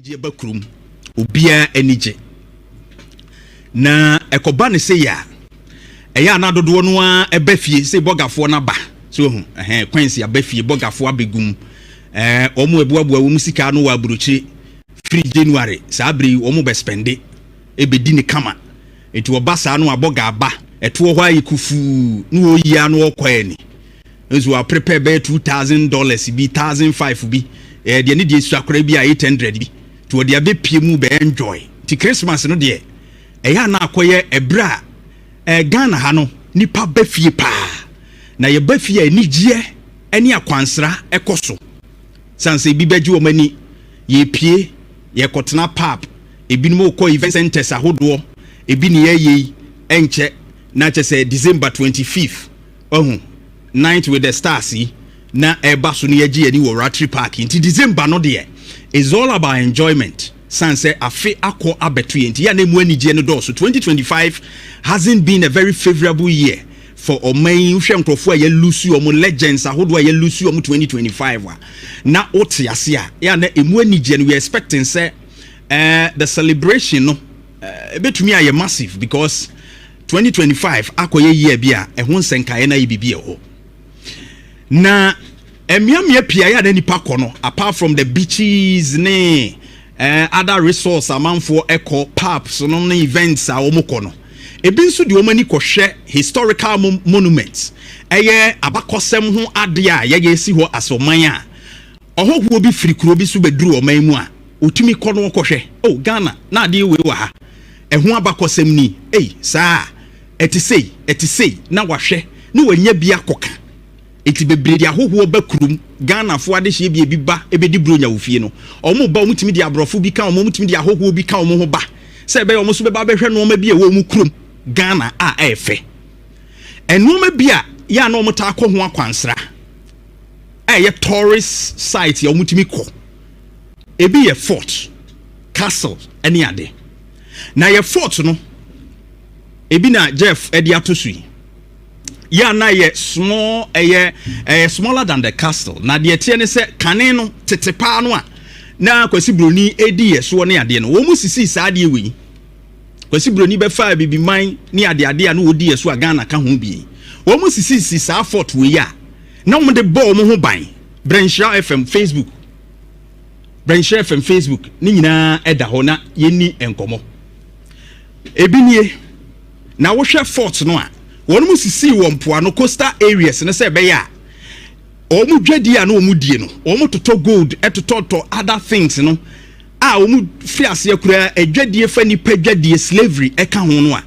je bakrum obia enije na ekoba ne se ya eya na dodo no a ebafie se bogafo na ba so hu kwensi abafie bogafo abegum omo ebuabua wo musika no wa buruchi free January sabri omo be spende ebedi ne kama enti obasa no aboga aba eto ho ayikufu no oyia no okwani nso a prepare be $2,000 bi $1,500 bi de ne die suakora bi a $800 bi to de abepie mu be enjoy ti Christmas no de eya na akoye ebra Ghana ha no nipa bafie pa na ye bafie anigye eni akwansra ekoso sanse bi beji o mani ye pie ye kotena pap ebinom ko event centers ahodo ebi ne ye enche na chese December 25th night with the stars na eba so ne yagi ani wo Ratri Park inti December no de is all about enjoyment sanse afi akọ abetu enti ya na emu anigye no do so 2025 hasn't been a very favorable year for oman hwe nkrofo ya lusu omo legends ahodo ya lusu omo 2025 na ote ase a ya na emu anigye no we expecting say the celebration no betumi aye massive because 2025 akoye year bia ehun senkaye na yibibi ho na emiamia pia ya na nipa kono apart from the beaches ne other resource amanfo eco pubs no events a omokono ebi nso de omani kohwe historical monuments eye abakosem ho ade a ye si ho asoman a ohoho bi firikuro bi so beduru oman mu a otumi kono kohwe Ghana na ade we wa ha eho abakosem ni saa etisei na wahwe na wanya bi akoka eti bebredi ahoho bakurum Ghana fo ade hye bi ba ebedi bronya wofie no omo ba omutimi di abrofo bi ka omo mutimi di ahoho bi ka omo ho ba se be omo so be ba behwe no ma bi e wo mu kurum Ghana a efe eno ma bi a ya na omo ta akọ ho akwansra ye tourist site ya omutimi ko ebi ye fort castle eni ade na ye fort no ebi na Jeff edi atosui ya na ye small smaller than the castle na de tie ne se kane no tetepa no a na kwasi broni edi ye so ne ade no wo mu sisi saa de wi kwasi broni be fa bibi man ne ade a no odi ye so a Ghana ka ho bi wo mu sisi saa fort we ya na mo de ball mo ho ban Branchia FM Facebook ni nyina eda ho na yeni enkomo ebinie na wo hwe fort no a wonu sisi wo mpoano coastal areas ne se be ya omu dwadi a no omu die no omu toto gold etototo other things no omu fiase akura adwadie fa nipa dwadie slavery eka ho no a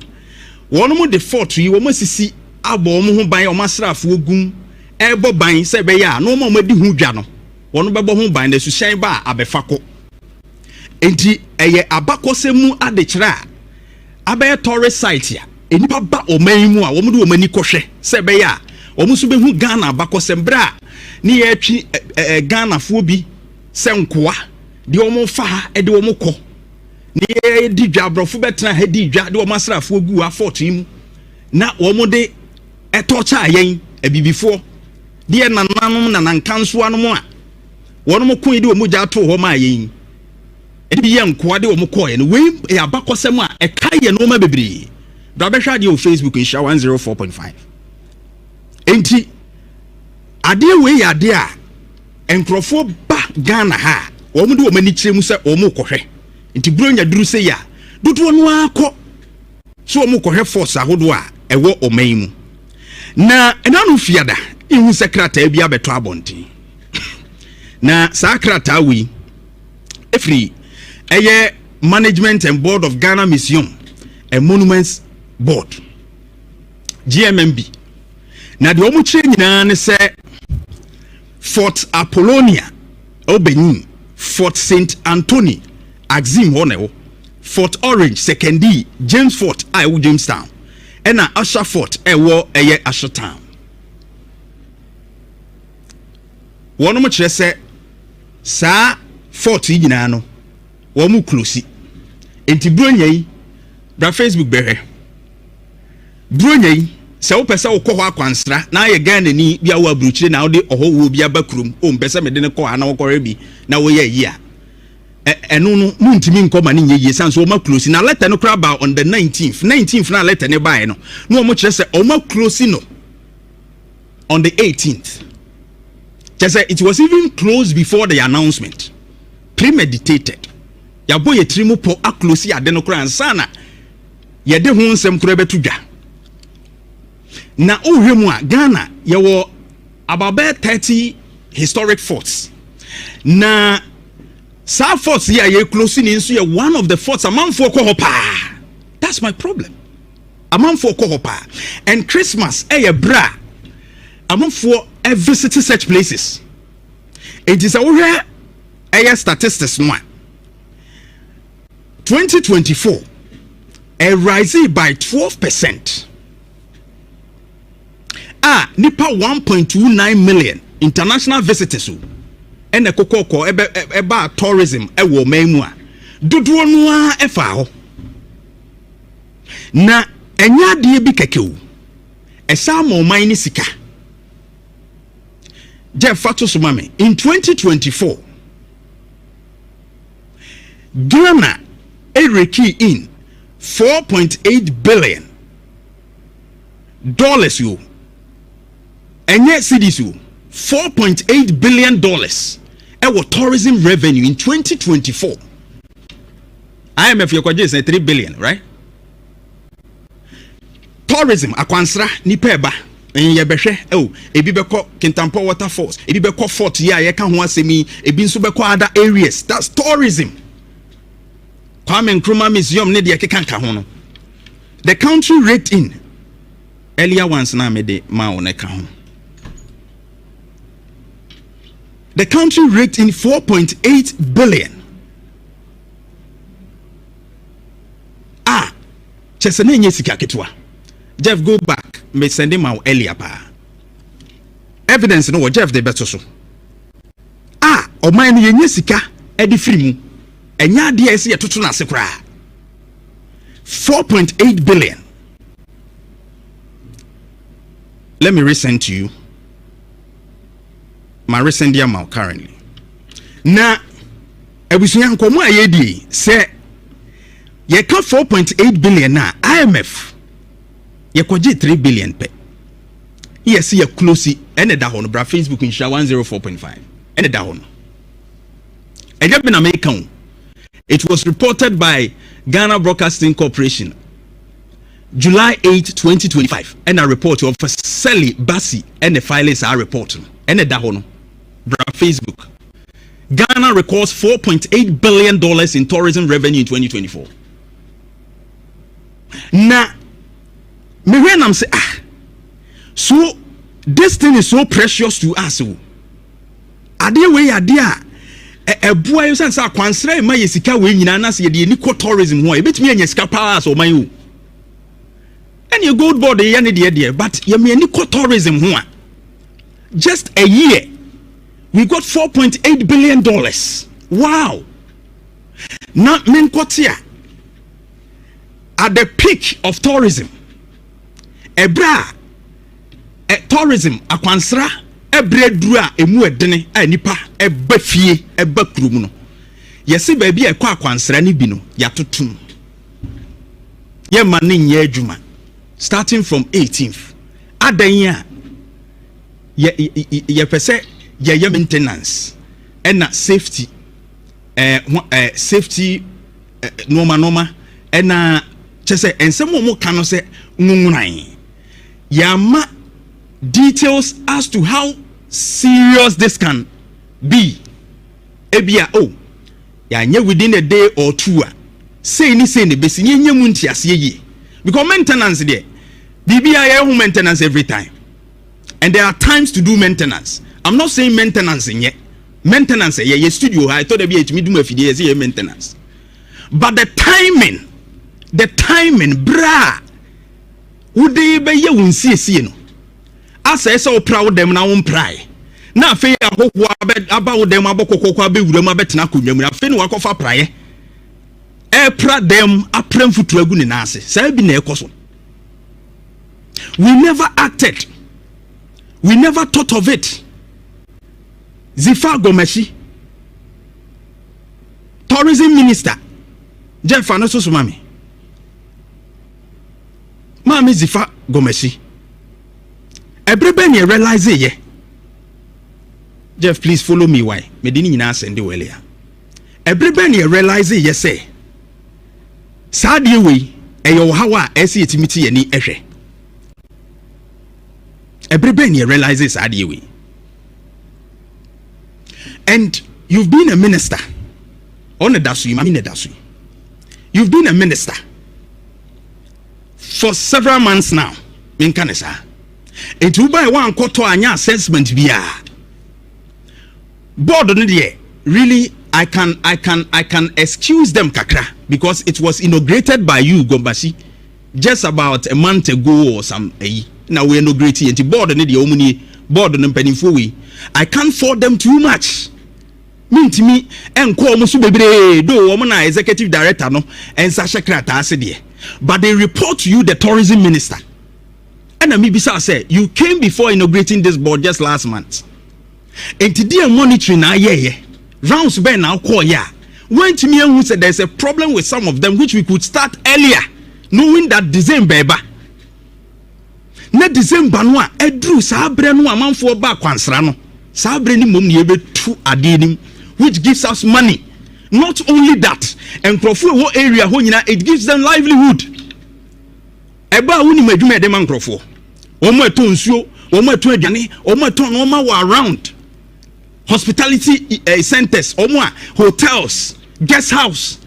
wonu mu de fort yi omu sisi abo omu ho ban omu asrafo ogum ebo ban se be ya no omu di hu dwa no wonu bebo ho ban na suhyan ba abefako enti eye abakosemu adekira abaye tourist site ya enipa ba oman mu a wo mu de omani kohwe se be ya wo mu so be hu Ghana abakosembra ni ye atwi Ghana fo bi se nkoa de wo mu fa de wo mu kɔ ni ye di dwa brofo betena ha di dwa de wo masrafo gu a fort mu na wo mu de etocha ayen abibifo de nananom na nankanso anom a wono mu kun de wo mu ja to ho ma ayen e bi ye nkoa de wo mu kɔ ye no we abakosem a ekaye no ma bebre Dabesha di o Facebook in 104.5. Enti ade we ya ade a enkrofo ba Ghana ha wo mu de wo mani kire mu se wo mu kohwe enti bronya duru se ya dudu no akọ so wo mu kohwe force ahodo a ewo oman mu na enanu fiada ihu secretary bi abeto abonti na secretary we efri eye management and board of Ghana Museum and Monuments Board GMMB na de omu kire nyina ne se Fort Apollonia Obenin Fort St Anthony Axim Honewo Fort Orange Sekendi James Fort Iwo Jamestown ena Asha Fort ewo eye Asha Town wono mu kire se saa fort nyina no wo mu close enti bronya yi bra Facebook behe bronya se wo pese wo kɔ hɔ akwansra na ye Ghana ni bia wo abruchire na wo de ohowo bia bakurum o mpese me de ne kɔ ana wo kɔre bi na wo ye yi a eno no muntimi nkoma ne nyeye san so o ma close na letter no kra ba on the 19th na letter ne ba no no o mo kire se o ma close no on the 18th. Just say it was even closed before the announcement. Premeditated. Ya boy ye trimu po a close ya de no kra ansana ye de ho nsem kra betu dwa. Na ohwemu a Ghana ye wo about 30 historic forts. Na sa forts here ye closing in so ye one of the forts among for kohopa. That's my problem. Among for kohopa. And Christmas ye bra among for visit such places. It is a statistics one. 2024 a rise by 12%. Nipa 1.29 million international visitors. And a kokoko eba tourism ewo memua. Dodo no efa ho. Na enya de bi kekeu. Esa mo man ni sika. Jeff Fatos Mame, in 2024, Ghana key in $4.8 billion you, and yet cities you $4.8 billion our tourism revenue in 2024. IMF your is $3 billion, right? Tourism akwansra ni peba. En ye behwe ebi beko Kintampo waterfalls, ebi beko fort ya ye ka ho asemi, ebi nso beko other areas. That's tourism. Kwame Nkrumah museum ne de kekanka ho no. The country rate in earlier ones na me de ma one ka ho. The country rate in 4.8 billion. Chese na nye sika ketwa. Jeff, go back. Me send him out earlier pa. Evidence no Jeff de beto so. O man ye nyesika e di firi mu. Enya de ese ye toto na ase kra. 4.8 billion. Let me resend to you my recent amount currently. Na ebusunya nkomo aye di se ye ka 4.8 billion na IMF ye kwaje 3 billion pe. Yes, ye close ene da hono bra Facebook insha 104.5 ene da hono. Eje bi na make count. It was reported by Ghana Broadcasting Corporation July 8, 2025 and a report of Sally Bassi and the filers are reporting ene da hono bra Facebook. Ghana records $4.8 billion in tourism revenue in 2024. Na me when I'm say so this thing is so precious to us. Ade we ade a boy you sense akwansra ma yesika we nyina na se de ni ko tourism ho e betimi anya sika pass o man you. And your gold board ye ne de but ye me ni ko tourism ho a just a year we got $4.8 billion. Wow. Now men kotia at the peak of tourism. Ebra tourism akwansra ebredura emu edene anipa ebafie ebakrumu no yesi ba bia ekwa akwansra ni bi no yatotum ye mane nye adwuma starting from 18th adan a ye pese ye maintenance ena safety safety normal ena chese ensemo mo kano se ngunran yama details as to how serious this can be. Ebia ya nye within a day or two. Say ni besi nye munti asye. Because maintenance there. BBI maintenance every time. And there are times to do maintenance. I'm not saying maintenance in yet. Maintenance ye studio. I thought be it me do my maintenance. But the timing, bra. Would they be ye won see no? Asa esa o proud them na won prai. Na afi akokwo abawo dem abokokoko abewura ma betena konwa mu. Afi no wakofa praye. Pra dem aprem futu agu ni na ase. Sa bi na ekoso. We never acted. We never thought of it. Zifa Gomeshi. tourism minister Jeff Anoso Sumami Mami Zifa Gomesi everybody realize ye Jeff, please follow me. Why? Me didn't even send you earlier. Everybody realize yes say. Sadly we eyo hawa esi etimiti eni ehwe. Everybody realizes sadly we. And you've been a minister. On a dasu, you've been a minister for several months now. Minkanesa. It will buy one quarter anya assessment biya. Board on the really I can excuse them kakra because it was inaugurated by you Gombasi just about a month ago or some now we inaugurating and the board on the omuni board on the I can't fault them too much. Mean to me and call Musubebre do woman executive director no and Sasha Krata said but they report to you the tourism minister. And Amibisa said you came before inaugurating this board just last month. And today monitoring now rounds by now call when to me who said there's a problem with some of them which we could start earlier knowing that December na December no edru sabre no amanfo ba kwansra no sabre ni mom ye betu adenim which gives us money. Not only that and crofo area ho nyina it gives them livelihood eba woni madwuma de man crofo omo eto nsuo omo eto aduane omo eto no ma wa around hospitality centers, hotels, guest house.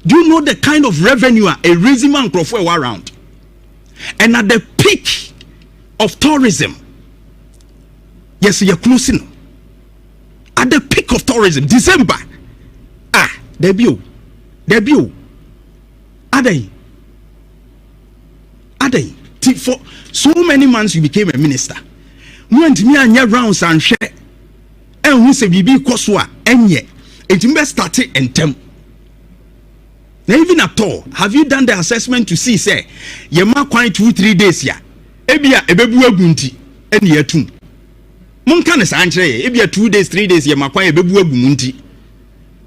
Do you know the kind of revenue a raising man crofo around? And at the peak of tourism, yes, you're closing. At the peak of tourism, December, debut, Adai, for so many months you became a minister. Went me and your rounds and share. And who say bibi koswa enye it must start and tem. Now even at all, have you done the assessment to see say ye ma kwan 2-3 days ya ebia ebebu agunti ene yatum mun kan sa ankyere ebia 2 days 3 days ye ma kwan ebebu agunti.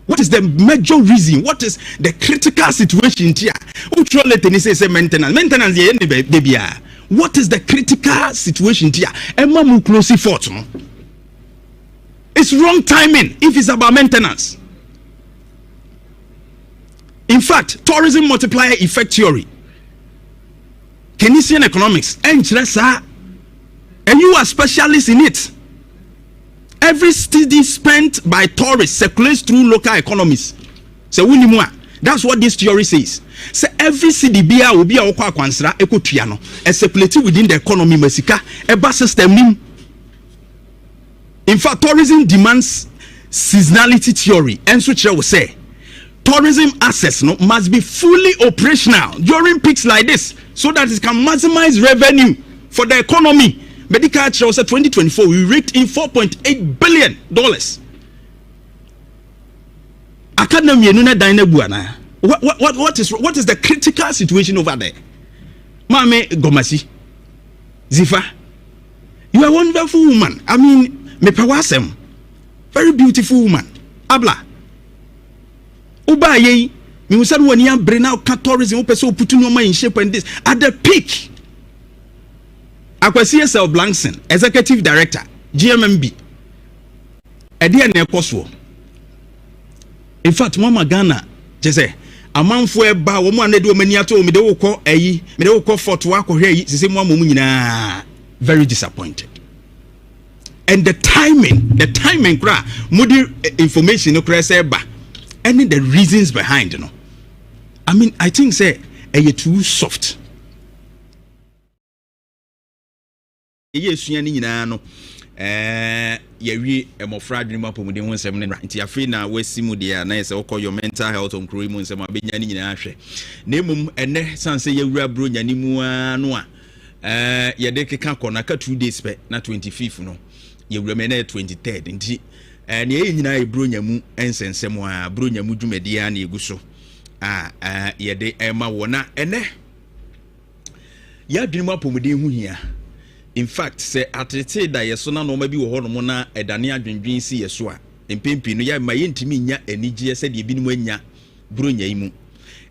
What is the major reason? What is the critical situation here? Utrolete say maintenance ye ne bebia. What is the critical situation here? Emma mu close fort no. It's wrong timing if it's about maintenance. In fact, tourism multiplier effect theory, Keynesian economics, and you are specialists in it. Every city spent by tourists circulates through local economies. So that's what this theory says. So every city will be a kwansra ekotuano and circulate within the economy mesika a bus system. In fact, tourism demands seasonality theory. And so I will say, tourism assets must be fully operational during peaks like this so that it can maximize revenue for the economy. Medical Chair said 2024, we raked in $4.8 billion. What is the critical situation over there? Mame Gomasi, Zifa, you are a wonderful woman. I mean, me pawasem, very beautiful woman. Abla. Uba ye, me usan when you bring out tourism, so put no in shape and this at the peak. Akwasi CSL Blankson, Executive Director, GMMB. Edia ne koswo. In fact, Mama Ghana, jese, a man for a ba woman ne do maniato me de wo ko eyi, me de wo ko fort wa ko hwe yi, sese mo amomu nyina very disappointed. And the timing cra mudi information no cra say ba any the reasons behind I mean I think say you too soft ni nyina no yewi emofra Barima KuroYiMuNsem ne nti afi na wasimu dia na say okọ your mental health on KuroYiMuNsem abenya ni nyina ahwe na emum ene sanse yewura bro nyanimu ano a yede keka kona ka 2 days pe na 25th no yewura me na 23rd nti ne nyina ebro nyamu ensensem a bro nyamu dwumadia na eguso yede ema wona ene ya Barima KuroYiMuNsem hu hia. In fact, say atete da yeso na no ma bi wo ho no na edane adwendwen si yeso a empempi no ya ma yentimi nya anigye se de ebinim anya bronya imu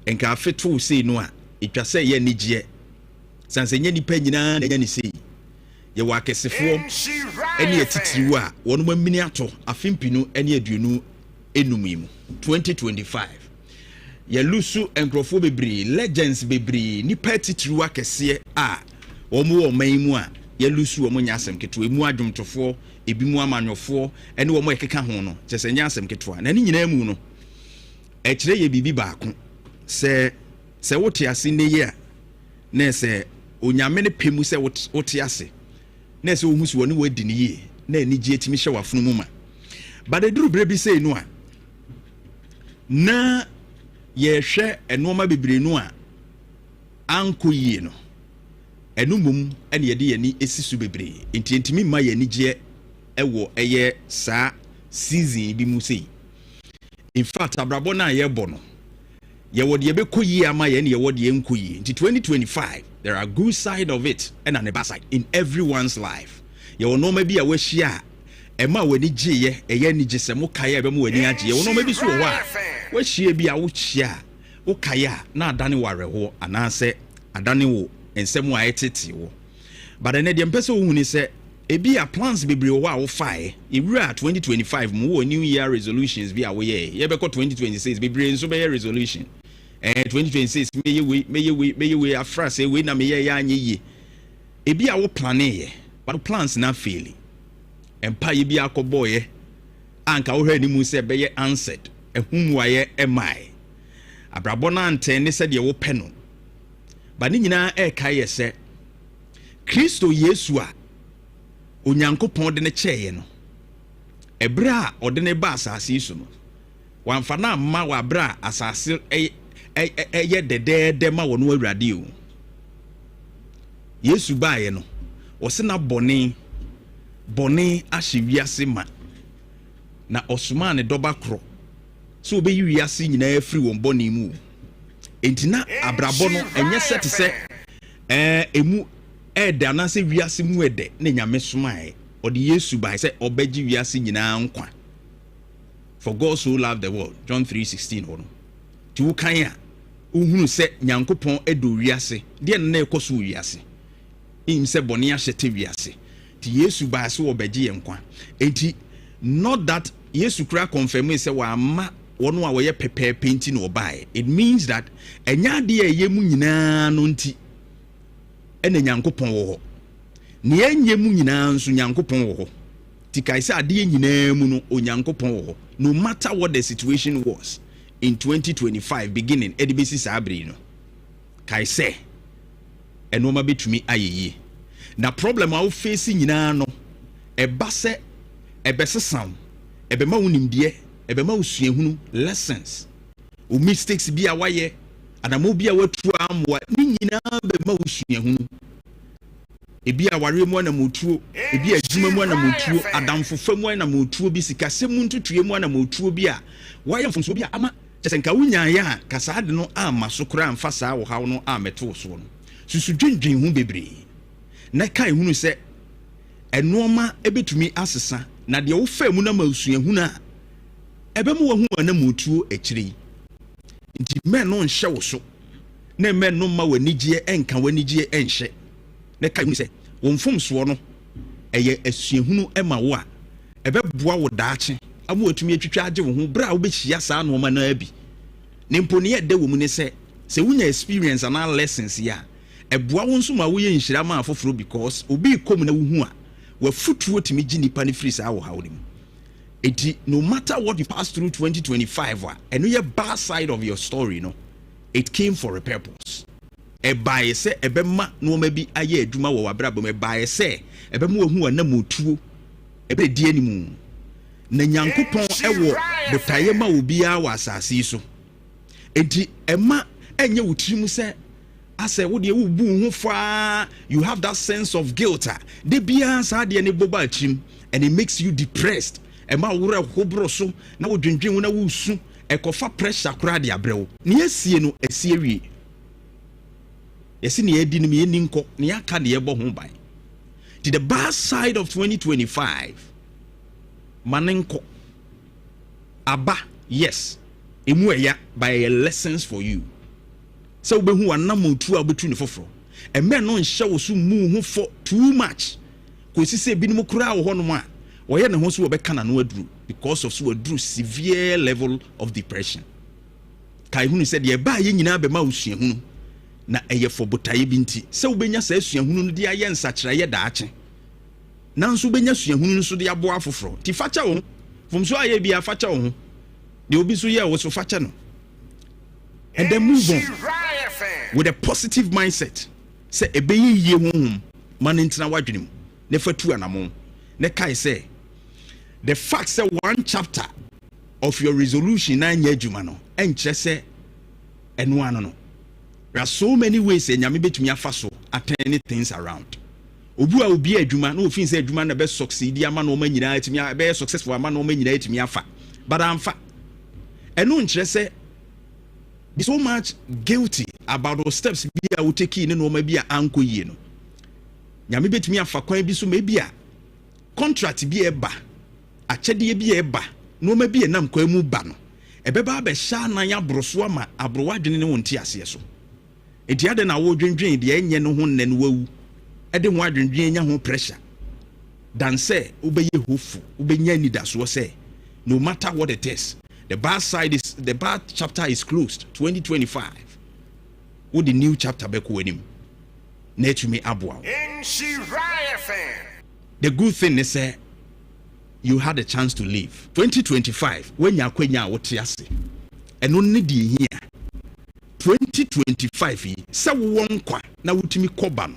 enka afeto sei no a etwa sɛ ye nigye sanse nya nipa nyina na nya ne sei ye wa kesefo ene atitiriwo a wono mamini ato afempinu ene aduonu enum imu 2025 ye lusu enkrofo bebre legends bebre nipa atitiriwo akese a omo wo man mu a ye lusu omo nya asem keto emu adwomtofo ebi mu amanyofo ene wo mo ekeka ho no kyese nya asem keto na ne nyina mu no e kire ye bibi baako se wote ase ne ye a na se onyame ne pemu se wote ase na se ohusu woni wadi ne ye na ani gye etimi hye wafunu mu ma ba de duru brebi sei no a na ye hwe enoma bebre no a anko yie no enumum ene ye de ye ni esisu bebre ntimi ma ye ani gye ewo eye sa season bi mu sei. In fact abrabo na ye bo no ye wo de be koyi ama ye ne ye wo de enkoyi nti 2025 there are good side of it and an bad side in everyone's life. Ye wo no ma bi a wahia ema wani gye ye eye ni gye se mo kae be mo wani agye ye wo no ma bi so wo a wahia bi a wo chia wo kae a na adane wareho anase adane wo ensem wa etete wo but ene de mpese wo huni se ebi a plans bebre wo a wo fae ewura 2025 mo wo new year resolutions bi a wo ye be ko 2026 bebre nso be resolution 2026 meye we afra say we na meye ya anye ye ebi a wo plan ye but plans na fail empa ye bi akobo ye anka wo hwani mu se be ye answered ehumwa ye emai abrabo na ante ne se de wo pe no ba ni nyina e ka ye se Kristo Yesu a onyankopon de ne kyeye no ebra ode ne ba asase isu no wamfa na ma wa bra asase ye de ma wono awurade o Yesu baaye no wose na bone ahye wiase ma na osuma ne doba kro so obeyi wiase nyina afiri won bone mu entina abrabo no enye sete se emu ede anase wiase mu ede na nyame somae ode Yesu baaye se obeji wiase nyina nkwa. For God so loved the world, John 3:16 hono ti wo kan a ohunu se nyankopon edo wiase de na ekoso wiase im se bone ahyete wiase ti Yesu baaye se obeji nkwa enti not that Yesu kra confirm say wa ama wono a woye pepepe nti na obae. It means that enya de ye mu nyina no nti ene nyankopon wo ho ne enye mu nyina nso nyankopon wo ho ti kai se ade nyina mu no onyankopon wo ho. No matter what the situation was in 2025 beginning edibesi sabri no kai se enoma betumi ayeye na problem a wo face nyina no eba se ebesesan ebema wonimde ebema usuehunu lessons o mistakes bi a waye adamo bi a watu amwa ni nyina bema usuehunu ebi a ware mu na motuo ebi adwuma mu na motuo adamfofa mu na motuo bi sikase mu ntutue mu na motuo bi a waye mfonso bi a ama kyesenka wunya ya kasa de no ama so kora amfa saa wo hawo no ameto so no susu dwendwen hu bebre na kai hunu se enoma ebetumi asesa na de wo fa mu na masuahu na ebemu wahu na motuo akire nti men no nhye wo so na men no ma wanigye enka wanigye enhye na kai hunu se wonfomso no eye asuahunu ema wo a ebeboa wo daache amu atumi atwitwa age wo ho bra wo behia saa no ma na abi ne mponi ye de wo mu ne se wunya experience and lessons ya eboa wo nso ma wo ye nhira ma afoforo because obi kom na wo hu a wa futuo timi gini pa ne free saa wo hawo dem eti no matter what you pass through 2025 and you bad side of your story no it came for a purpose. Ebaye se ebema no ma bi aye adwuma wo wabrabom ebaye se ebema wo hu anamotuo ebe die ni mu na nyankopon ewo botaye ma obi a wa asase so enti ema enye wutirim se ase wo de wo bu hu fa you have that sense of guilt de bia sa de ne boba achim and it makes you depressed ema wura hobro so na wo dwendwen wo na wo su ekofa pressure kura de abrewo ne asie no asie wie yesi ne edi no me ninko ne aka de yebo ho ban to the bad side of 2025 manenko aba yes emu eya by lessons for you. So be who anamo tu abetru ne foforo. E men no nhye wo so mu hu for too much. Ko si se bi no kura wo hono a wo ye ne ho so wo be kana no aduru because of so aduru severe level of depression. Kai hunu said ye ba ye nyina be ma usua hunu na eye for botaye bi nti se wo benya sa asua hunu no de aye nsakira ye daache. Nanso benya sua hunu no so de abo afoforo. Ti facha wo vom so aye bia facha wo ho. De obi so ye wo so facha no. And then move on with a positive mindset. Say ebeyi ye honhom man ntina wadwenem ne fatu anamo ne kai say the fact say one chapter of your resolution na nya adwuma no enche say eno ano no. There are so many ways enyame betumi afa so attend things around. Obu a obi adwuma no ofin say adwuma na be succeed ama no ma nyina atimi be successful ama no ma nyina atimi afa. But amfa eno nche say so much guilty about those steps be a take in no maybe a anko ye no. Nyame betumi afa kwan bi so maybe a contract bi eba a chede bi eba no maybe a nam kwan mu ba no ebeba be sha na ya broso ama abrowa dwene ne wonti ase so enti ade na wo dwendwen de enye no ho nne no wawu ede ho adwendwen enya ho pressure dan say ubeye hofu ubenya nidaso say no matter what it is. The bad chapter is closed. 2025. With the new chapter back with him. Netumi abwa. The good thing is you had a chance to live. 2025 when you kwenya wotiase. And only the here. 2025 sa won kwa na wutimi koba no.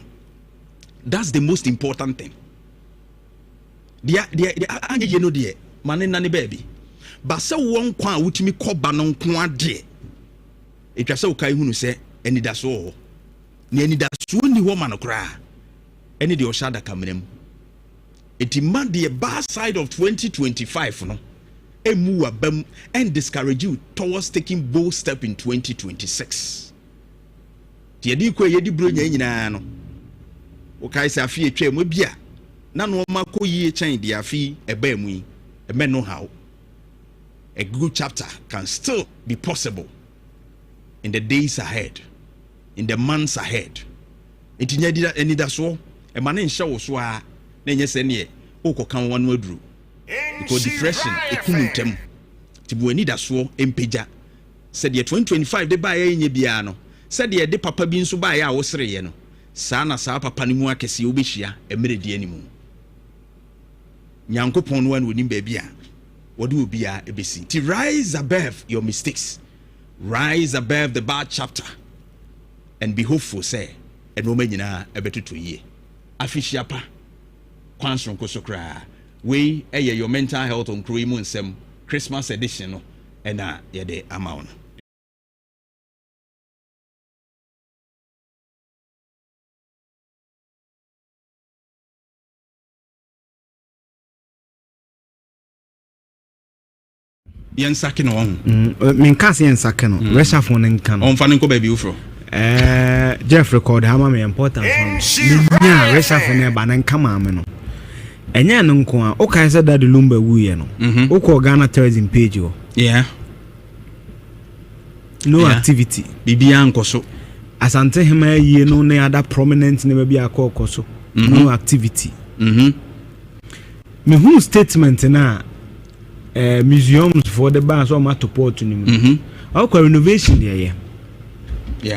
That's the most important thing. The you know the man nani baby. Basa won kwa wutimi koba no nko ade etwa se ukai hunu se eni da so ne eni da so ni ho man kra eni de oshada kamrem eti man the bad side of 2025 no emu abam and discourage you towards taking bold step in 2026 tie di ko ye di bro nya nyina no ukai se afi etwa mu bia na no makoyi chen di afi eba mu yi eme no how. A good chapter can still be possible in the days ahead, in the months ahead. It any that so a man in show so na nyese ne oko kan wan wadru because depression ekuntem tibu ani da so empeja said ye 2025 de ba ye nya bia no said ye de papa bi nso ba ye a wo sere ye no saa na saa papa ne mu akese obehia emere de animu nyankopon no an wonim ba bia. What do be a ABC? To rise above your mistakes, rise above the bad chapter, and be hopeful. Say, and no man a better to ye. Afishiapa, Kwansron Kosokra, we your mental health on KuroYiMuNsem Christmas edition, and yede amount. Yen sakino on min kas yen sakino resha phone nkan on fanin ko baby ufro Jeff record ha ma me important phone nya resha phone e ba nan kama me no enya no nko a o kai se dad lumba wuye no o ko Ghana tourism page o no activity bibia nkoso asante hema yie no na other prominent ne bia akokoso no activity me hu statement na museums for the bands or matter port ni our renovation there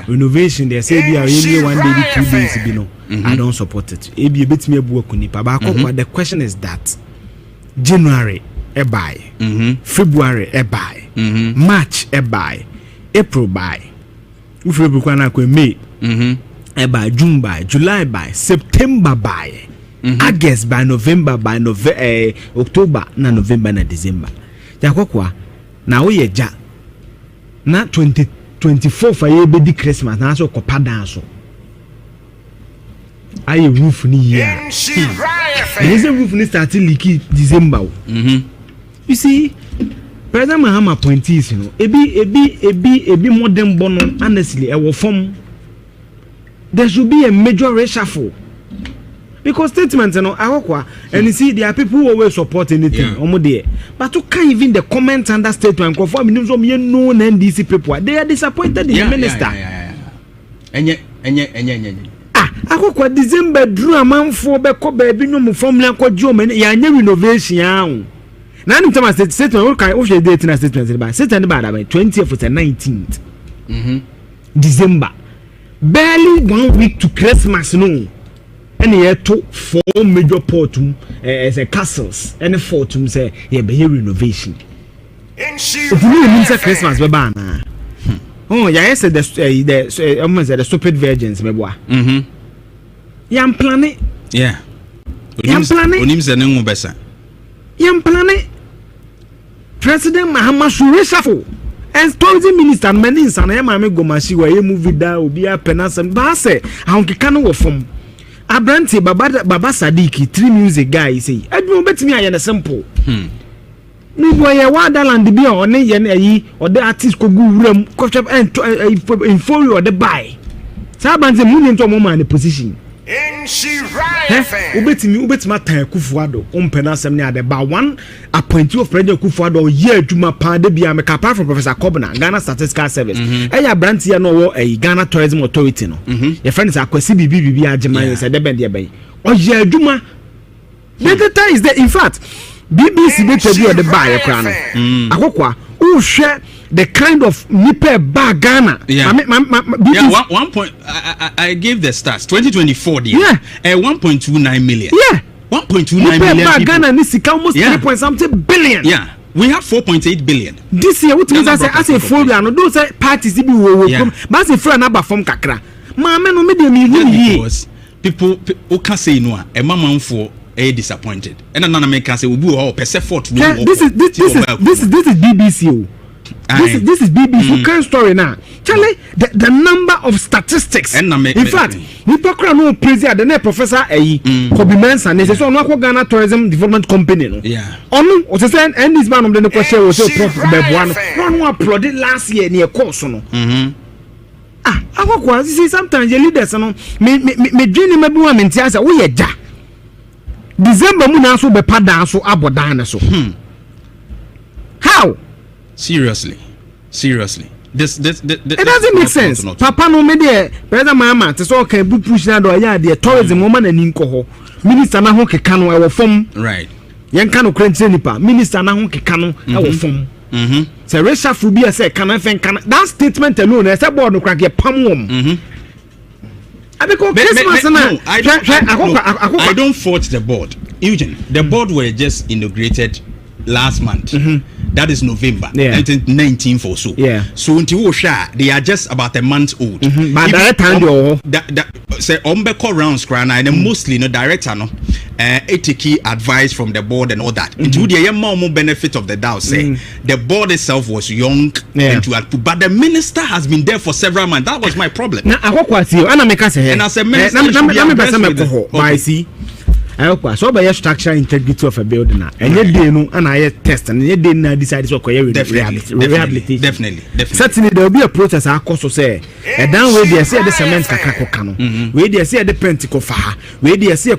renovation there say be only 1 day 2 days be no I don't support it e be betimi abu akunipa ba the question is that January e buy February e buy March e buy April buy February kwa na kwa May e buy June buy July buy September buy August by November by October na November na December yakokwa na wo ye ja na 2024 fa ye be di Christmas na so kopa dan so aye roof ni year the roof ni start leaky December you see President Mahama appointees you know ebi modern bono honestly e wo form there should be a major reshuffle because statement no ahokwa and you see there are people who always support anything omo there but to can even the comment under statement conform means so me no NDC people they are disappointed in the minister enye akokwa December drew amanfo be ko ba bi no mu formula ko ji o me ya nya renovation ahun na nim tama statement we kan o share date na statement ba statement ba da 20th to 19th December barely 1 week to Christmas no and here to 4 major portum as a castles and a fortum say yeah be renovation if you mean say Christmas be ba na oh yeah said the almost the stupid virgins me boa yam planning onim se ne ngu besa yam planning President Mahama Shuresafo and tourism minister many sana ya mame gomashi wa ye movie da obi a penasem ba se ahonkeka no wo fom Abranti baba Sadiki 3 music guy say adwo betimi aye na simple ni boy ye wadaland bi on ye na yi o the artist ko gu wuram ko chap info the buy sa banze mu ni to mo man position ubetima tan Kufuado umpenasem ni ade ba one appointee of President Kufuado ye adwuma pa de bia me apart from Professor Kobna Ghana Statistical Service eya branch ya no wo Ghana Tourism Authority no your friends akwasi bibi agema say de ben de ben o ye adwuma the data is there in fact BBC be tell you the buy kra no akokwa who share the kind of nipe ba Ghana. Yeah. 1 point. I gave the stats. 2024. Yeah. 1.29 million. Yeah. 1.29 million. Nipe Ghana nisika almost 3 something billion. Yeah. We have 4.8 billion. This year, what means I say for no those parties be wo. But say for na perform kakra. Ma me no me dey me because people who can say no a mama for disappointed. And another man can say we be all percent fort. This is BBC. This is BBC current story now. Charlie, the number of statistics. In fact, we talk no praise the net professor Kobe Mensa. They say so no Ghana Tourism Development Company. No. Yeah. What say and this man of the question was so prof Bebuano. No applauded last year near course no. I see sometimes the leaders no me dream me bu am ntia we ye ja. December mu na so be pada so abodan so. How? Seriously. This it doesn't make sense. Papa no me there. Brother mama, te so kan bu push na do ya there tourism woman ani nko ho. Minister na ho keka no e wo fom. Right. Yen kan no krenche nipa. Minister na ho keka no e wo fom. Say Resha Fubi say kan fen kan. That statement alone e say board no crack ye pam wom. I don't fault the board. Eugene, the board were just inaugurated last month. That is November 19th or so. Yeah. So until they are just about a month old. But that time say ombeko rounds crana and mostly no director no ethical advice from the board and all that. Until the more benefit of the doubt say the board itself was young but the minister has been there for several months. That was my problem. Now and as a minister I see. I so by structural integrity of a building and yet they know and I test and yet they decide to rehabilitation. Definitely. Certainly there will be a process I also say and down where they say the cement kakako kano where they say the penticle faha where they say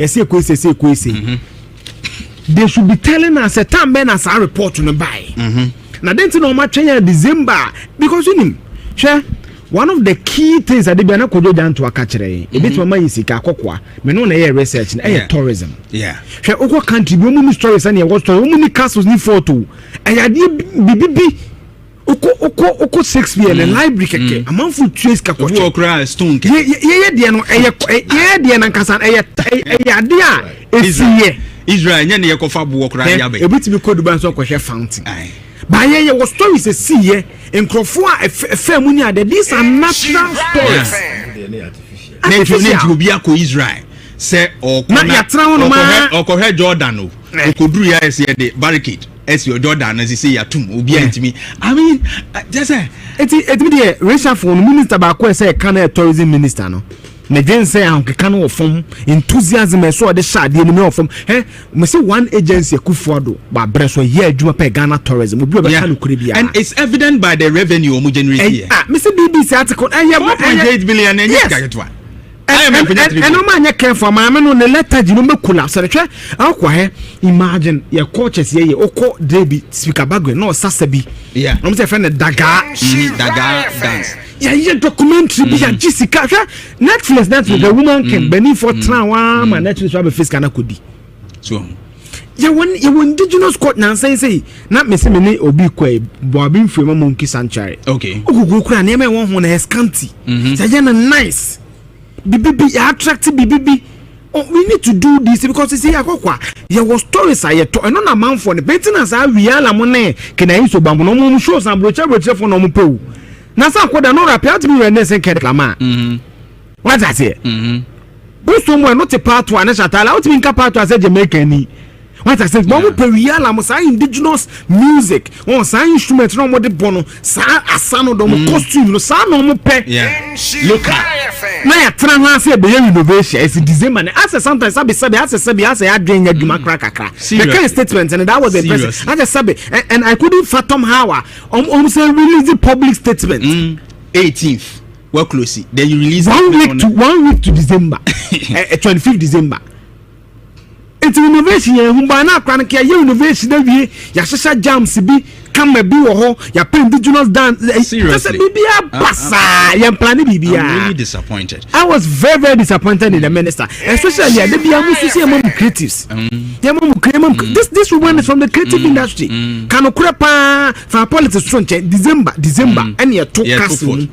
say they should be telling us a time ben as a report to buy now then to know much December because you know share one of the key things that they be na kojo Jantuah kachere e bit mama yisika akokwa me no na ye research na tourism hwe okwa country bi omu stories na ye what story omu ni castles ni photo ayade bibibi oko 6 pm na library keke amanfo trace kakwa okra stone ke ye de no ye de na nkasa ade a esiye Israel nya ne ye kofa bo okra ya be e bit bi kodu ban so kwhwe fountain by ye was stories a see ye enkrofo a efam ni ade these are natural stories artificial obi akọ Israel say okohwe Jordan o okoduru ya ese de barricade ese Jordan as say yatum obi antimi I mean just say it be the racial phone minister ba ko say Ghana tourism minister no me den say an keka no ofom enthusiasm so de shade ni me ofom me say one agency Kufuado ba breso ye adwuma pe Ghana tourism obi be ka no kure bia and it's evident by the revenue omu generate here me say BBC article 4.8 billion and yes And no man, you care for my man on the letter, you know, collapse. Imagine your coaches here, Oko Debbie, speaker bagger, no Sasabi. Yeah, I'm saying, friend, Daga dance. Yeah, documentary, Jessica, Netflix, the woman can benefit for Trawa, and Netflix have a face can could be. So, you indigenous court now say, not Miss Mini or be quay, bobbing from a monkey sanctuary. Okay, go cry, name one has canty. Sayana nice. BBB attractive BBB. Oh, we need to do this because you see, there was stories I told, and on a month for the maintenance. I real money can I use to bamboo no shows and brocha for no po. Nasa kwada no appear to be renese kedlama. What I say? But someone not a part one as at allowed to be part as a Jamaican. What I said, Mama Periala must indigenous music or sign instruments no more the bono, sa asano domo costume, no sa no pe. Yeah. Look at na trana say be innovation is December as sometimes I be say as I dream ya duma krakakra. The kind of statement and that was the impressive. I just said and I couldn't fathom how say release the public statement 18th. Well close. Then you release 1 week to December. 25th December. It's innovation humba na kwan ke ya innovation na wie ya shasha jams bi come be wo ho ya pen indigenous dance seriously bibia basa ya plan bibia. I'm really disappointed. I was very disappointed in the minister, especially the bia musu see among creatives. This woman is from the creative industry. Can okrepa for politics front December and ya to castle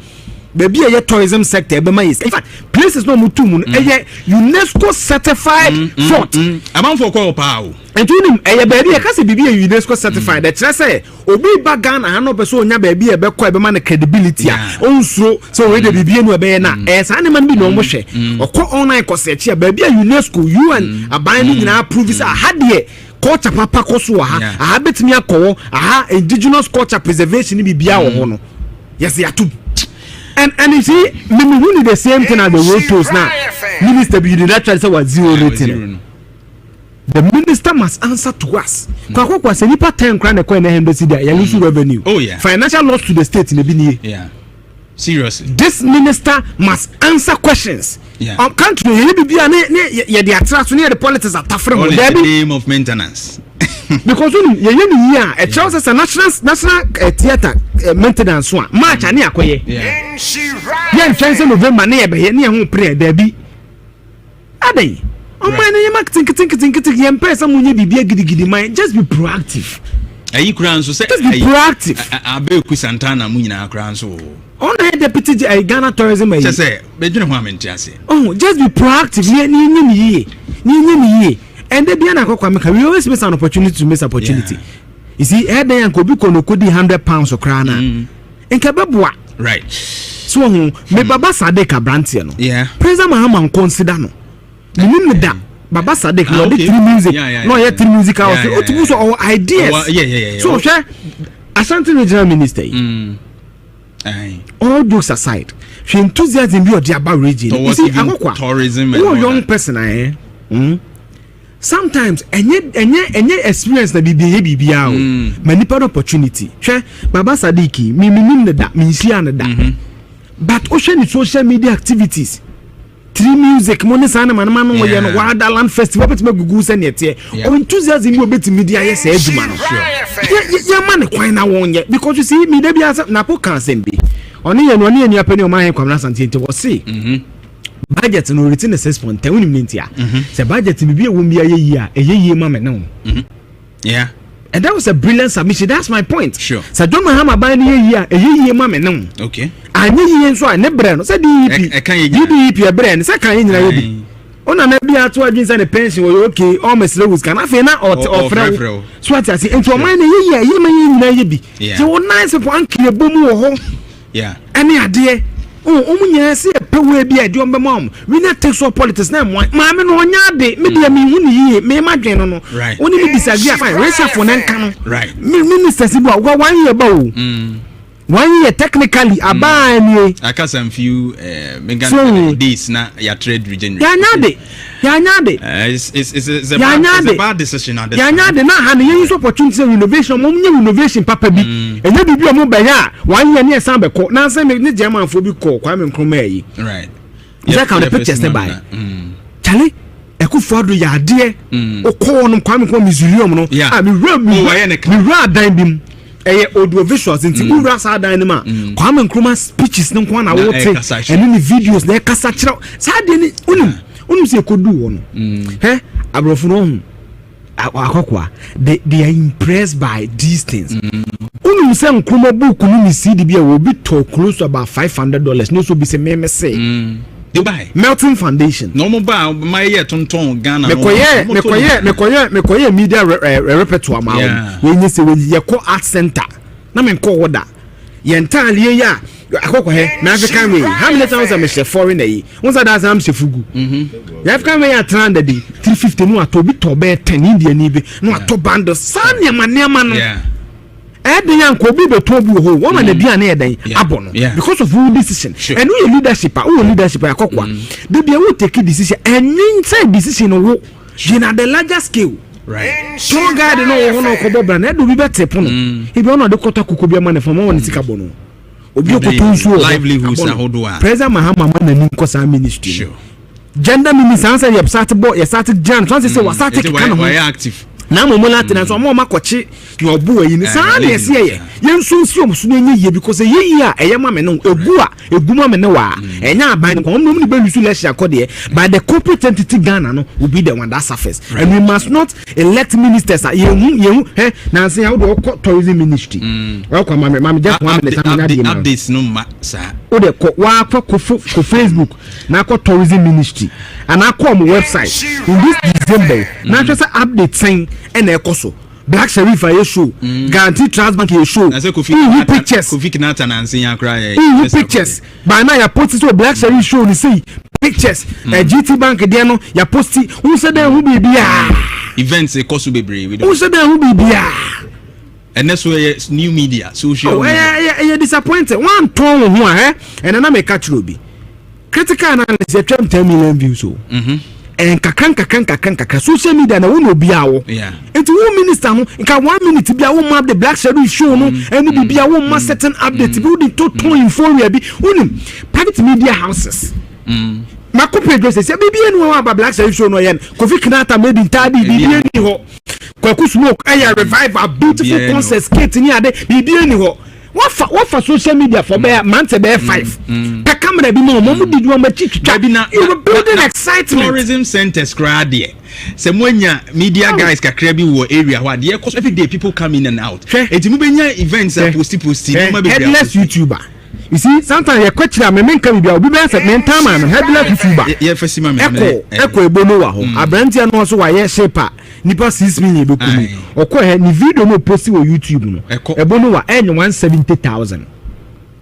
baby a tourism sector in fact places no mutum UNESCO certified fort amount for call power and to him baby a kasi bibi UNESCO certified that say obi bagan and no person nya baby e be ko e be man credibility onso so we the bibi no be na sa ne man bi no mo hwe okọ online ko search baby UNESCO UN aban ni nyina approve say ahade culture papa koso aha betimi akọ aha indigenous culture preservation ni bibia wo ho no yes ya tu. And you see, we need the same thing as the road tolls now. Minister, you did actually say what zero rating. The minister must answer to us. Kwa se nipa 10 grand kwa na embassy there, ya lose revenue. Oh yeah. Financial loss to the state in the bini. Yeah. Seriously. This minister must answer questions. Yeah. Country you be ya the attract near the politics are tough from the name of maintenance. Because you here a Charles as a national theater maintenance one march ani akoye yeah chance November na be ne ho prayer there be adey o man you make think you pesa munye bibia gidigidi man just be proactive ayi kura nso say just be proactive abeku santana mu nyina kura nso on the deputy Ghana tourism just say be dwene ho amentiase oh just be proactive ni and they be an akokwa we always miss an opportunity to miss opportunity. You see, head and could be £100 or crana. And Kababwa. Right. So, me Baba Sadek Abrantiano. Yeah. President Mahaman consider no. You mean that Baba Sadek, no, the music, no, yet the music house, or ideas. Yeah. So, share Ashanti Regional Minister. All jokes aside, she enthusiasm your Jabba region. You see, tourism. Oh, young person, sometimes any experience na bibia o manipa opportunity hwe Baba Sadiki me da me nsia na da but ocean social media activities tree music money sana man no ye no Wonderland festival betima gugu se ne tie o enthusiasm we beti media yes aduma no ya man kwan na wonye because you see me da bia na po kan sembi oni ye no ni apani o man kwamna santie nti wo see budget no retain 6.10 when minute ya say budget me be won bia ye ma me no yeah and that was a brilliant submission. That's my point. Sure. So don't Mahama buy ye ma me no okay anye ye nso ane bre no say DEP e bre no say kan ye nyina obi ona na bia to adwin say the pension we okay all my slows can afi na ofre so what I say into man ye ma ye nyina ye bi so one nice for anke bomu wo ho yeah any ade omunya se pewe bia de ombemom we not take so politics na ma me no onya de me bia me hu ni yie me ma dwen no oni me disagree fine race for nanka no right minister sibo wa 1 year ba o 1 year technically abani aka some few days na ya trade regeneration ya nyade it's a bad decision at this ya nyade na ha ne use opportunity innovation mo nya innovation papa bi enya bibia mo banya 1 year ne esan be ko na san me ne German fo bi ko kwa me nkroma yi right That kind of pictures nearby. Charlie, I could follow your dear. O call on Kwame Museum. No, I mean, read them. Audio visuals into Urasa Dynama. Kwame Nkrumah speeches no one I will take, and in the videos they Kasachra. Sadly, say could do one. Abrofuno. They are impressed by these things. Some Nkrumah book CDB will be told close to about $500. No, so be say me say. Dubai Melton Foundation. No more my year tonton Ghana. Mekoye media repertoire ma. When you say you call art center. Na me call order. Ye entirely ya. Akoko he na African way. How many times am she foreign eh? Once that am she fugu. The African way at 350 no atobi to be 10 Indian ni be. No atobando sanya manema no. Because of your decision, and your leadership, they be able to take a decision and inside decision in the larger scale. Right. So, God, no Kobo brand, do be better. If you know the Kota Kukubia man from one Sikabono, livelihoods, President Mahama and Ninkosa ministry. Sure. Gender minister, you started Jan, Francis was starting active. Na mo latin so mo makochi your boy yin sa na ese ye yensunsu so na ye because ye a eyema me no eguma me no wa enya aban ko no me be use election akode by the corporate entity Ghana no will be the one that suffers, and we must not elect ministers ye na say how do tourism ministry welcome mama just one minute updates no ma sir o de ko wa ko Facebook na ko tourism ministry and I come website in this December na just update saying and ekoso Black Sheriff a show guarantee Transbank a show pictures pictures by now you post it to Black Sheriff show you see pictures GT Bank there no you post it who said that who be events e koso bebre who said that who be and that's where new media social media disappointed one ton who and then I make catch Ruby critical analysis 10 million views so and kakran social media na won obi awo enti wo minister no nka 1 minute bia wo map the Black Shadow show no and bi bia wo ma certain update bi wo dey to inform bi unim private media houses makope address say bibia no wa Black Shadow show no yen Kofi Kinata made in tadi bibia ni ho kwaku smoke aya revive a beautiful concert skate ni ade bibia ni ho what for social media for be month be 5 the camera be no mo did one chicha be na you building excitement tourism centers crowd there say monya media guys kakra bi wo area where there cause every day people come in and out eti mu benya events post no be headless YouTuber. You see, sometimes you question me can be obi be set mental man headless YouTuber yeah fasima me eko ebono wa ho abrantia no so wa ye shaper nipa 6 million be kumi okọ ni video no post wo YouTube no ebono wa 170,000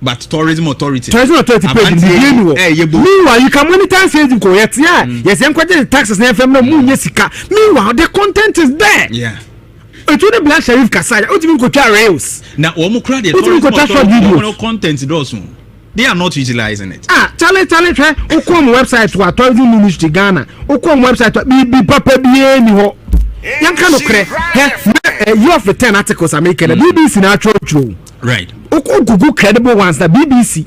but tourism authority page meanwhile you can monitor sales ko yet yes em kwaje taxes na fm no mu nye sika meanwhile the content is there to the Black Sheriff Kasaya what even go try rails na o mu kra the tourism content those they are not utilizing it challenge o come website to tourism ministry Ghana o come website bi papa bi eni ho yan kan no kre you have the 10 articles I make the BBC na true right o Google credible ones the BBC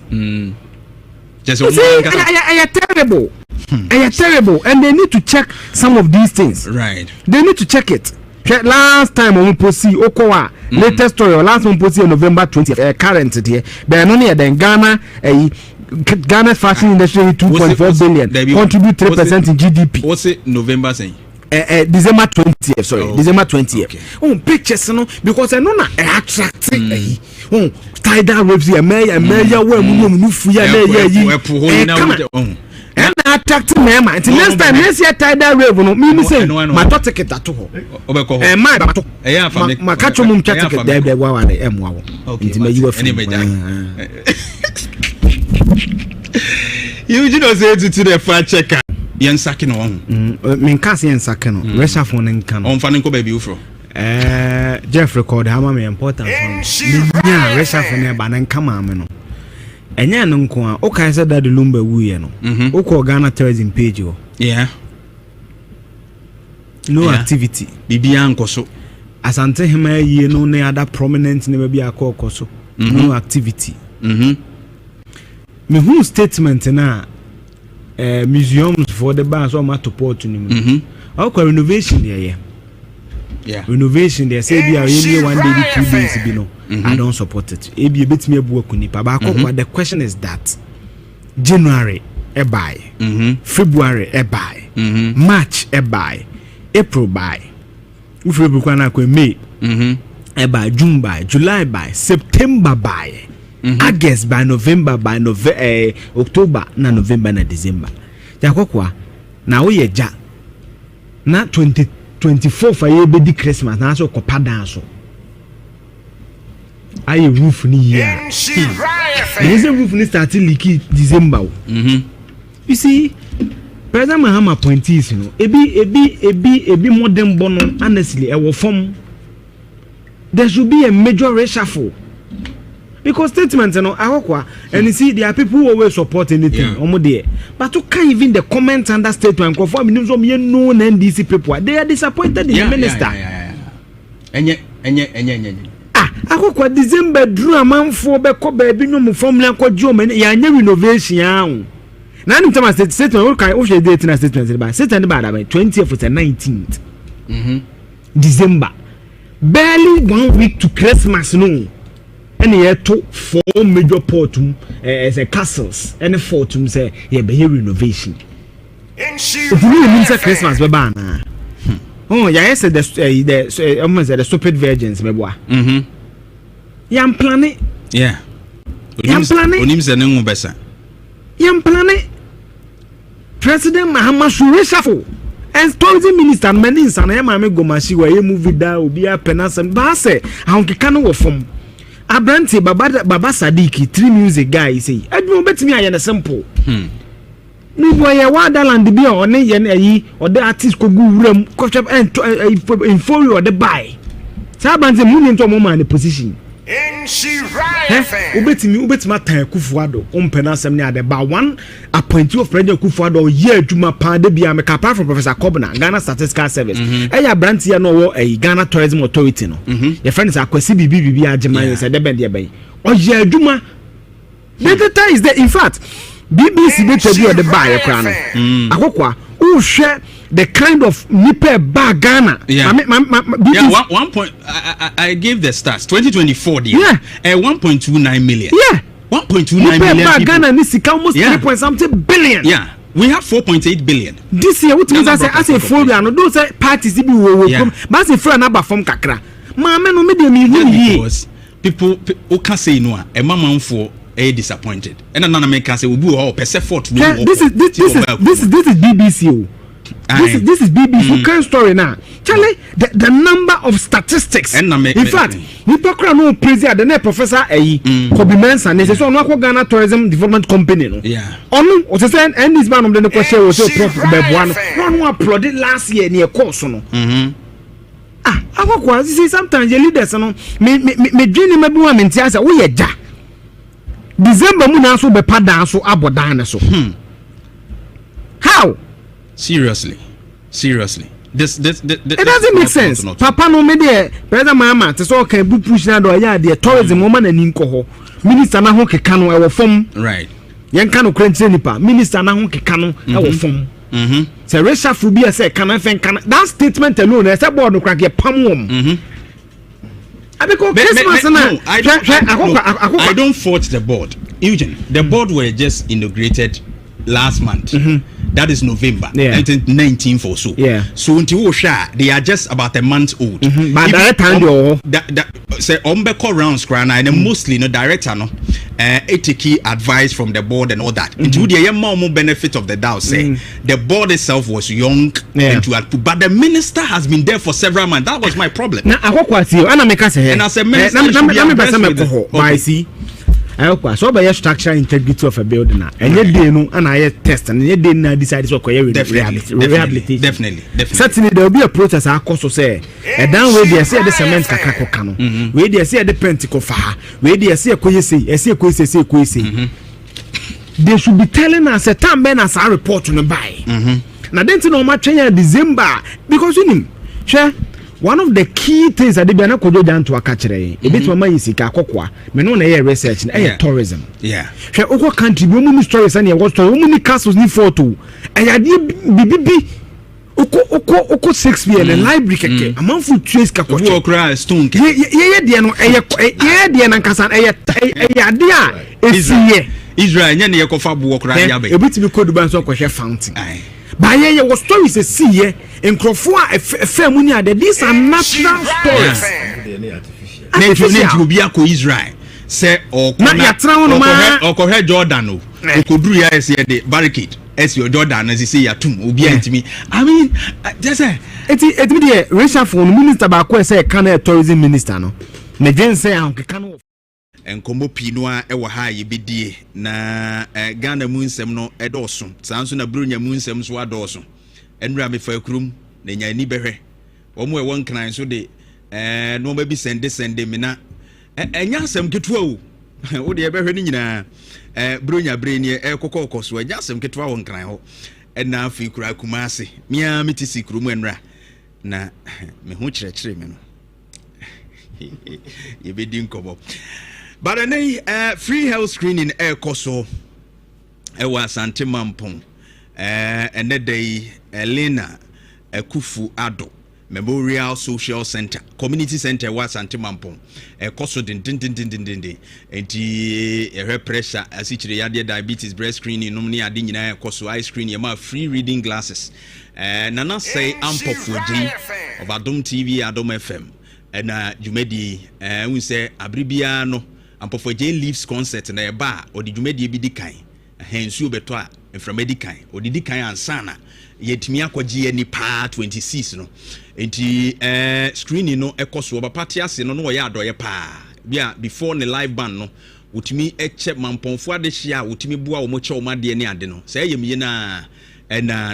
just terrible terrible and they need to check some of these things right they need to check it. Last time on Posi Okowa latest story last one Posi November 20th current here but no near then Ghana fashion industry 2.4 billion contribute 3% in GDP. What's it November saying? December 20th sorry December 20th okay. Pictures no because I know na attracting tidal waves here mayor where mu fu ya yi and attracting me ma until next time next year tidal wave no me say ma to ticket ato ho obeko ma ba to ma catch mum chat ticket there wa wa em wa wo until me you you know say to the fact checker yen sake no me nka yen sake no resha phone nka no on fa nko ba bi ufro Jeff record how ma important phone nya resha phone e ba na nka ma me no enya no nko a o kan say that lumba wuye no o ko Ghana tourism page o no activity bibia nkoso asante hema yie no na other prominent na bia akokoso no activity me who statement na museums for the bar so much to port in renovation there. Yeah. Renovation there say be a 1 day 2 days be no. I don't support it. E be a bit me work on it. But the question is that January a buy, February a buy, March a buy, April buy. If we book May, a buy, June buy, July buy, September buy, August by November by October na November na December. Jakokwa na we ja na 2024 for ye be Christmas na so kopa dance. Aye roof ni year. This roof ni start leaky December. You see, President Mahama appointees, you know, ebi modern bono honestly e wo form. There should be a major reshuffle. Because statements, you know, and you see, there are people who always support anything. Yeah. But you can't even the comments under statement conform some known NDC people. They are disappointed in the minister. December drew a man for Beko baby no formula called German. Ya renovation. Now, in terms of statement, what kind of date in a statement about 20th to 19th December. Barely 1 week to Christmas, no. And he had 4 major portum as a castles and a fortum say, yeah, be renovation. If you mean Christmas, Babana. Oh, yeah, I said the almost the stupid virgins, my boy. Yam planet. Yeah. Yam planet. Yam planet. President Mahama should reshuffle. And tourism minister and minister na yama me go mashi wa ye movie da obi a penasem ba se ahonke kan wo fom Abranti baba Sadiki 3 music guy say adwo betimi aye na simple ni boy ye wadaland bi a one ye na yi ode artist ko gu wuram ko chep info or the buy sa banze muni nto mo man the position ubetimi atan Kufuado penasem ni ade ba one appointee of President Kufuado ye adwuma pa de bia me apart from Professor Kobna Ghana Statistical Service eya branti ya no wo Ghana Tourism Authority no your friend is akwasi bibi agema say de ben de ben o ye adwuma the data is there in fact BBC dey tell you the buy kra no akokwa who share the kind of nipe ba Ghana. Yeah. 1 point. I gave the stats. 2024. Yeah. 1.29 million. Yeah. 1.29 million. Nipe ba Ghana ni sika almost 3.something billion. Yeah. We have 4.8 billion. This year, what means as a full year, no those parties be come. But as a friend number from Kakra. Mama no me dey me because people who can say no. A mama for a disappointed. And another man can say we do all percent fort. This is BBC. This is BBC current story now. Charlie, the number of statistics. In fact, we talk no praise the net Professor Kobi Mensa. They say so no Ghana Tourism Development Company. No. Yeah. Onu o say and this man of the question was so prof Bebuano. No applaud last year near course no. Akokwa see sometimes the leaders no me dream me bi wa me ntia say wo ye ja. December mu na so be pada so abodan so. How? Seriously. This it doesn't make sense. Papa no me there. President Mahama te so kan bu push na do ya there tourism woman na ninko ho. Minister na ho keka no e wo fom. Right. Yen kan no krenche nipa. Minister na ho keka no e wo fom. Say reshuffle bi say kan fen kan. That statement alone e say board no crack ye pam wom. I don't fault the board. Eugene, the board were just inaugurated last month. That is November 19th or so. Yeah. So until they are just about a month old. But that time say ombeko rounds crana and mostly no director no key advice from the board and all that. Until the more benefit of the doubt say the board itself was young but the minister has been there for several months. That was my problem. Now and as a minister I see. So by structural integrity of a building and yet they know and I test and yet they decide to rehabilitation. Definitely. Certainly there will be a protest I also say a down where they say the cement kakako cano where they say the penticle fire where they say a they should be telling us a time when as our report to buy now then to know much December because you know share one of the key things that they be na kojo Jantuah ka kire e bit mama yisika akokwa me no na ye research na tourism hwe oko country bi mu stories na ye what story mu ni castles ni photo e ya de bibibi oko 6 pm and library keke amanfo trace ka kwacho okra stone ke ye de no ye de na nkasa ye ade a esiye Israel nya ne ye kofa bo okra ya be e bit bi kodu ban so kwehwe fountain ba ye was stories esiye enkrofo a efem ni ade these are natural stories ne obi akọ Israel say okọ Jordan o okoduru ya ese de barricade as your Jordan as you say yatum obi antimi I mean just say it be the racial phone minister ba ko say can tourism minister no na gen say an ke kan enkombo pino a ewo ha ye bedie na Ghana mu nsem no edoso sanso na Burunya mu nsem so adoso enura me fa kurum na nya ni behwe omo e won kran so de no ma bi sende me na enya asem ketua o wo de behwe ni nyina Burunya breni kokoko so enya asem ketua won kran ho na afi kura kumase mia metisi kurum enura na me ho kyerɛkyerɛ me no ye bedi nkobo. But free health screening koso ewa Asante Mampong and day Elena Kufu Ado Memorial Social Center Community Center wa Asante Mampong koso din enti her pressure asichire yade diabetes breast screening no ni ade nyina koso eye screening ma free reading glasses nana say ampofoji of Adom TV Adom FM na jumedi we say abribia no Ampofo J Leaves concert na eba odi dwumadi bi dikan hensu beto a enframadi kan odi dikan ansana yetimi akogye ani pa 26 no enti screening no ekoso obapati ase no no ye adoye pa bia before the live band no utimi eche mamponfo ade hia utimi bua wo mo che wo made ne ade no say yemiye na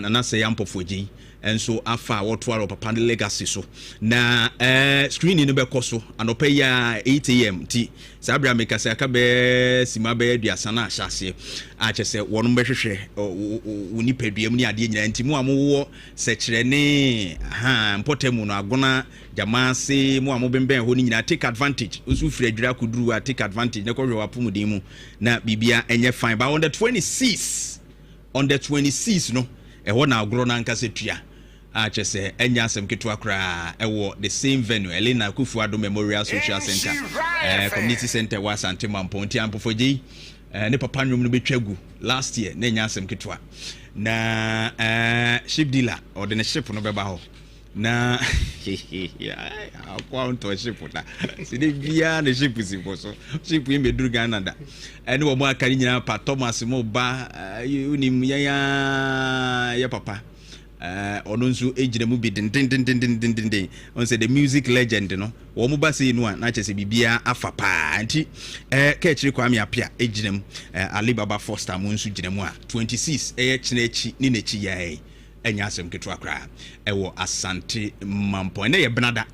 na say Ampofo J enso afa wotwaro papa ne legacy so na screening no be koso anopa ya 8 am ti sabra meka se aka be sima be aduasa na ahyase a chese wono behwehwe woni paduam ni ade nyina ntimu amowo se kire ne mpotemu no agona jamase mu amobemben ho ni nyina take advantage osu firi adwira kuduru a take advantage ne kohwe wapomudin mu na bibia enye fine by on the 26 no eho na agro na nkase tua a chese enya asem ketua kra ewo the same venue Elena Kufu Ado Memorial Social Center Community Center wa Asante Mampong ti Ampofo J ne papa nwom no betwagu last year na enya asem ketua na ship dealer or the ship no beba ho na akwa onto ship na sidi bia na ship si so ship yin beduru Ghana da ene wo mo akari nyina pa Thomas mo ba unim ya papa ono nso ejire mu bi din on say the music legend no wo mo ba sei no na chese bibia afa pa anti ka chiri kwa me apia ejire mu Alibaba Foster mo nso jire mu a 26 chinechi ni nechi yae enya asem keto akra ewo Asante Mampong na ye benada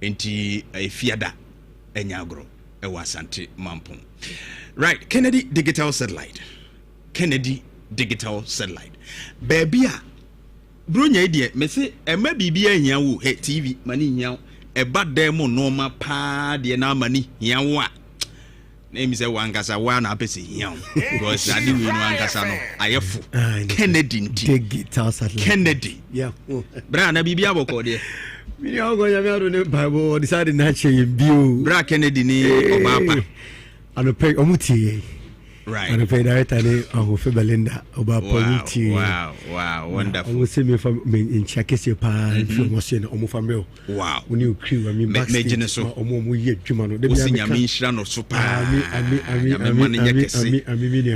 enti efiada enya agro ewo Asante Mampong. Right, Kennedy digital satellite baby a Burunya idie me se ema bibia hia wo TV mani hia eba dem no ma pa de na mani hia wo a na mi se wankasa wa na apese hia because ade we no wankasa no ayefo Kennedy digital satellite Kennedy bra na bibia boko de mi ni ogo ya mi aro ne Bible decide na che bio bra Kennedy ni obapa ano pe omuti right and the director ni Ahofe Belinda oba politi wow wonderful omo se me in chakese pa film so na omo family wow oni o crew mi backstage omo ye dwuma no de bi anya mi nhira no so pa ami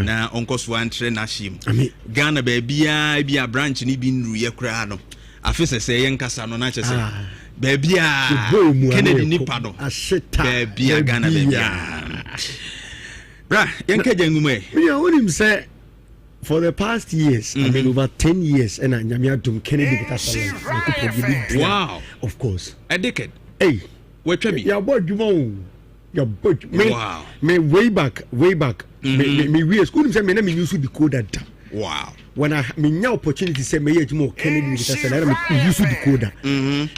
na onkoso antre na him Ghana ba bia branch ni bi nru ye kra no afese se ye nkasa no na chese ba bia Kennedy ni pado ba bia Ghana ba bia Bra, yenke jengume. Yeah, what him say for the past years, I mean over 10 years, and Nyamia Dum Kennedy wow, of course. A decade. Hey, what me? Your boy Jumo. Your boy wow. Me way back. Me we school him say me na me use the code that. Wow. when I mean opportunity say me age more Kennedy use decoder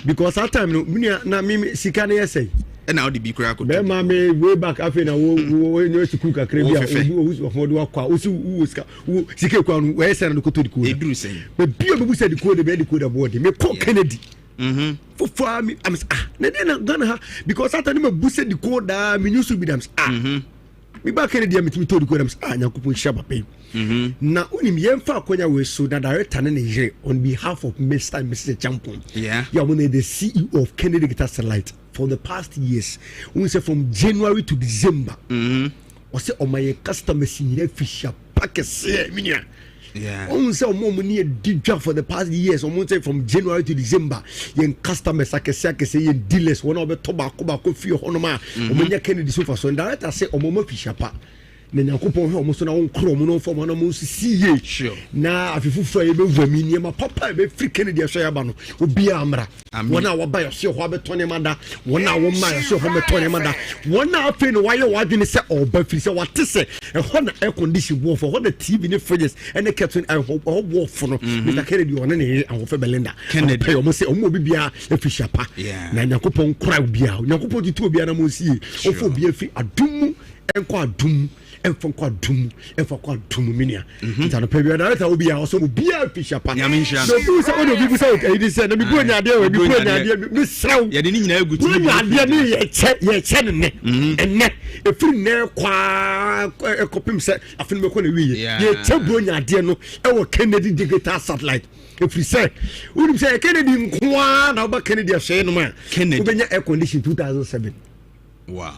because that time na me sikane say and now the be crack be ma me way back after na wo to cook akre bia wo for do akwa wo sike kwa no we say na ko to decoder eduru say but bia be say decoder be decoder board me call Kennedy for me I'm na dey na Ghana because that time me boost decoder me use be them me back Kennedy me to decoder nyankopon shaba pay na unim yemfa akonya we so na director na Nigeria on behalf of Mr. and Mrs. Champion. Yeah, when the CEO of Kennedy Guitar Satellite for the past years. We say from January to December. We say on my customers in Fisher pack say minia. Yeah. We say on money did job for the past years. We say from January to December. Yen customers say yen dealers one of the tobacco coffee honoma. Omenya Kennedy so for so director say on momo Fisher pa. Na nyankopon he omo so na won kro mo no fo mo na mo siye sure na afifufu e be vami ni ma papa e be free Kennedy ahwe ya ba no obi amra wona wo ba yo se ho abetone mada wona wo ma yo se ho betone mada wona afi no waye wadwene se oba free se wate se e ho na air condition wo for ho na TV ni fridges and the captain I ho wo for no Mr. Kennedy wona ne ahofe Belinda Kennedy omo se omo obi bia e fi shapa na nyankopon kra bia nyankopon di to bia na mo siye ofo bia fi adum enko adum enfo kwa dum minia ntano pe bia director obi a so bia fisha pa nyaminsha no bu sa ono bi sa e di se na mi bu nyade we bi bu nyade mi srew ye de ni nyina agutu bu nyade ni ye che ne enne e firi ne kwa ekopim se afin me ko na wi ye che bu nyade no e wo Kennedy digital satellite e firi se unim se Kennedy nkwa na ba Kennedy ahye no ma ubenya air condition 2007 wow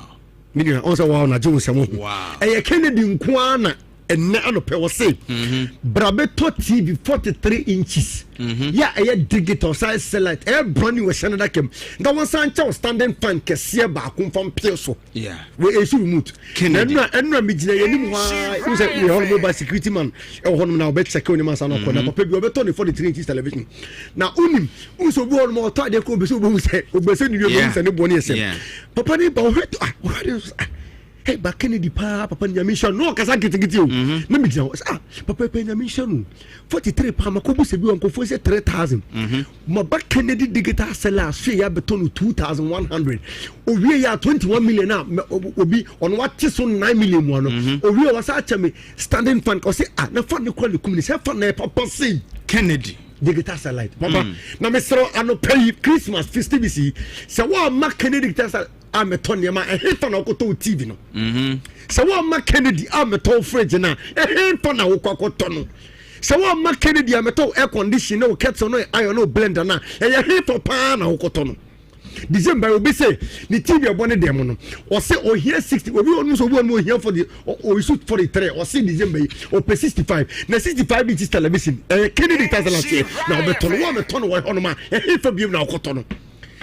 Minia on say wow na JuNsem wow e Kennedy nkwana enne anope wo say brabeto TV 43 inches ya e digital size satellite e brand new channel da kem da won san cha standing fan kese ba akomfam pie so yeah we issue remote enna mi gina yenim ha you say we all mobile security man e ho na obe check oni man san ko na papa bi obeto ni 43 inches television na unim unso bi on mo to de ko be so bo say obese ni bi say ne bo ni esem papa ni ba o hey ba Kennedy papa nyamisha no kasa gitigiti o na mi gina papa nyamisha no 43 pa makobu se bi onko fo se 3000 ma ba Kennedy digital seller so ya beton 2100 owie ya 21 million na obi on what so 9 million mo no owie wa sa chame standing fan ko se na fan ne kwali kumni se fan na papa say Kennedy digital satellite papa na me sero ano pay Christmas festivity se wa ma Kennedy digital satellite ameton yema ehfa na okoto TV no se wa ma Kennedy ameton fridge na ehfa na okoto no se wa ma Kennedy ameton air condition no kettle no iron no blender na ehfa pa na okoto no December obi say ni TV abone dem no o say o here 60 obi onu so obi onu here for the o shoot 43 o say December o pe 65 na 65 inch television Kennedy satellite na obeton wa meton wa hono ma ehfa bi na okoto no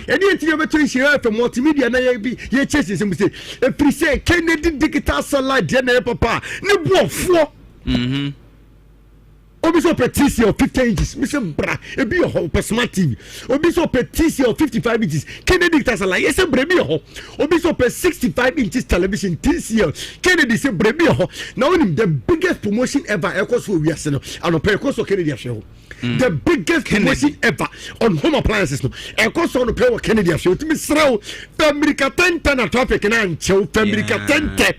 edi enti be to share for multimedia na ye chase se say e free Kennedy digital satellite na papa ne buofo obi so petisi of 50 inches mi se bra e bi ho per smart TV obi so petisi of 55 inches Kennedy digital satellite yes bra bi ho obi so per 65 inches television TCL Kennedy se bra bi ho na onim the biggest promotion ever e ko so wi ase no anope ko so Kennedy ahwe the biggest promotion ever on home appliances no e ko so no pe wo Kennedy ahwe timi srew America 10 na traffic na nchew America 10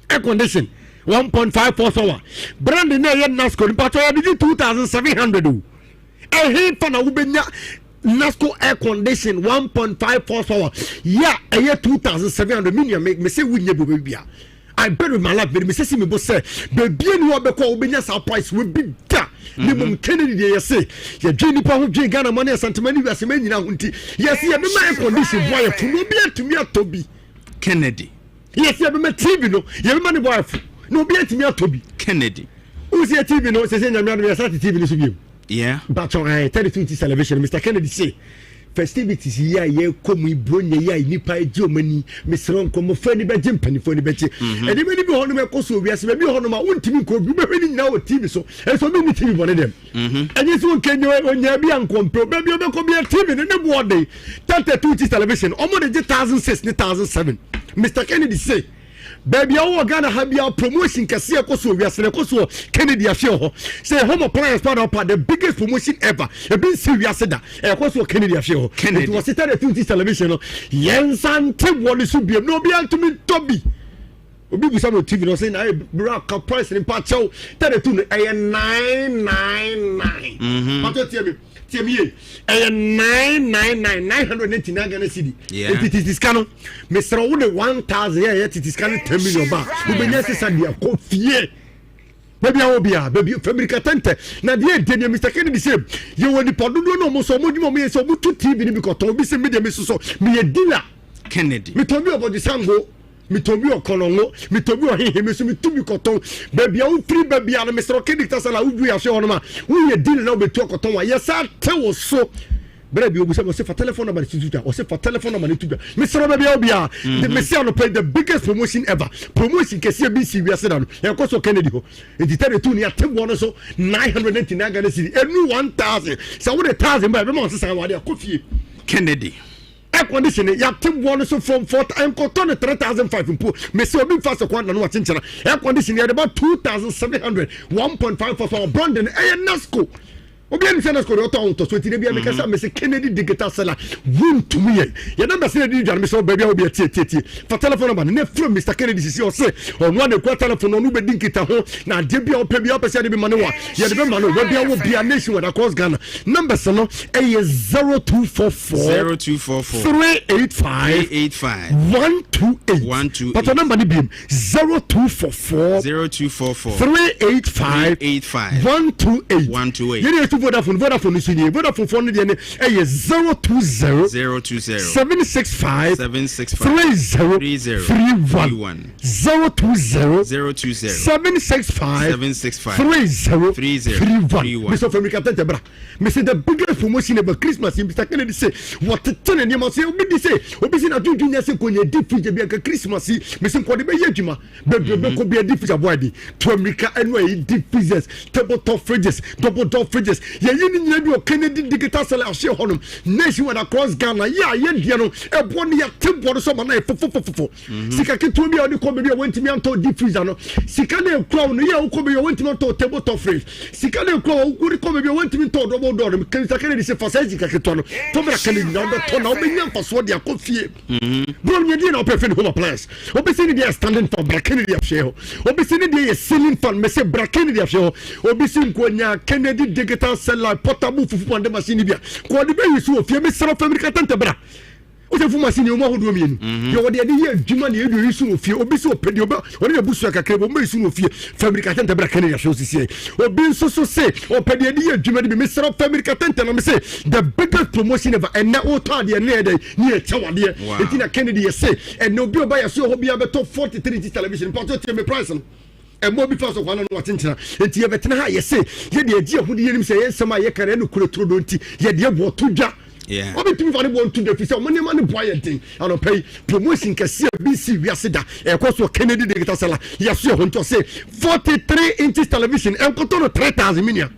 air condition 1.5 horsepower brand na ye Nasco ni pato ya 2700 o he fa na ubenya Nasco air condition 1.5 horsepower ya ye 2700 million me say wunye bo bia I bet with my life me say me bo say baby ni obekọ ubenya sa price we be da ni mum Kennedy dey say ye dwini pa ho dwen Ghana money santimani wiase ma nyina ho nti yes ye me my air condition boy fu no bi atumi atobi Kennedy yes ye me TV no ye me money boy fu no be atimi atobi Kennedy uzi TV no say nyamia no start TV no so bi yeah but on 32 inch television Mr. Kennedy say festivities here ye komu ibronya ya nipa eji omani mesron komo fani be jimpani fani be chi e de mani bi hono me koso obiase be bi hono ma wontimi ko bi be hwani nyina o TV so e so me ni TV bone dem enye so kenye onya bi ankompo be bi obeko bi TV ne bo dey 32 inch television omo de 1006 ni 1007 Mr. Kennedy say baby awo Ghana ha bia promotion kase ekoso wiase ekoso Kennedy afie ho say home appliance part of the biggest promotion ever e bin si wiase da ekoso Kennedy afie ho it was it at the television no yensante wole so biem no bia ntumi tobi obi bu some TV no say na bra ka price in part show 32 no 999 pato tell me 999 Ghana cedi it is scan Mr. One 1000 it is scan 10 million ba we be necessary dia ko fie baby awobia baby fabrica tente na dia de Mr. Kennedy say you woni pododo no mo so mo dwuma mo yeso mo tu TV ni bi ko ton bi se media me so me ye dealer Kennedy me to bi obo di sango me to bi okolongo me to bi ohehe me so me tu bi koton baby awu free baby ana Mr. Kennedy tasala wu ya hwe honoma wu ye dealer na obetu koton wa yesa te wo so baby obu say for telephone number tututa o say for telephone number tututa Mr. baby obia the Messiah no play the biggest promotion ever promotion kese BC we say that e ko so Kennedy ho e di 32 ni atebo no so 999 Ghana cedi enu 1000 so we the 1000 ba be mo say wa de Kofi Kennedy air conditioning ya tebo so from 4 and cotton 3005 impo me say obi fast kwanda no watinchera air conditioning about 2700 1.5 for Brandon Nasco obi ani sena skoro to on to so ti de bia me kasa me se Kennedy digital seller won to me ya number say di dwan me so baby obi tie for telephone number na from Mr. Kennedy sisi o say on one kwa telephone no be dinkita ho na de bia o pe bia o pese de be mane wa ya de be mane wa bia wo bia nation with across Ghana number so no e 0244 385 128 but number ni bia 0244 385 128 Vodafone is in Vodafone phone the 020 765 3031 020 765 3031 Mr. Famika Tebra Mr. the biggest promotion ever Christmas in Mr. Kennedy say what the ten and you say obi say na do junior say konye deep fridge be Christmas Mr. Kwade be yedwuma be ko be deep fridge boy to America anyway deep freezers tabletop fridges double door fridges ye ni nyina bi o Kennedy digital seller ahye honum nation with across Ghana ya ye dia no e bo ne ya tempo so ma na fofofofo sika ketu bi o de ko be wantimi anto deep freezer no sika na ekro no ya ko be wantimi anto table top fridge sika na ekro o ko be wantimi anto double door no Kennedy se fasa sika ketu no to bra Kennedy na to na o be nyam faso de akofie bro nye dia na o perfect home appliance o be sini dia standing for bra Kennedy ahye ho o be sini dia ceiling fan me se bra Kennedy ahye ho o be sini ko nya Kennedy digital seller portable fufu ande machine bia ko de be yisu ofie me sero America tante bra o se fu machine o ma hodo mienu yo de ye adwuma na edu yisu ofie obi se opedi obi o de busu akakre bo me yisu ofie America tante bra Kennedy show sisi obi nso so se opedi ye adwuma de me sero America tante na me se the biggest promotion ever and na o to de na de ni e chawade etina Kennedy ye say and no bi oba ye so ho bia beto 43 television part to me price no e mo bi fa so kwana no watenchena enti ye betena ha ye say ye de agi ahudi ye nim say ye sema ye kare no kuroturo do nti ye de bo to dwa obi tumi fa ne bo ntu de fi say mo ne ma ne boy den ano pay promotion kase BC wiase da e ko so Kennedy digital seller ye so ho nto say 43 inches television e ko to no 3000 minia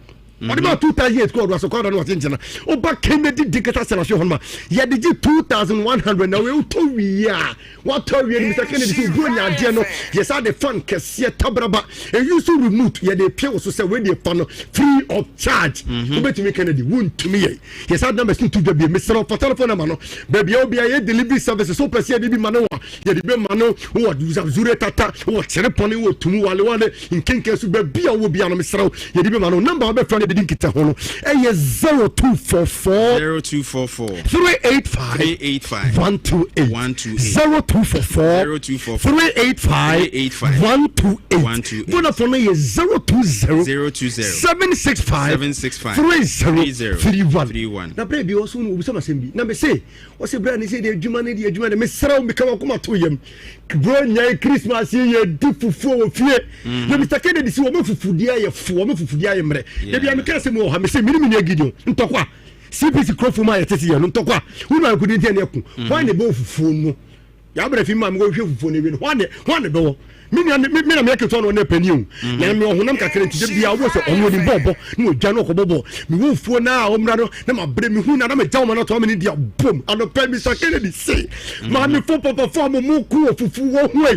what about 2000 years called was a quarter no attention oba Kennedy digital seller show honma ye de 2100 na we to wi a what to wi Mr. Kennedy so go nya de no yes are the fun kase tabraba e use remote ye de pay so say we dey fan free of charge obetumi Kennedy won to me yes are number 2 to be Mr. for telephone number no baby obi ye delivery services so person dey bi mano ye dey be mano wo zure tata wo chere poni wo tumu wale wale in kenke so be bia wo bia no Mr. ye dey be mano number be friend dinkita hono eye 0244 385 128 0244 385 128 Vodafone ye 020 765 3031 na baby oso no obisa masembi na me say o se bra ni say de adwuma de me sra o me ka ko mato yam bro nya Christmas ye difufu o fie na Mr. Kennedy si o me fufudi aye fo o me fufudi aye mre de bia me kase mo ha me se mini agidio ntokwa CPC crofuma ya tete ya ntokwa unu akudi ntia ne ku why ne bo fufu no ya bre fi mam go hwe fufu ne bi no hwane be me na make to no na paniu na me ohunam kakere nti bia wo se omo ni bobo na odwa no kobobo me wo fuo na omra no na ma bre me hu na me jaw ma no to me ni dia bom ano pe mi so kene di say ma me fo papa fo mo ku fufu wo hu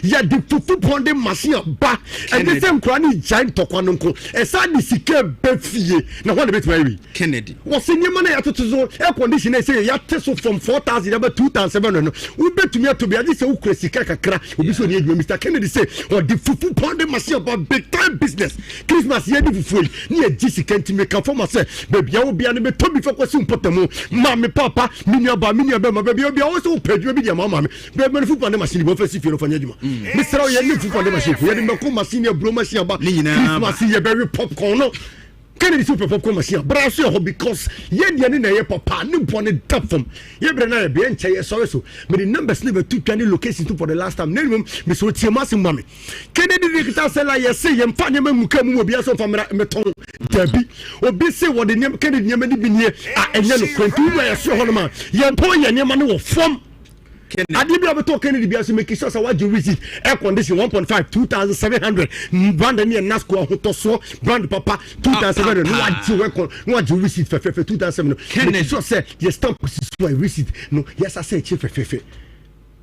ya di fufu ponde machine ba e de sem kra ni giant tokwa no nko e sa di sike be fie na ho na bet my Kennedy wo se nyema na ya totozo air condition e say ya teso from 4000 about 2700 no wo betumi atobi ade se wo kura sika kakra obi so ni edwuma Mr. Kennedy say or the fufu pound machine about big time business Christmas ye di fufu ni e ji sika ntime ka for myself baby ya obi an be to bi fokwasi mpotamo mama papa mini aba ma baby obi a wo so pedwo bi dia mama me baby fufu pound machine bo fasi fie no fanya djuma Mr. o ye ni fufu pound machine ye di mako machine e bro machine ba Christmas ye very popcorn no Kennedy super popcorn machine but I say because ye dia ni na ye papa ni bone dafom ye bre na ye be enche ye sorry so me the numbers never took 20 locations for the last time minimum me so tie masim mame Kennedy digital seller ye say ye mfa nyama muka mu obi aso famra me ton dabi obi say what the nyama Kennedy nyama ni bi nie a enye no kwantu wa ye so ho no ma ye pon ye nyama no wo fom Adi bi abeto Kennedy bi aso make sure say what you receive air condition 1.5 2700 brand near Nasco hotoso brand papa 2700 no what you receive for 2700 Kennedy so say you stamp so receipt no yes I say chief fefe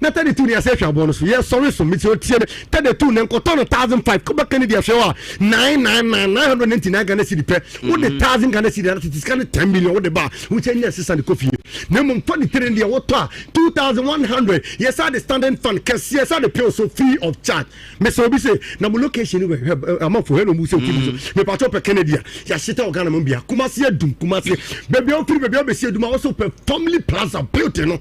na 32 ni ase hwa bonus yes sorry so me tie 32 na nkoto no 1005 ko ba Kennedy ahwe wa 999 Ghana cedi pe wo de 1000 Ghana cedi na it is kind of 10 million wo de ba wo change assistant Kofi na mum 23 ndi wo to 2100 yes I the standing fund kasi yes I the pay so free of charge me so bi say na mo location we am for hello mu say me pa to pe Kennedy ya shita Ghana mo bia Kumasi adum Kumasi baby o free baby o be see adum also pe family plaza built no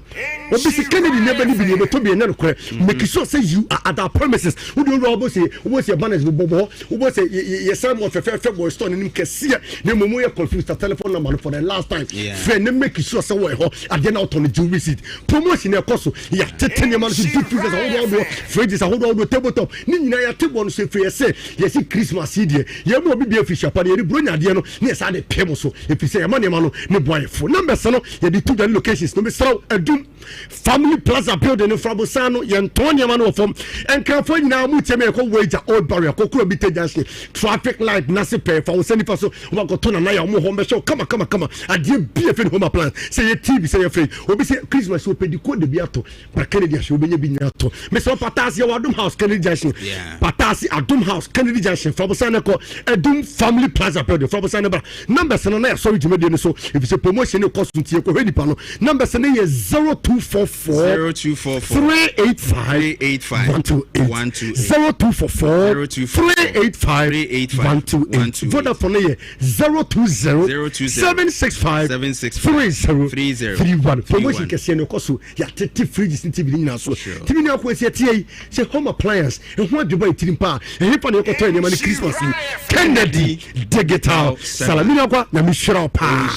obi say Kennedy never ni bi to be na kore make sure say you are at our premises we do robo say banners bobo we say yes some of fefe boy store nim kese na momo ye confused the telephone number for the last time friend make sure say we ho ade na auto no visit promotion e koso ya tete ne man so different all fridges all tabletop ni nyina ya table no say free say yes Christmas idea ye mo bi official pa ye bronya de no na yes ade pem so if say ye man no ne boy for numbers no ye the two locations no be so adum family plaza building no Frabosano Jantuah man of from and California now much wager old barrier kokuro bi tejansi traffic light nasi pay for send for so we go turn na ya mo home show come adie bi efe home plan say your TV say your free obi say Christmas we pedi code bi ato but Kennedy show be bi nyato me so patasi ya Adum house Kennedy Junction patasi Adum house Kennedy Junction Frabosano ko Adum family plaza building Frabosano ba numbers no na sorry to me so if you say promotion no cost ntie ko hwe nipa no numbers no ye 0244 385 128 0244 385 128 Vodafone ye 020 765 3031 promotion kese no koso ya tete fridges nti bi nyina so timi na ko ese tie say home appliance e ho adeba itirimpa e hepa na yokoto ne mani Christmas Kennedy digital salamina kwa na mishra pa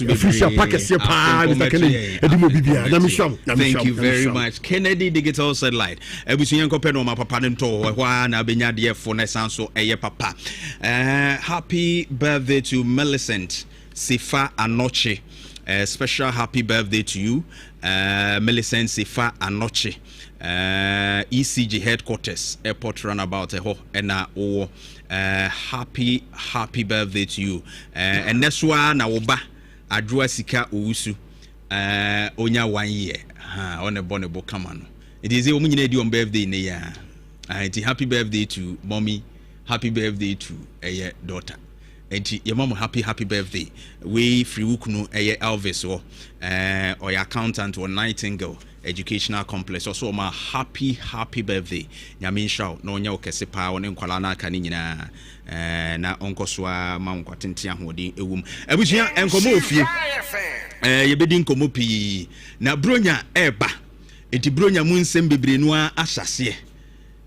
official package pa Mr. Kennedy edimo bibia na mishra. Thank you very much. Kennedy Digital Satellite. Ebusuyen kope no ma papa nto hwa na benya de fo na sanso eye papa. Happy birthday to Millicent Sifa Anoche. Special happy birthday to you, Millicent Sifa Anoche. ECG headquarters airport runabout ena o happy birthday to you. And next one na oba adwa sika owusu. Onya 1 year on a bonebo kamano. It is a woman on birthday in a year. Happy birthday to mommy, happy birthday to a daughter. Your mom happy birthday. We free wukunu Elvis or your accountant or Nightingale Educational Complex. Also my happy birthday. Yamin show no nya okesepa on nkwalana kanina na onkoswa ma nkwatentia hodi ewum. Abusia enkomo ofie. Yebedi nkomo pi na bronya eba. Enti bronya mu nsem bebre no ahyase.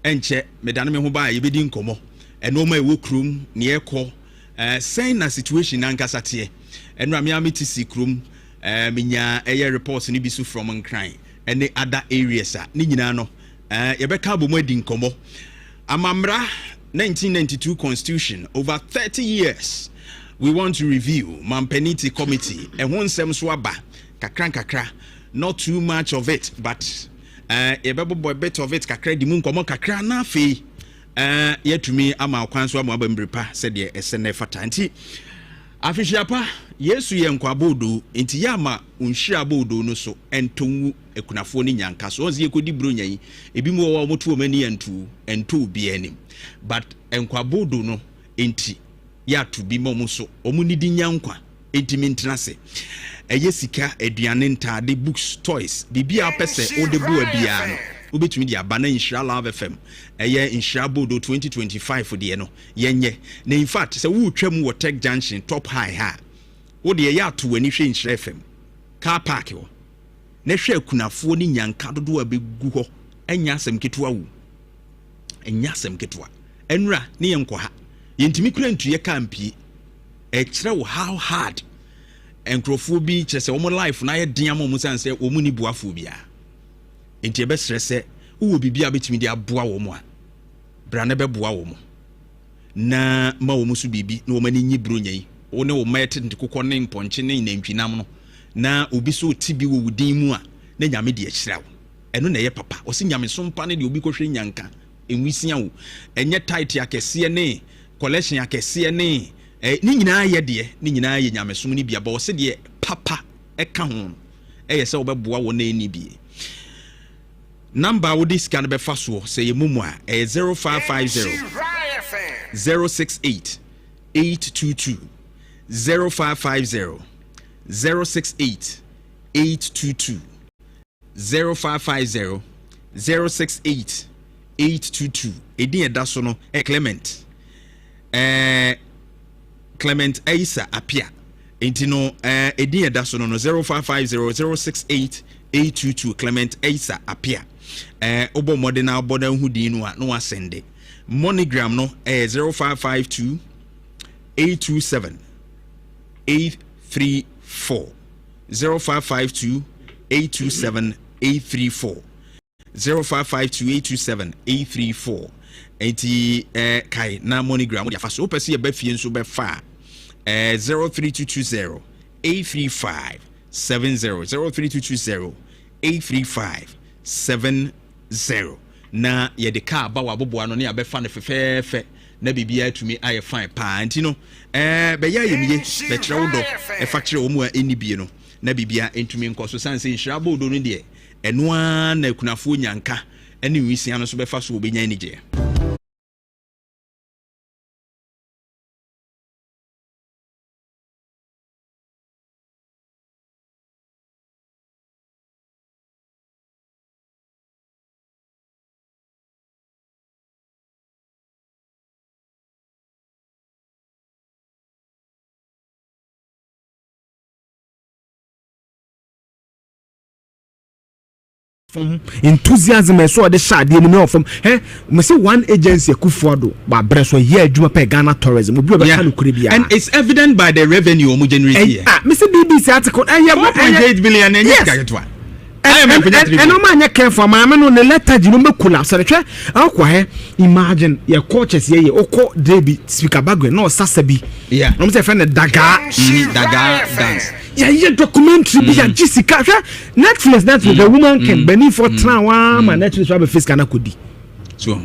Enche medane me ho ba yebedi nkomo. Eno ma ewo krum ne ekọ saying na situation ankasa te enra me amiti sikrum minya reports ni bisu from nkran any other areas ni nyina no yebeka abomu adi nkomo amamra 1992 constitution over 30 years we want to review Mampeniti committee ehonsem so aba kakra not too much of it but yɛbɛbɔ a bit of it kakra di mu nkɔmmɔ kakra na afei yɛtumi ama kwan so ama abambere pa sɛdeɛ ɛsɛ na ɛfata nti afihia pa yesu yɛ nkwabodo nti yɛ ama unhyia bodo no so entonwu ekunafoɔ ne nyanka so ɔnze yɛkɔdi bro nyan ebi mu wɔ ɔmo to ɔmani ɛnto bi anim but nkwabodo no enti ya to bi mom so ɔmo nidi nyankwa enti mentena se ɛyɛ sika aduane ntade books toys bibia pɛsɛ ode bu abia no ubetumi di abana Inshira Love FM ɛyɛ Inshira Bodo 2025 de no yenye na in fact sɛ wo twam wo Tech Junction top high ha wo de yɛ ato wani hwɛ Inshira FM car park ho na hwɛ kunafoɔ ni nyanka dodo abegu hɔ anya asɛm ketewa wo anya asɛm ketewa enura ne yɛnkɔ ha yɛntimi kura ntuye kampie ɛkyerɛ wo how hard enkrofo bi kyerɛ sɛ wɔn life na yɛ den ama mu san sɛ wɔn ni buafo bia enti ɛbɛsrɛ sɛ wo bibia betimi de aboa wo mo a bra na bɛboa wo mo na ma wo mo so bibi na wo mani nyi bro nyai wo ne wo mayete ntikokɔ ne mpɔnkye ne nantwinam no na obi so tibi wo wudin mu a na nyame de akyira wo ɛno na ɛyɛ papa ɔse nyame so mpa ne de obi kɔhwɛ nyanka enwisia wo ɛnyɛ tight akɛseɛ ne collection akɛseɛ ne ni nyinaa yɛ de ni nyinaa yɛ nyame som ne bia ba ɔse de papa ɛka ho ɛyɛ sɛ wo bɛboa wo na ani bie number with this can be fast say mumwa 0550 068 822 0550 068 822 0550 068 822 edin daso no Clement Clement Aisa apia intino edin daso no 0550 068 822 Clement Aisa apia obo modena boda hudi no a no asende monogram no 0552 827 834 0552 827 834 0552 827 834 enti kai na monogram ya faso opese ye ba fie nso be fa 03220 835 70 03220 835 70 na ye de car ba wa boboa no ne abefa ne fefefe na bibia atumi aye fine pa anti no be ya ye miye be kire wo do e fa kire wo mu a eni bie no na bibia entumi nkoso sanse Inshira Bodo no de eno a na kunafo nyanka ene wisia no so be fa so obenya ni je enthusiasm so the shade you know from me say one agency kufuado ba breso here adwuma pe Ghana tourism obi oba kan kuribia and it's evident by the revenue omo generate here me say BBC article 1.8 billion and yes. And no man care for my man on the letter you know kula so the akwa imagine your coaches ye oko David speaker bagwe no sasabi no say friend daga dance yeah documentary be Jessica Netflix the woman can benefit for trauma man Netflix have face kana kodi so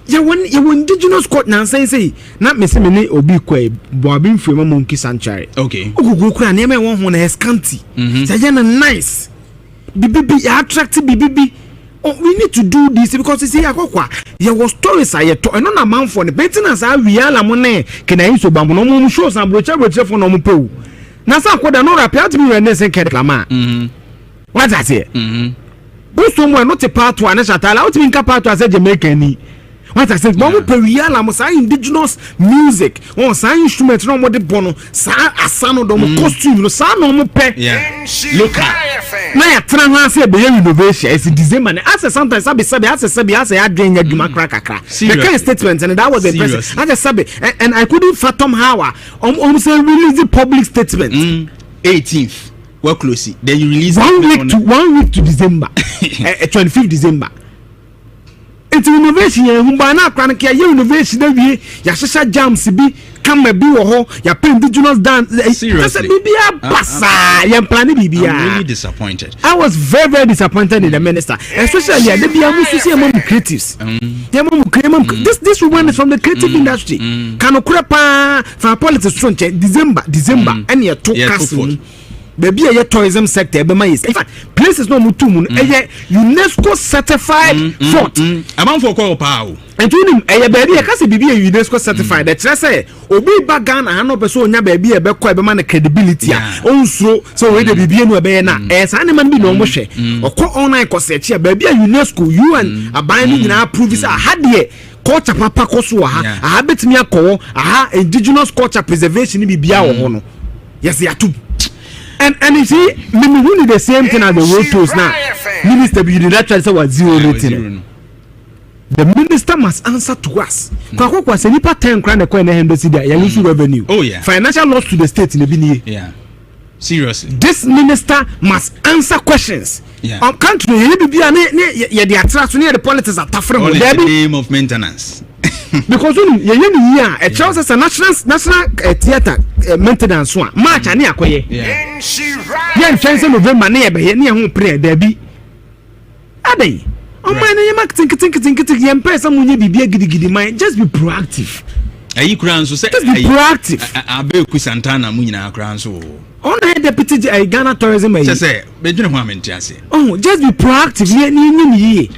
yeah when you indigenous court na say na me say me obi kwa bo bin frame monkey sanctuary okay ogugu kura na me won ho na scanty say na nice bibibi attractive bibibi we need to do this because you see akokwa there was stories ayeto eno na man for the maintenance a wiala mo ne kena yiso bambo no mo show san brocha for no mo pew na sa akoda no rap at me when say kedlama what that say boso mo no te part 1 na shatala what mean ka part 2 as Jamaica ni what I said mo pe wiala mo say indigenous music on say instrument no mo de bono sa asano do mo costume no sa no mo pe local na ya trans say be innovation is December as sometimes sabi as ya adwen ya dwuma krakakra the kind statement and that was the impressive as sabi and I couldn't fathom how say release the public statement 18th well close then you release 1 week to December 25th December it's innovation humba na akra na ya innovation na wie ya hyehyɛ jams bi come be wo ya pay indigenous dance. Seriously. Bibia basa ya plan bibia. I'm really disappointed. I was very, very disappointed in the minister, especially the Biamusi among the creatives. This woman is from the creative industry. Kanokrapa for politics December and your two castle. Baby a tourism sector in fact places no mutumun UNESCO certified fort amount for call power and to him a baby a case be UNESCO certified that say obi bagan and no person nya baby a be kwa be man credibility also so we the baby no be na as animal be no mo hwe okọ online ko search baby a UNESCO UN aban ni na approve say ahade culture papa koso aha betimi akọ aha indigenous culture preservation ni bibia wo ho no yes ya tu. And you see, we do the same thing as the road tolls now. Minister, you did not try to say what zero rating. The minister must answer to us. Kwakwa se nipa 10 grand ekwa na hendo sidia ya lose revenue. Oh yeah. Financial loss to the state in the bini. Yeah. Seriously. This minister must answer questions. Yeah. Country you be ya the attract near the politics are tough from the name of maintenance. Because here a Charles as a national theater maintenance one March ani akoye yeah chance November na be ne ho prayer there be adey o man na marketing think yem person munye bibia gidigidi man just be proactive ayi kura nso say just be proactive abeku Santana mu nyina kura nso on the deputy Ghana tourism ayi say be dwene ho amenti ase just be proactive ni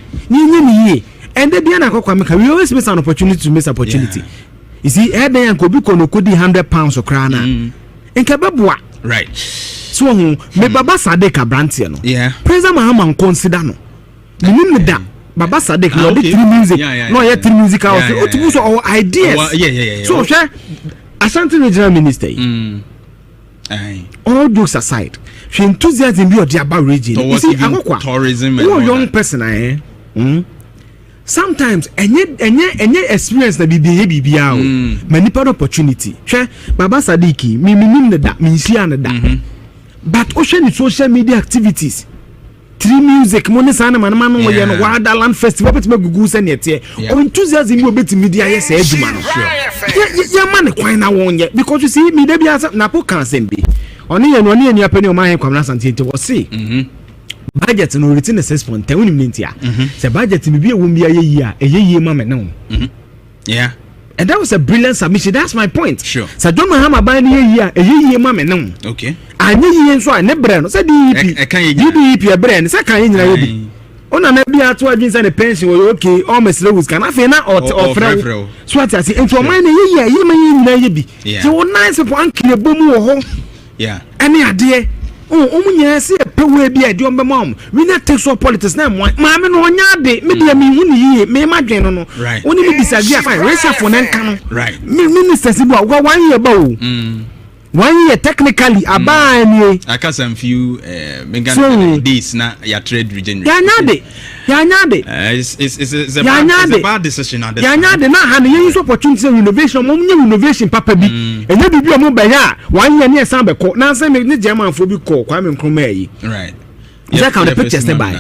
and the Biana Kokwameka, we always miss an opportunity to miss opportunity. Yeah. You see, Eden and Kobiko no could £100 or crana. And Kababwa. Right. So, me Baba Sadeka Brantiano. Yeah. President Mahaman consider no. The that Baba Sadek, no, the three music, no, yet three music house, or ideas. Yeah. So, Ashanti Regional Minister. All jokes aside, she enthusiasm be of the Aba region. You see, tourism and young person, sometimes any experience na bibia o many part opportunity hwe Baba Sadiki me da me nsia na da but ocean social media activities tree music money sana man no ye no Wonderland festival bet me gugu se ne tie o enthusiasm you bet media yes e duma no ya man kwan na won ye because you see media bia na po kan sembe oni ye no ni apani o man kwamna santete wo see budget no return 6.10 unim nentia say budget me bia won bia ye ma me no yeah and that was a brilliant submission. That's my point. Sure. So John Mahama ban ye ma me no okay anye ye nso a ne bre no say DEP e bre no say kan ye nyina ye bi ona na bia to adwin say the pension we okay almost levels can afi na offer so at say into man ye ma ye nyina ye bi so one nice people ankire bomu wo ho yeah any ade omunya se pewe bia de ombemam we na take so politics na ma me no onya de me de me hu ni ye me madwen no oni me disagree fine racial for nan kan right minister sibu wa 1 year ba o 1 year technically aba ni aka some few days na ya trade region ya nyade it's a bad decision at this ya nyade na ha ne use opportunity innovation mo nya innovation papa bi enya bibia mo ba ya 1 year ne san be ko na san me ne German fo bi ko kwa me nkroma yi right yeah can the pictures dey by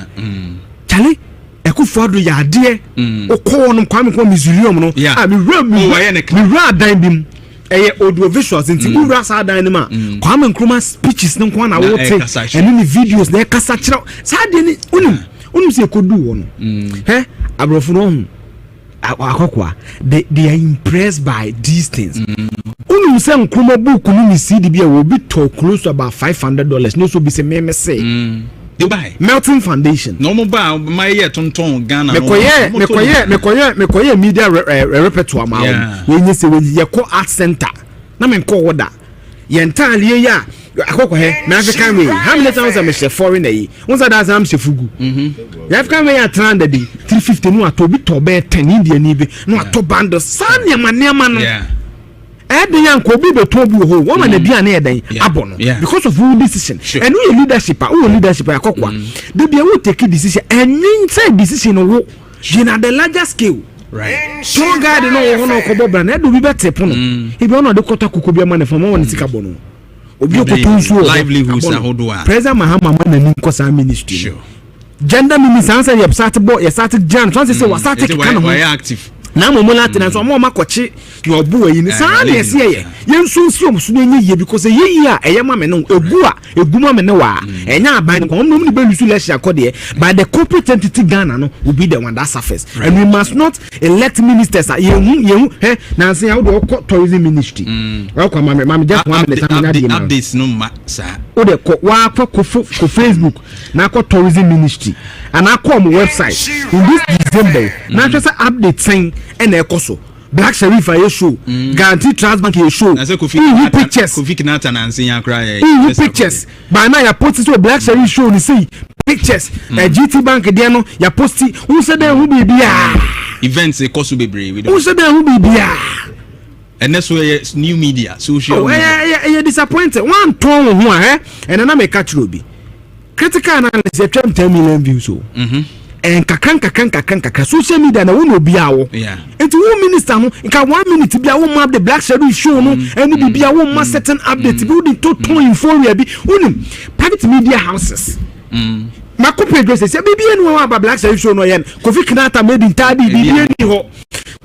Charlie Ekufuado ya ade o ko no kwa me ko museum no me ra dan bim audio visuals into ura sa dan ma Kwame Nkrumah speeches no kwa na wo take and ni videos na kasa kira sa de ni unum se kodu wo no abrofo no akokwa they are impressed by these things unum se Nkrumah book no ni CD bia wo bi talk close to about $500 no so be say me say Dubai Melton Foundation no mo ba my year tonton Ghana mekoye media repertoire ma wo nyi se wo ye ko art center na me ko woda ye ntaalie ya akoko he na African way how many times am she foreign yi wonsa da am she fugu ya African way at 350 no atobi to be 10 India ni be no atobando sanya manema no the young Kobe be told you who woman na na eden abono because of who decision and who leadership akokwa they be who take decision and inside decision wo na the larger scale right so guard no no ko bobra na do bi betep no e be no de kota kuku bi ma na fama won sika bono obi okotunsu livelihoods na hodo a president Mahama man na ni nkosa ministry sure gender minister answer you start Jan so say we start kind of active na momola tenants o mo makoche your boy yin sa na ese ye yensu nsi omsu na enye because ye a eyema me no eguma me ne wa enya aban ko no ni be lusu lesia akode by the corporate entity Ghana no will be the one that suffers and we must not elect ministers yehu na say how do tourism ministry welcome mama just 1 minute updates no ma sa o de wa ko Facebook na ko tourism ministry and I come website in this December na just update saying and ekoso Black Sheriff a show Guarantee Transbank a show pictures Kofi Kinata na nsinya kra pictures by now ya post so Black Sheriff show ni say pictures GT Bank there no ya post who said who be bia events e koso bebre we who said who be bia and that's where new media social media disappointed one ton ho and na me catch robi critical analysis 10 million views so and kakran social media na won obi awo enti wo minister no nka 1 minute bia wo map the Black Sheriff show no and bia wo ma certain update bi wo di to ton info bi wonim private media houses makope dress say bibia no wa Black Sheriff show no yen Kofi Kinata made in tadi bibia ni ho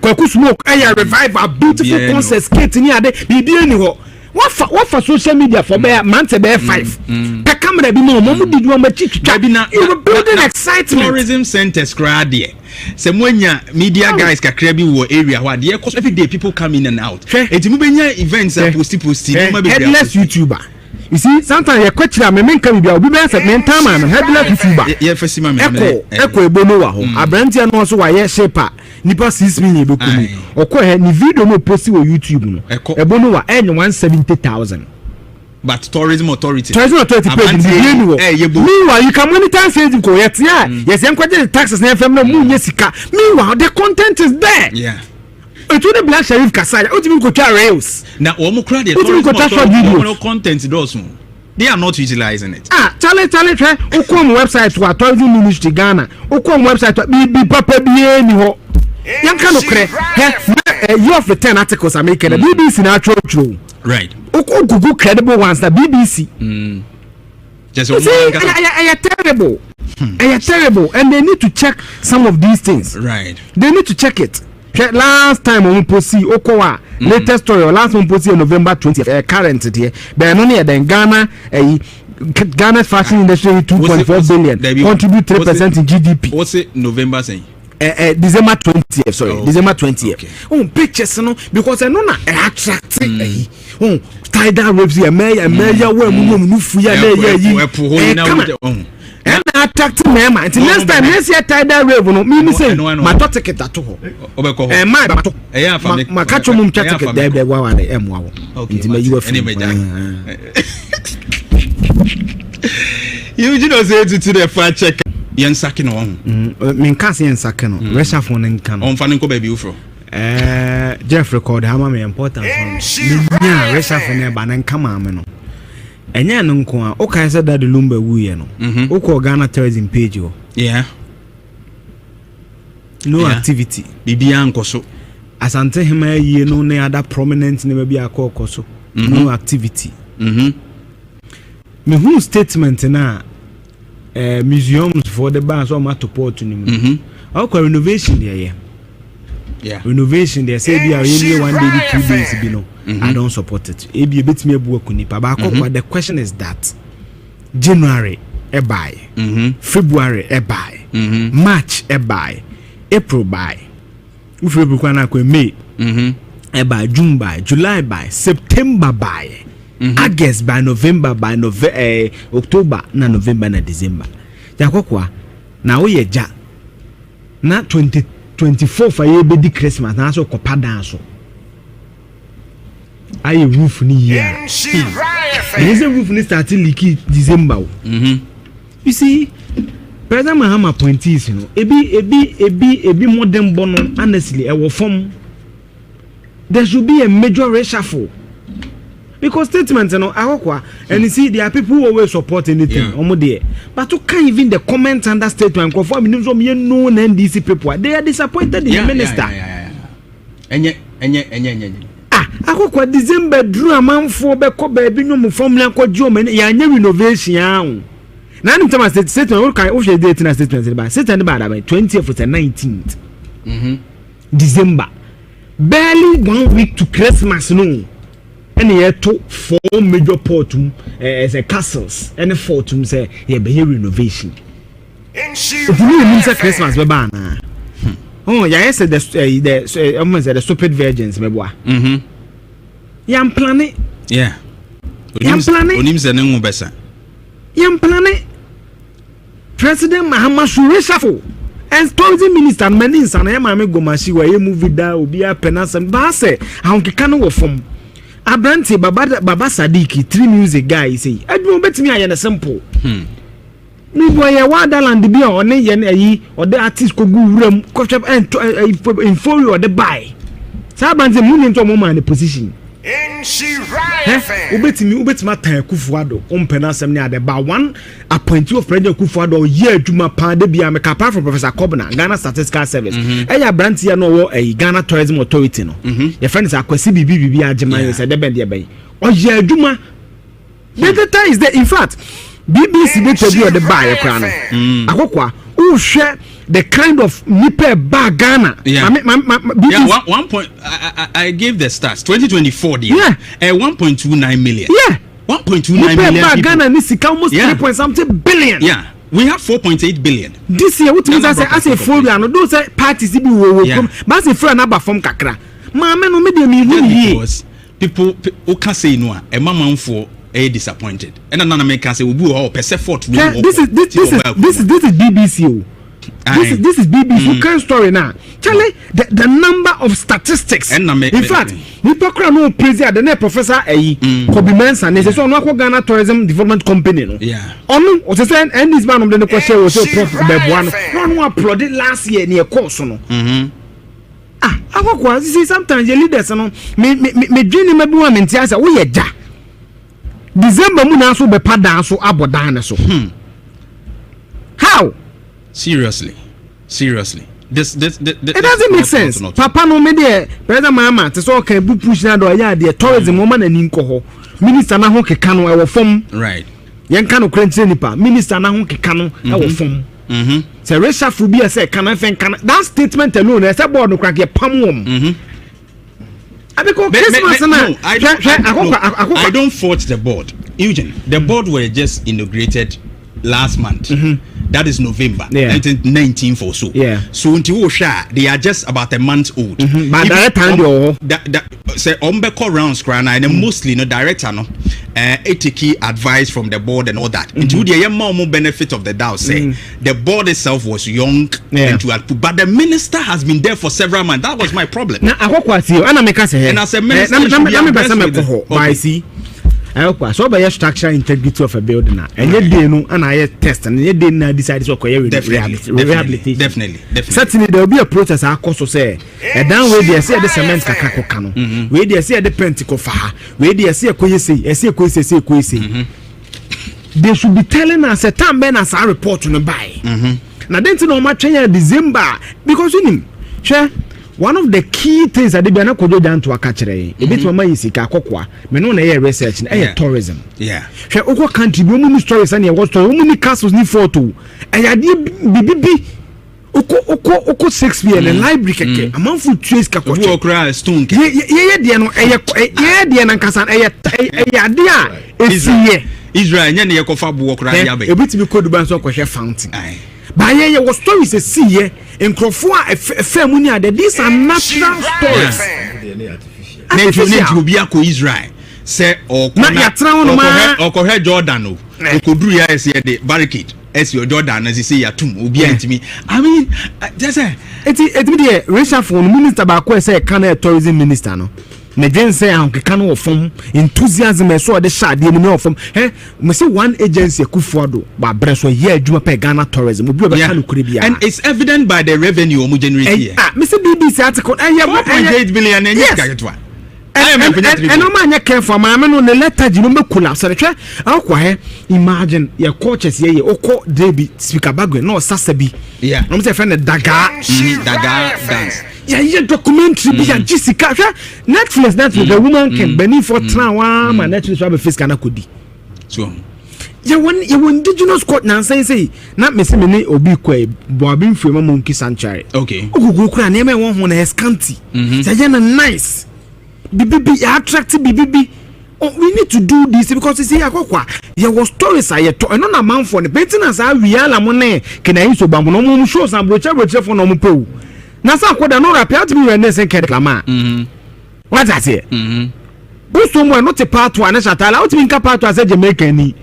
kwaku smoke aya revive a beautiful concert skate ni ade bibia ni ho what for social media for be month be 5 the camera be no mo did one chichwa bi na you building excitement tourism centers crowd there se mwanya media guys kakra bi wo area ho ade cause every day people come in and out enti mu benya events and post no be headless YouTuber. You see, sometimes you question me men can be obi be say men time am headless YouTuber. Yeah, fasima me. Eko ebono wa ho. Abrantia no so wa ye shaper. Nipa 6 million be kumi. Okọ ni video no post wo YouTube no. Ebono wa enye 170,000. But tourism authority page meanwhile you can monitor Facebook ko yet yes encourage the taxes na FM no mu nye sika meanwhile the content is there. Yeah. Etu the Black Sheriff Kasaya ultimate ko twa rails na omo kra the tourism content those they are not utilizing it. Chale try ukom website to tourism ministry Ghana ukom website bi papa bi ni ho yanka no kre you have the 10 articles are making the BBC na true right Google credible ones the BBC just terrible terrible and they need to check some of these things right they need to check it. Last time on posi okowa latest story last one posi November 20th current here but no near then Ghana's fashion industry 2.4 billion contribute 3% in GDP. What's it November saying? December 20th, sorry, December 20th. Okay. Pictures no because I know na attractive. Tidal waves here, mayor where mu fu ya and attractive mema. Until next time, next year tidal wave no. Me say, my top ticket at all. My catch mum ticket there wa wa em wa. Until me you free. You know say to the fact check. Yen sake no ho me nka se yen sake no resha phone nka no on fa nko ba bi ufro Jeff record ha ma me important phone nya resha phone e ba na nka ma me no enya no nko a o kan se that the lumba wu ye no o ko Ghana tourism page ho no activity bibia nkoso asante hema yie no na other prominent na ba akokoso no activity me who statement na museums for the bar so much support ni renovation there renovation there say be really 1 day 2 days be no I don't support it e be betimi ebu akunipa ba akokwa the question is that January e buy February e buy March e buy April buy February kwa na kwa May e buy June buy July buy September buy August by November by October na November na December yakokwa na wo ye ja na 2024 fa ye be di Christmas na so kopa dan so aye roof ni year is a roof ni start leaky December you see President Mahama appointees you know ebi modern bono honestly e wo form there should be a major reshuffle. Because statements, you know, and you see, there are people who always support anything, but you can't even the comments under statement conform known NDC people. They are disappointed in the minister. December drew a man for Beko baby no formula called German, renovation. Now, I'm telling you, statement, what kind of date in a statement about 20th or the 19th. December barely 1 week to Christmas no and he had to 4 major portum as a castles and a fortum say yeah be renovation if you mean Christmas bana oh yeah said the almost the stupid virgins me boy yam planning yeah yam planning onim se nengu besa yam planning President Mahama should reshuffle and tourism minister many san e ma me gomashi wa ye movie da obi a penasem ba se ahonkeka no wo fom Abranti Baba Sadiki 3 music guy say adwo betimi aye na simple me boy ya wadaland bi o ne ye na yi o de artist ko gu wuram ko chep info o de buy sa Abranti mu ni nto mo man position ubetimi atan Kufuado ompenasem ne ade ba one appointee of President Kufuado ye adwuma pa de bia me apart from Professor Kobna Ghana Statistical Service eya branch ya no wo Ghana Tourism Authority no your friends akwasi bibi agema ye say de ben de ben o ye adwuma the data is there in fact BBC dey tell you the buy ekra no akokwa who share the kind of nipe bag Ghana. Yeah. 1 point. I gave the stats. 2024. Yeah. 1.29 million. Yeah. 1.29 million. Bag Ghana needs almost 3 point something billion. Yeah. We have 4.8 billion. This year, what means I say full no those parties be wo come. But say free na ba form kakra. Ma me no me dey me because people who can say no a mama for a disappointed. And another man can say we will percent fort. This is BBC. This is BBC current story now. Charlie, the number of statistics. In fact, Nipokra no president the net Professor Kobi Mensa ne so no Ghana Tourism Development Company no. Yeah. Onu o say and this man of the question was so prof Bebuano. No applaud last year near course no. Ah, akwa see sometimes the leaders no me dream me bi wa mentia say wo ye da. December mu na so be pada so abodan so. How? Seriously. This it doesn't make sense. Papa no me there. President Mama to so can push na do ya there tourism woman na ninko ho. Minister na ho keka no e wo fom. Right. Yen kan no krenche nipa. Minister na ho keka no e wo fom. Say Resha Fubi say can that statement alone e say board no crack ye pam wom. I don't fault the board. Eugene, the board were just inaugurated last month. That is November 19th or so. Yeah. So until they are just about a month old. But that time say ombeko rounds crana and mostly no director no take advice from the board and all that. Until the more benefit of the doubt say the board itself was young but the minister has been there for several months. That was my problem. Now I and as a minister I see. So by structural integrity of a building and yet they know and I test and yet they decide to rehabilitation. Definitely. Certainly there will be a process I also say a down where they see the cement kakako cano, where they see the penticle faha, where they see a kwesi. They should be telling us a time when as I report to the buy. Now then to know much in December because you know, share. One of the key things that they be not kojo Jantuah kachere e bit mama yisika kokwa me no na ye research na tourism hwe okwa country bi mu stories na ye what story mu castles ni photo e ade bibibi oko 6 p.m. and library keke amanfo trace ka kwacho okra stone ye de no ye de na nkasa ye ade a esiye Israel nya ne ye kofa bo okra ya be e bit bi kodu ban so kwhwe fountain ba ye was stories e siye Nkrofo a fam ni ade these are natural stories. Artificial obi akọ Israel say okohe Jordan o okoduru ya ese de barricade ese Jordan as say yatum obi antimi I mean just say it be the racial phone minister ba ko say Ghana tourism minister no me den say an keka no ofom enthusiasm e so de shade mu no ofom me say one agency Kufuado ba breso ye adwuma pe Ghana tourism obi oba kan kure bia and it's evident by the revenue omu generate here me say BBC article 1.8 billion and yes. And no man care for my man on the letter you no collapse akwa imagine your coaches ye oko debi speaker bagwe no sasabi no say friend daga dance yeah documentary be Jessica Netflix the woman can benefit for trauma Netflix have face kana kodi so you indigenous court na say na me se me ne obi kwai bo abin frame monkey sanctuary okay ogugu kura na me won ho na escanty say na nice bibi attractive bibi. Oh, we need to do this because you see akokwa there was stories I to no na man for the maintenance a we ala mo na kena yi so bambo no mo show some broche for no mo pew na sa akoda no rap out me when they say kedama what I say so mo no te part one na shatala out me part one say Jamaica ni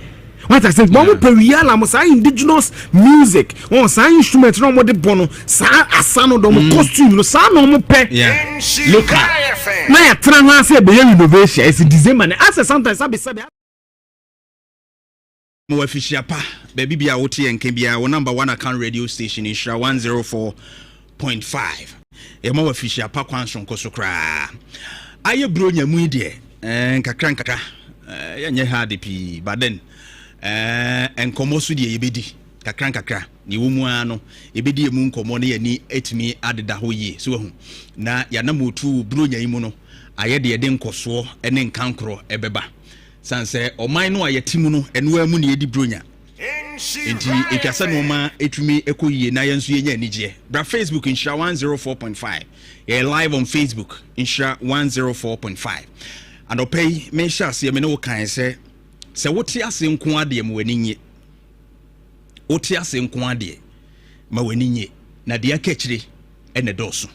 what I say mo pe we ala mo say indigenous music on say instrument no mo de bono sa asano do mo costume no sa no mo pe local na ya trana say be innovation is design as sometimes I be said mo official pa baby bia wote enke bia wo number 1 account radio station is 104.5 e mo official pa kwanson koso kra aye bro nyamu de nkakra ya nye hard pi but then enkomo so de yebedi kakra ni wo mu ano ebedi emu nkomo ne yani etimi adeda ho yi so hu na ya na motu bro nyamu no aye de de nkoso ene nkankro ebeba sanse oman no ayetimu no eno amu ne yedi bronya enti ekasa no ma etumi ekoyie na yenso yenya anigye bra Facebook insha 104.5 live on Facebook insha 104.5 and opay me sha se me no kan se wote ase nko ade ma waninye wote ase nko ade ma waninye na de akachire ene doso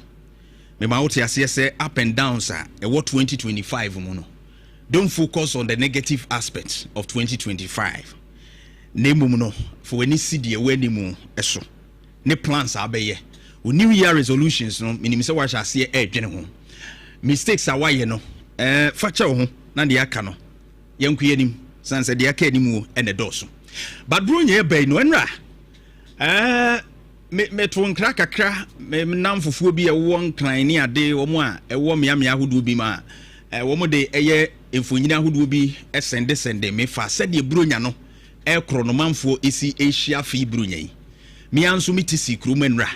me ma wote ase se up and down sa e what 2025 mu no. Don't focus on the negative aspects of 2025. Nemu no for any city when mu eso. Ne plans abeye. O new year resolutions no minim se wa sha se dwene ho. Mistakes are why no. Facha ho na de aka no. Yenku yanim sanse de aka animu ene doso. But bro nye be no enra. Me to nkra kakra me nam fufuo bi e wo nkran ni ade wo mu a e wo meamea hodo bi ma wo mu de eye emfonyina hodo bi sende me fa sede bronya no e kronomanfo esi Asia fi bronya yi me anso mitisi krumenra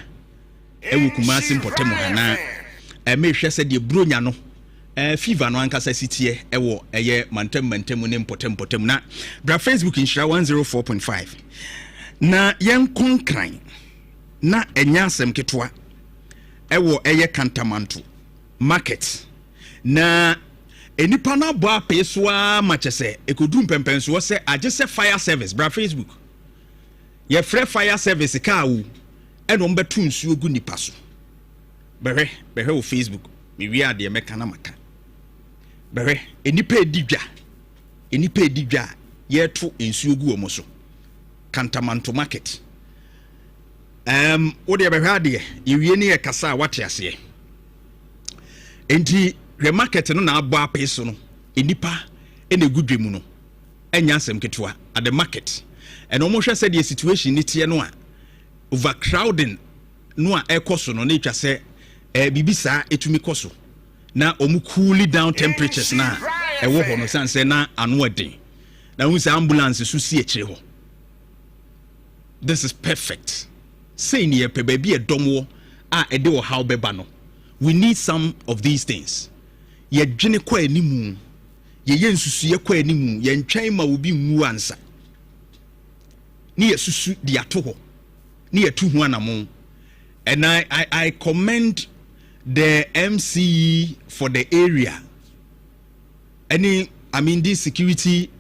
e wukuma simpotem hana me hwe sede bronya no fever no ankasa sitie e wo eye mantem ne potem na bra Facebook insha 104.5 na yen konkran na enya asem ketwa ewo eye kantamanto market na enipa na bo apeswa machese ekodum pempenso se agese fire service bra Facebook ye free fire service ka wu eno mbetu nsuo gu nipa so behwe o Facebook mi wi ade meka na maka behwe enipa edidwa ye to nsuo gu omo so kantamanto market wo de behwe ade yewie ne kasa wate ase enti the market no na abo apeso no enipa ene gudwemu no enya asem ketwa at the market and almost said the situation ni tie no a overcrowding no a ekoso no na etwa se bibisa etumi koso na omu cool down temperatures na ewo ho no sanse na anu eden na hu se ambulance so si ekire ho. This is perfect. Say ni pe ba bi edomwo a ede wo how beba no. We need some of these things. Ye dwene kwa animu ye yensusu ye kwa animu ye ntwan ma obi nwu ansa ni ye susu di atoho ni ye tu hu anamo. And I commend the MCE for the area. These security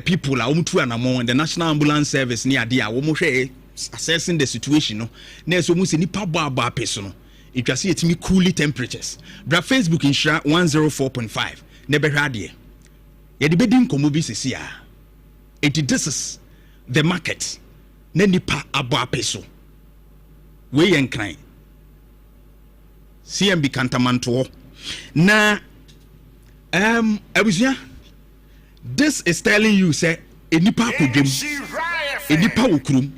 people are tu anamo and the National Ambulance Service ni ade a wo mo hwe assessing the situation no na so mu se nipa ba peso no it was see me coolie temperatures. Bra Facebook insha 104.5 ne behwe ade ye de bedin komo bi sesia this is the market na nipa abo apeso we yen kran CMB kantamanto na abusia. This is telling you say enipa kodwem enipa wokurum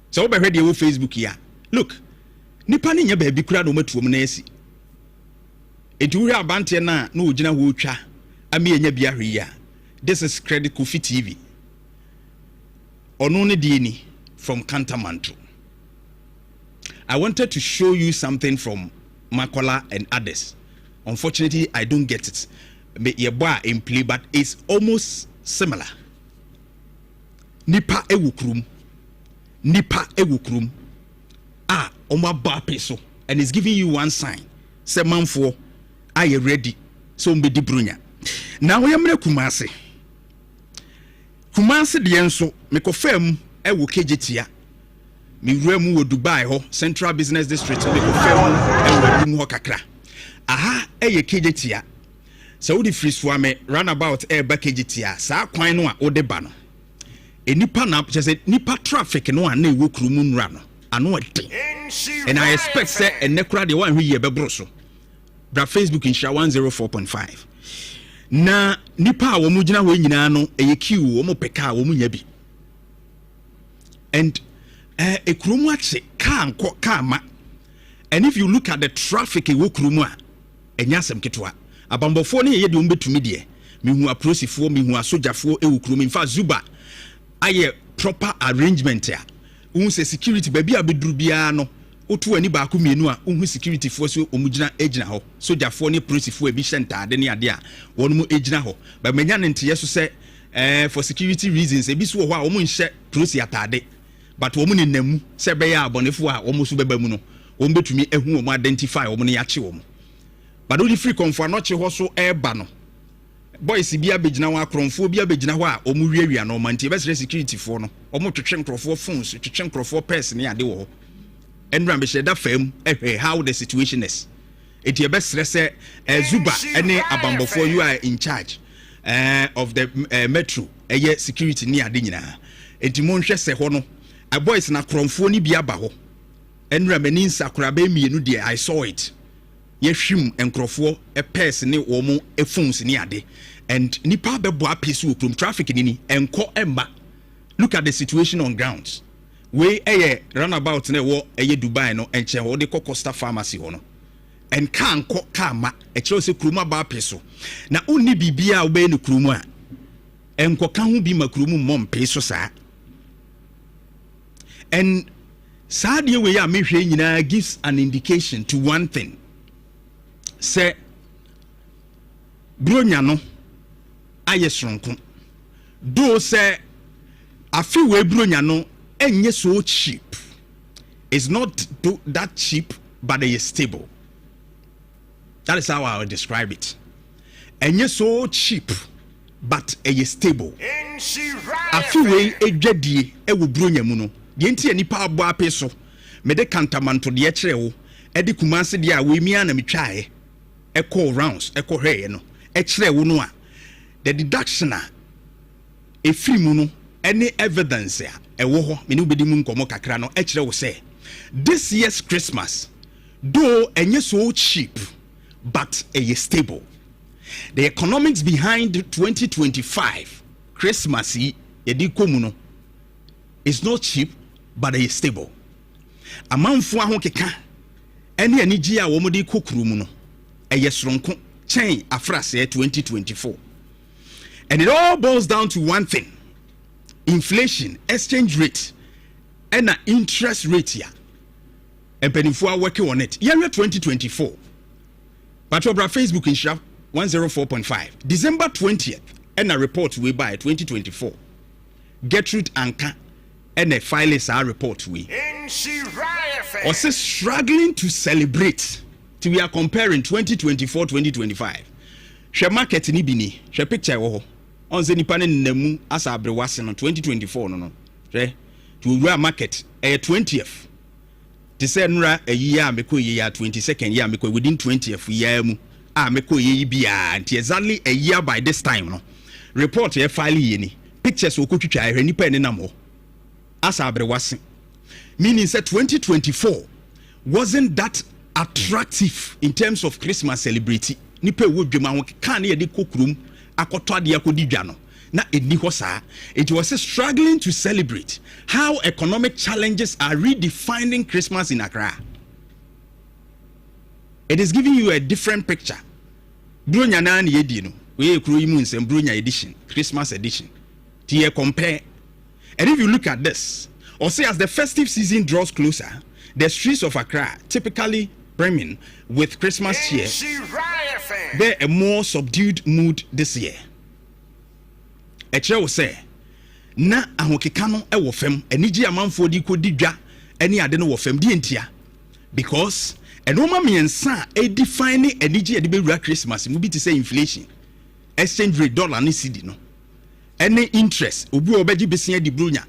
so we behwe de wo Facebook ya look nipa ni nya ba bi kura no matuom na asi etuwe abante na ogina ho twa ame enya bia hwe ya. This is Credit Kofi TV ono ne die ni from Kantamanto. I wanted to show you something from Makola and others. Unfortunately, I don't get it. Me ye boy in play, but it's almost similar. nipa ewu krum a omo aba peso and is giving you one sign say manfo are you ready so mbedi brunya na wo yamre kumase de enso mekofam ewu kejetia mi wura wo Dubai ho Central Business District mekofam ewu mu ho kakra aha eye kejetia so the free swame runabout ba kejetia sa kwan no a wo de ba no enipa na say nipa traffic no an na ewo krumu nra no ano ade and I expect say enekura de wan hwe ye bebro so bra Facebook in sha 104.5 na nipa a wo mu gina ho nyina no eye queue wo mo peka wo mu nya bi and ekrumu ache ka anko ka ma and if you look at the traffic ewo krumu a enya asem ketwa abambofo ne ye de umbetumi de mihu aprosifo mihu asojafo ewo krumu in fact Zuba aye proper arrangement ya un se security baby abeduru bia no otu ani ba ko mienu a un security force omugina egina ho sojafo ne prosifo ebi hyentade ne ade a wonu mu egina ho ba menya ne ntiye so se for security reasons ebi so ho a omu nhye prosi atade but omu ne namu se be ya abonefo a omu so beba mu no omu betumi ehu omu identify omu ne yache omu but only free comfort no che ho so eba no boys bia begina wa akronfo bia begina ho a omu wiawia no mantie be security fo no omu twetwe nkrofo phones twetwe nkrofo purse ne ade wo enra be sheda fam how the situation is it ye be stress Zuba ene abambofo you are in charge of the metro security ne ade nyina enti mo nhwe se ho no a boys na akronfo ni bia ba ho enra mani nsakura ba mienu de I saw it yehwim enkrofo purse ne wo mo phones ne ade and nipa bebo apisu okrum traffic ni enko emba look at the situation on grounds we runabout na wo Dubai no enche wo de Costa Pharmacy ho no and kan ko kama ekiro se kruma ba apiso na onni bibia wo be ne krumu a enko kan ho bi makrumu mom peso saa and sadie we ya mehwe nyina gives an indication to one thing say bronya no aye sonko do say afi we bronya no enye so cheap. It's not that cheap, but it is stable. That is how I would describe it. Enye so cheap, but it is stable. Afi we edwadie ewo bronya mu no de nti anipa abo apeso me de kantamanto de kire wo edi kumase de a we mia na metwae echo rounds echo hwe no kire wo no a the deduction a efiri mu no any evidence a ewo ho me ne obedi mu nkomo kakra no kire wo say this year's Christmas though enye so cheap but it is stable. The economics behind 2025 Christmas yedi komu no is not cheap but it is stable. Amanfo ahokeka ene anigi a wo mode kokuru mu no eye soronko chen afrase 2024. And it all boils down to one thing: inflation, exchange rate, and interest rate here. And penifo are working on it. Year 2024. Patobra Facebook in Sharp 104.5. December 20th, and a report we buy 2024. Gertrude Anka and a filers our report we. Also struggling to celebrate. To we are comparing 2024-2025. She market ni bini. She picture wo. On the nipa ne nemu asa abrewase no 2024 no. She to we market 20th. To say nra a year meko year 22nd year meko within 20th year mu meko ye bia anti exactly a year by this time no. Report ye file ye ni. Pictures okotwitwa ahwe nipa ne nam ho. Asa abrewase. Meaning say 2024 wasn't that attractive in terms of Christmas celebrity. Nipa wo dwema ho kan ye de kokrum akoto ade akodi dwa no na eni ho saa. It was struggling to celebrate how economic challenges are redefining Christmas in Accra. It is giving you a different picture. Bronya na na yedi no we KuroYiMuNsem Bronya edition, Christmas edition. To compare. And if you look at this, or say as the festive season draws closer, the streets of Accra typically brimming with Christmas cheer, there a more subdued mood this year. Eche will say, na ahokeka no ɛwɔ fam anigye amanfoɔ di kɔdi dwa ɛne ade no wɔ fam di ntia because ɛnoma miɛnsa a define anigye yɛde bɛwura Christmas mu bi te sɛ inflation exchange rate dollar ne cedi no ɛne interest obi a ɔbɛgye besia di bronya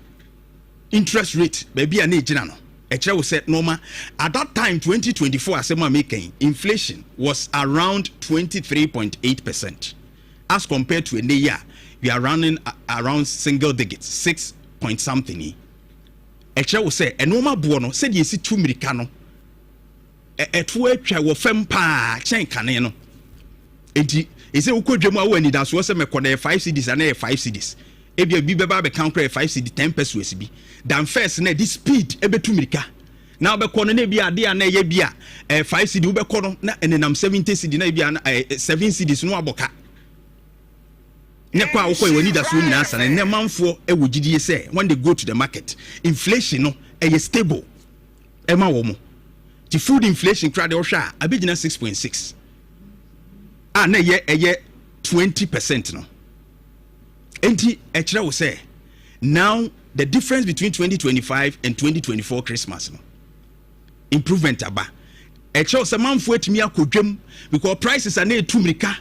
interest rate baabi a na ɛgyina no ɛkyerɛ wo sɛ normal at that time 2024 asɛm a making inflation was around 23.8% as compared to a year we are running around single digits 6 point something ɛkyerɛ wo sɛ ɛnoma boɔ no sɛ deɛ ɛsi tu mirika no ɛto atwa wɔ fam paa kyɛn kane no enti ɛsɛ wokɔdwa mu a wo anidasoɔ sɛ mɛkɔ na 5 cedis ana 5 cedis ebia bi bɛba bɛka nkora 5 cedi 10 pesos bi dan first na this speed ɛbɛtu mirika na wobɛkɔ no na bi ade a na ɛyɛ bi a 5 cedi wobɛkɔ no na ɛnenam 70 cedi na bi a 7 cedis no abɔka ne kwa wokɔ ɛwɔ anidasoɔ nyinaa sa na manfoɔ ɛwɔ gyidie sɛ when they go to the market inflation no ɛyɛ stable ɛma wɔ mo the food inflation kora de ɔhwɛ a abɛgyina 6.6 a na ɛyɛ 20% no enti ɛkyerɛ wo sɛ now the difference between 2025 and 2024 Christmas no improvement aba ɛkyerɛ wo sɛ manfoɔ atumi akɔdwam because prices are na ɛtu mirika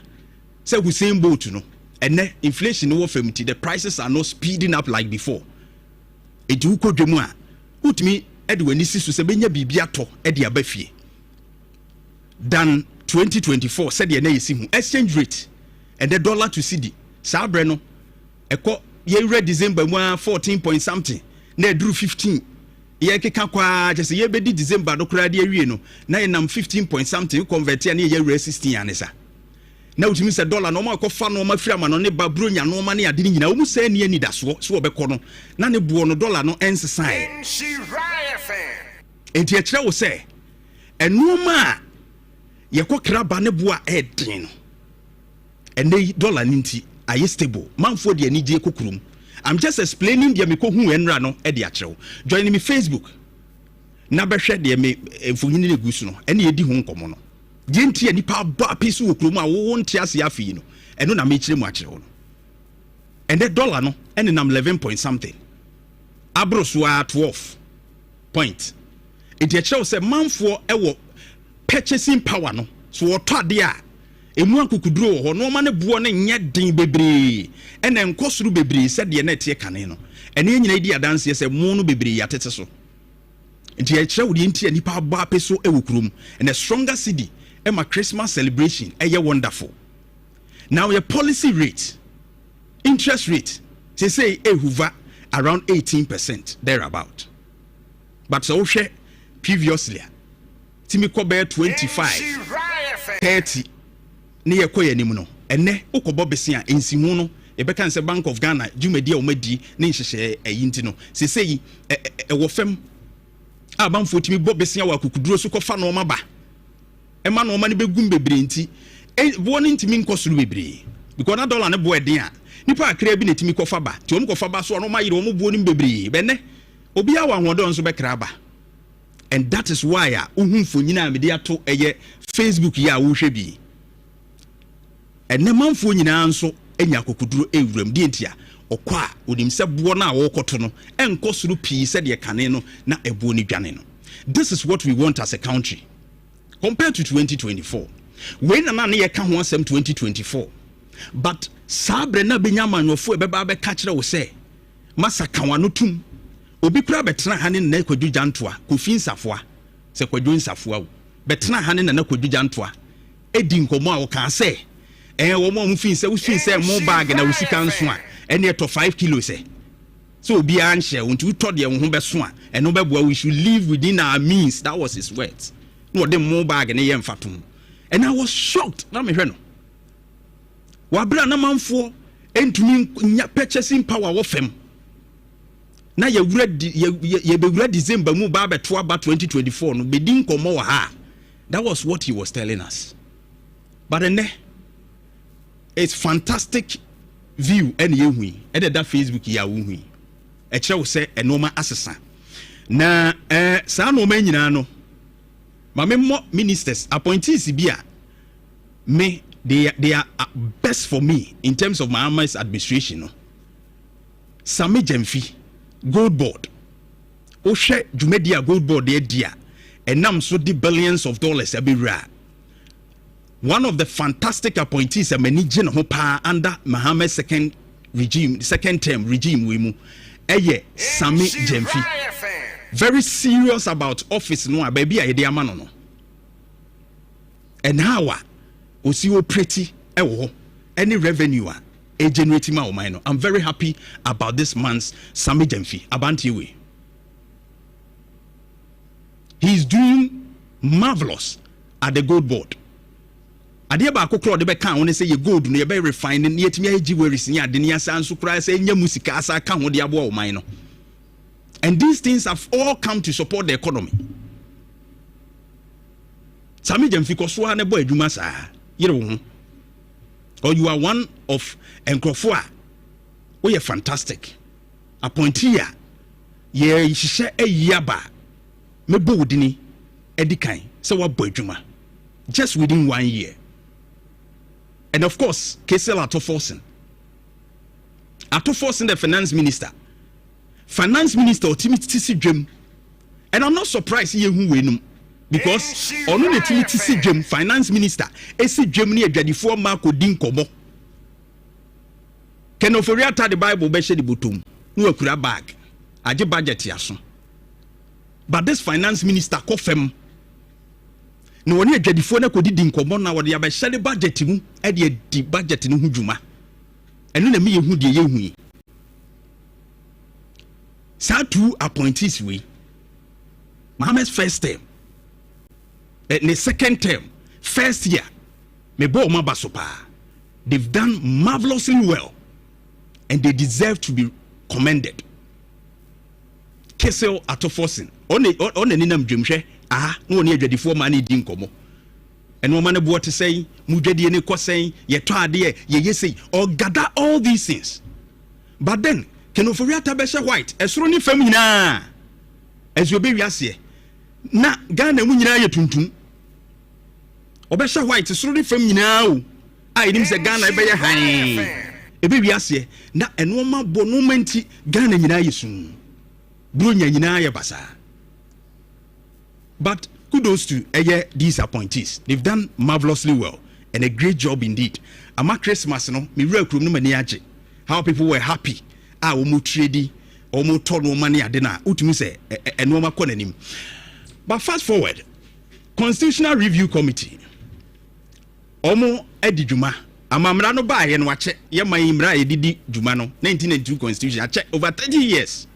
sɛ Hussein Bolt no ɛnɛ inflation no wɔ fam ti the prices are not speeding up like before enti wokɔdwam a wotumi ɛde w'ani si so sɛ bɛnya biribi atɔ ɛde aba fie than 2024 sɛdeɛ na yɛsi hu exchange rate and the dollar to cedi saa berɛ no ɛkɔ yɛwura December mu a 14 point something na ɛduru 15 yɛkeka kwaa kyɛ sɛ yɛbɛdi December no koraa de awie no na yɛnam 15 point something convert ya ne yɛwura 16 ane sa na wotumi sɛ dollar no ɔma akɔfa no ɔma firi ama no ne ba bronya no ɔma ne ade ne nyinaa ɔmu sɛ ne anidasoɔ so wɔbɛkɔ no na ne boɔ no dollar no ɛnsesae enti ɛkyerɛ wo sɛ ɛnoɔma a yɛkɔ kraba ne boa ɛden no ɛnɛ dollar ne nti ayɛ stable manfoɔ de ani gye kokurum I'm just explaining deɛ mekɔ hu ɛnra no ɛde akyerɛw join me Facebook na bɛhwɛ deɛ me mfonyini ne gu so no ɛne yɛdi ho nkɔmmɔ no deɛ nti nipa ba api so wɔ kurom a wo nte ase afei no ɛno na mekyerɛ mu akyerɛw no ɛnɛ dollar no ɛne nam 11 point something abro so a 12 point enti ɛkyerɛw sɛ manfoɔ ɛwɔ purchasing power no so wɔtɔ ade a emu akukuduro wɔ hɔ no ɔma ne boɔ ne nyɛ den bebree ɛna nkɔsoro bebree sɛdeɛ na ɛteɛ kane no ɛne nyina di adanseɛ sɛ mo no bebree yɛatete so nti ɛkyerɛ wo deɛ nti nipa aba apɛ so ɛwɔ kurom and a stronger cedi ɛma Christmas celebration ɛyɛ wonderful now your policy rate interest rate say ɛhuva around 18% thereabout but sɛ wohwɛ previously timi kɔ bɛyɛ 25 30 ne yɛkɔ yɛ anim no ɛnɛ wokɔbɔ bese a nsihu no yɛbɛka sɛ Bank of Ghana dwumadi a wɔmadi ne nhyehyɛ ayi nti no sesei ɛwɔ fam a banfoɔ tumi bɔ bese a wɔ akukuduro so kɔfa no ɔma ba ɛma no ɔma ne bɛgum bebree nti boɔ no ntumi nkɔ soro bebree because na dollar ne boɔ ɛden a nipa akra bi na tumi kɔfa ba nti wɔn kɔfa ba so ɔno ma yere wɔn boɔ no bebree bɛnɛ obi a wɔ ahoɔden nso bɛkra ba and that is why a wohu mfonyina a mede ato ɛyɛ Facebook yi a wohwɛ bi ɛnɛ manfoɔ nyinaa nso anya akokuduro ewuram die ntia ɔkɔ a onim sɛ boɔ no a wɔkɔto no ɛnkɔ soro pii sɛdeɛ kane no na ɛboɔ no dwane no this is what we want as a country compared to 2024 when na ne yɛka ho asɛm 2024 but saa berɛ na bɛnya amanwɔfoɔ ɛbɛba bɛka kyerɛ wo sɛ masaka wano tum obi kura bɛtena ha ne na kwadwu Jantuah Kofi nsafoa sɛ kwadwu nsafoa wo bɛtena ha ne na kwadwu Jantuah edi nkɔmɔ a wɔka sɛ wɔn a wɔn fi sɛ mo bag na wosika nso a ɛne ɛtɔ 5 kilos so obi anhyɛ wɔn nti wotɔ deɛ wɔn ho bɛso a ɛno bɛboa we should live within our means that was his words no ɔde mo bag ne yɛ mfato and I was shocked na mehwɛ no wabra na manfoɔ entumi purchasing power wɔ fam na yɛbɛwura December mu ba bɛto aba 2024 no bɛdi nkɔmmɔ wɔ ha that was what he was telling us but then it's fantastic view ɛne yɛhui ɛde da Facebook yi a wohui ɛkyerɛ wo sɛ ɛnoma asesa na saa noma nyinaa no ma me ministers appointees bi a me they are best for me in terms of my administration no Sami Jemfi gold board ohwe dwumadia gold board de dia enam so di billions of dollars abewura. One of the fantastic appointees a many gene ho pa under Mohammed's second term regime we mu eye Sami Jemfi. Very serious about office no baby a de amano no. And how osi o pretty ewo any revenue a generating ma o mine. I'm very happy about this man's Sami Jemfi Abanti we. He's doing marvelous at the gold board. Ade ba akokro de be kan won say ye gold no ye be refine ne yetimi agi weris ni ade ne asa nso kra say nya musika asa ka ho de abo o man no. And these things have all come to support the economy. Sami Jemfi ko so na bo adwuma sa yire wo. Or you are one of enkrofo a we are fantastic. Appointee a ye hihye ayaba me bo wodini edikan say wa bo adwuma just within 1 year. And of course, KCL Atoforsen, the finance minister. Finance minister Timothy Jim. And I'm not surprised here who win because only the Timothy Jim finance minister esi Germany adwadifo Marco din kobo. Ken oforiata the Bible be shedi botom. No akura bag. Age budget yaso. But this finance minister kofem no woni adwadifo na kodi din kobo na wode ya be shedi budget mu e de di budget no hudwuma. Eno na me yehu de yehu. Sa two appointees we Mohammed's first term the second term first year me bo ma basopa. They've done marvelously well and they deserve to be commended. KCL Atoforsen on ninam dwemhwe no oni adwadifo ma na di nkomo eno ma ne bo te say mudwade ne kosen ye to ade ye yesi or gather all these things. But then kenoforiata be she white esoro ni fam nyina ezo be wiase na Ghana mu nyina ye tuntum obesha white esoro ni fam nyina o ai nim se Ghana be ye han e be wiase na eno ma bo no manti Ghana nyina ye sun bronya nyina ye basa. But kudos to these appointees. They've done marvelously well and a great job indeed. Ama Christmas no me real krum no mani age. How people were happy. Omo trade, omo turn no money ade na utumi say eno ma konanim. But fast forward, Constitutional Review Committee. Omo edi djuma. Amamra no ba ye no ache. Ye man imra edidi djuma no 1992 Constitution ache over 30 years.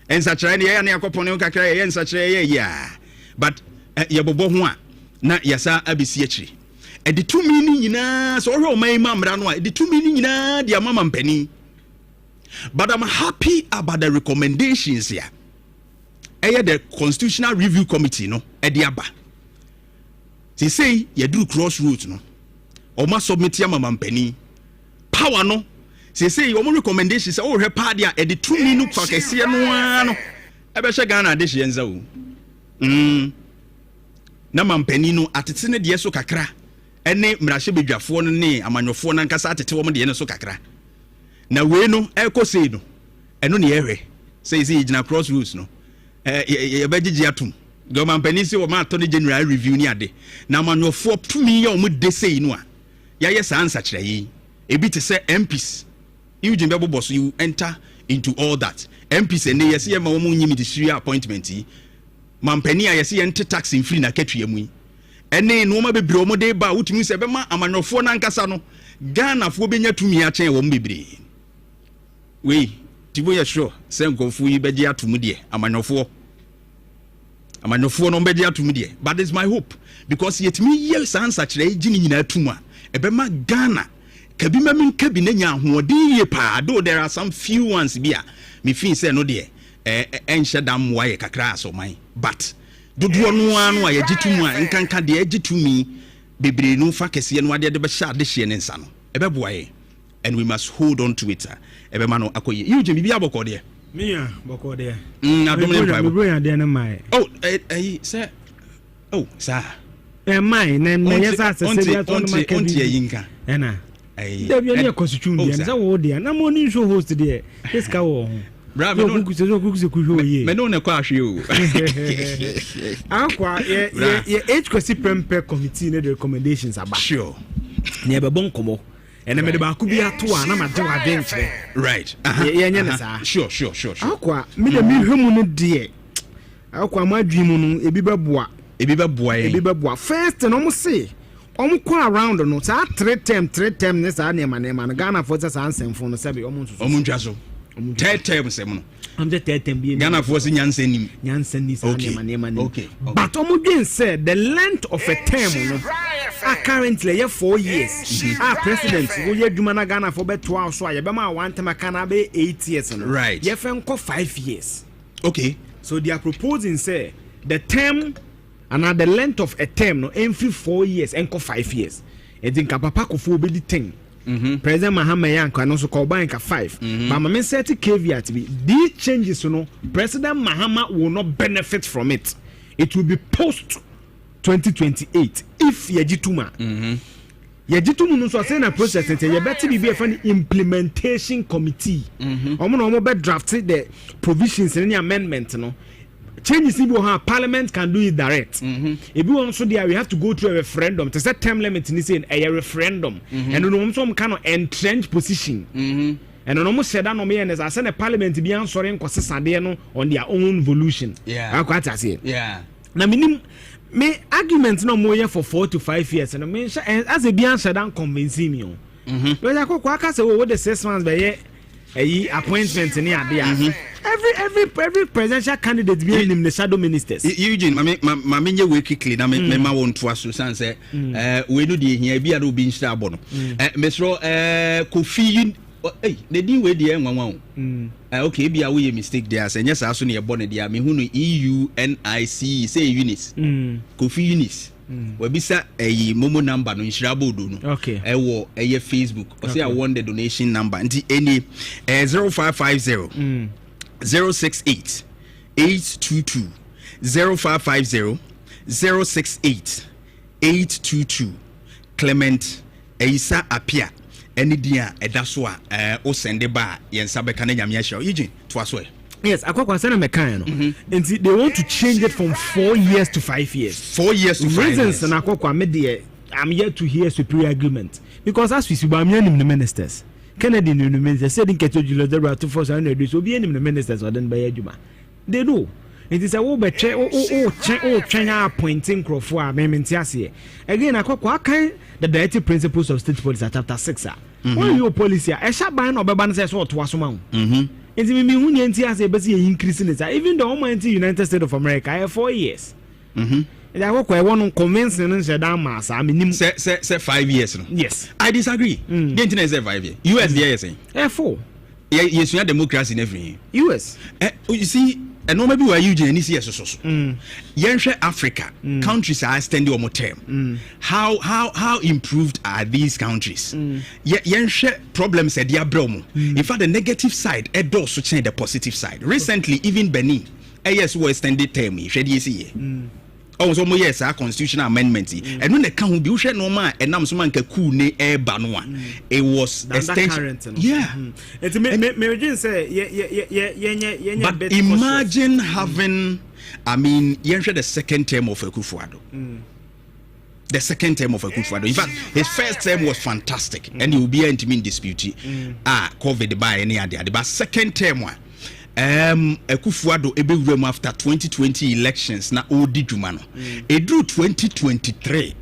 En sachira ne ye na yakopone kakra ye en sachira ye ya. But ye bobo ho a na yasa abisi akiri. E di 2 mini nyina so hwe o man mamra no a di 2 mini nyina di amama mpani. But I'm happy about the recommendations here. The Constitutional Review Committee no ediaba. They say you do crossroads no. Or must submit your mampeni. Power no. They say your recommendations oh her party at the 2 minutes for Kessia no. Ebesha Ghana dish yenza. Na mampeni no atitine de so kakra. Ene mrahye bedwafo no ne amanyofo na nkasa atete wo de so kakra. Na we no eko sei no eno ne ehwe sei igina crossroads no ye bagigi atum government penisi wo ma to ne general review ni ade na manofo tumi ye o mu de sei no a ya ye sa answer kire yi ebi te say MPs you jimbe bobo so you enter into all that MPs ene ye se ye ma wo mu nyimi de siri appointment yi mampani a ye se ye ente tax in free na katwa mu yi ene no ma bebre o mu de ba utumi se be ma amanofo na nkasa no Ghana fo benya tumi a chen wo mbebre. We tibo ya sure say nkonfu yi beje atomu de amanyofo no beje atomu de but it's my hope because yetimi years answer kire gini nyina atomu a ebema Ghana kabima min kabi na nya hoodi ye pa do there are some few ones bia me feel say no de enhye dam wa ye kakra so man but dodo no anu a ye gitumu a nkanka de agitumi bebre no fa kese no ade de be sha de hye ne nsa no ebeboa ye. And we must hold on to it. Ebemano akoye. You Jimmy bia boko de. Me ya boko de. Oh, sir. Oh, sir. Mine na yesa se se ya to no onti yinka. Ena. There be any constitution and so there. No money show host there. This cow. Bravo, no cook me no na kwash you. Akwa ye age kwesi prempe committee ne recommendations aba. Sure. Ne be bon komo. And me de ba ku bi ato na ma de adventure. Right. Ye nya na sa. Sure. Akwa me de mi hwemu no de. Akwa ma dwimu no ebi beboa. First no mo say omo ko around no sa 3 term ne sa na ma no Ghana for sa ansem no sabe omo ntwa so. 3 terms no. I'm just 3 term bi. Ghana for nyansen ni sa na ma. Okay. But omo dwen say the length of a term no currently 4 years. President wo ye dwuma na Ghana for be 12 so ye be ma one term kana be 8 years no. Right. Ye fen ko 5 years. Okay. So they are proposing say the term and the length of a term no every 4 years and 5 years. I think Papa Kofi be the 10. President Mahama Yanko and also call bank 5. But my certain caveat be these changes, President Mahama will not benefit from it. It will be post 2028 if Yajituma. Yajituma no so say na process and you better be an implementation committee. Omo be drafted the provisions and any amendment changes in Parliament can do it direct. If we also there, we have to go through a referendum. To set term limit in a referendum, and then some kind of entrenched position. And almost said that no me and as I send a Parliament to be answering on their own volution. Yeah, quite I say. Yeah. Now me arguments no more for 4 to 5 years, and I mean as a be answer don't convince me. But I go say what the 6 months by appointment in here. Every presidential candidate being in the shadow ministers. Eugene, my way quickly. Na me want to ask you say, we do the here be ado be star bono. Mr. Kofi, the deal with the one. Okay, be a way mistake there. Say yes, I saw near bonnet there. Me who EUNIC say Eunice. Kofi Eunice. We bisa momo number no insurable do no. Okay. Wo Facebook. Or say I want the donation number. Nti any 0550 068 822 0550 068 822 Clement Eisa Apia any dia edaso a o send ba yensa beka na nyame ahia Eugene to aso. Yes, akwa sana mekan no. And they want to change it from 4 years to 5 years. 4 years to 5 years. Reasons na akwa me there I'm yet to hear superior argument because as we see ba me the ministers. Kennedy no ministers said in Ketojulo there are 2400 days so be any ministers or then by adwuma. They do. It is a wo be che China appointing crofo a mementi ase. Again akwa kan the directive principles of state policy chapter 6 when your policy e sha ban no be ban say so to asoma. Enti me hu nyanti ase be say increase in even the almighty United States of America 4 years. And I work where one convincing and said, I mean, say 5 years. Yes, I disagree. The internet say 5 years. US, there, say 4. Yes, you have democracy in every US. You see, and no maybe where you Eugene so. Yenche Africa countries are extending one more term. How improved are these countries? Yenche problems at their bromo. In fact, the negative side, it does to change the positive side. Recently, even Benin, yes, was extended term. Also, yes, our constitutional amendment. And when the count be no man and now someone can cool ne air banwa. It was extension. Yeah. But imagine having, I mean, the second term of Akufo-Addo. The second term of Akufo-Addo. In fact, his first term was fantastic, and he will be in dispute. COVID by any other. But second term one. Akufo-Addo ebewurem after 2020 elections na odi dwuma no edru 2023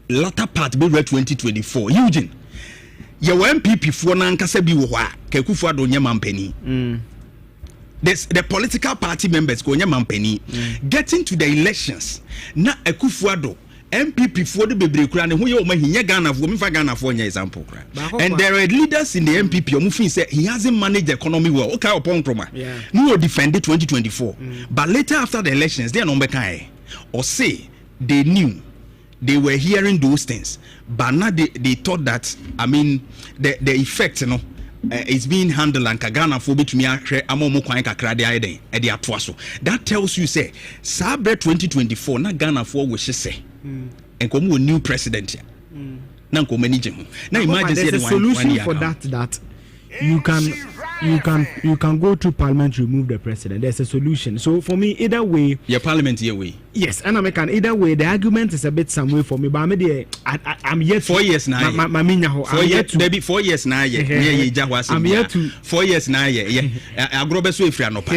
latter part be 2024 Eugene ye MPP fo na nkasa bi wo a ka Akufo-Addo nya mampani the political party members ko nya mampani getting to the elections na Akufo-Addo MPP for the bebre kura ne ho ye o ma hinya Ghana for me fa Ghana for nya example kura and there are leaders in the MPP o feel say he hasn't managed the economy well okay upon kroma no defend 2024 but later after the elections they no be kai or say they knew they were hearing those things but now they thought that I mean the effect you know it's being handled and Ghana for betumi ahwe amomo kwan kakra de ayeden e de atoa so that tells you say sabre 2024 na Ghana for we say and come with new president na nko manage ho na imagine say there's a solution for that you can go to parliament to remove the president. There's a solution. So for me, either way, your parliament here way. Yes, and I can either way. The argument is a bit some way for me, but I'm yet 4 years now. 4 years, baby. 4 years now. I'm yet to 4 years now. I grow best way free no pa.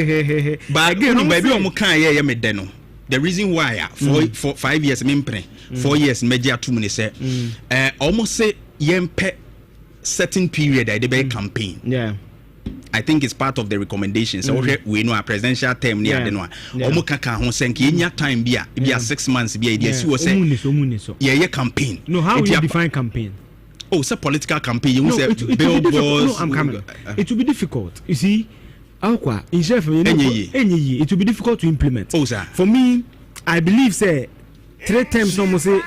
But again, baby, I'm okay. Me deno. The reason why for 5 years, me 4 years, media 2 minutes. Almost say yempe certain period I did campaign. Yeah. I think it's part of the recommendations. We know a presidential term near the one. Omukaka hon senki enya time bia 6 months bia dey see wo say. Yeah, campaign. No, how will you define campaign? Oh, it's a political campaign. You say billboards. No, I'm coming. It will be difficult. You see, Alqua, in chef, it will be difficult to implement. Oh, sir. For me, I believe say 3 terms no say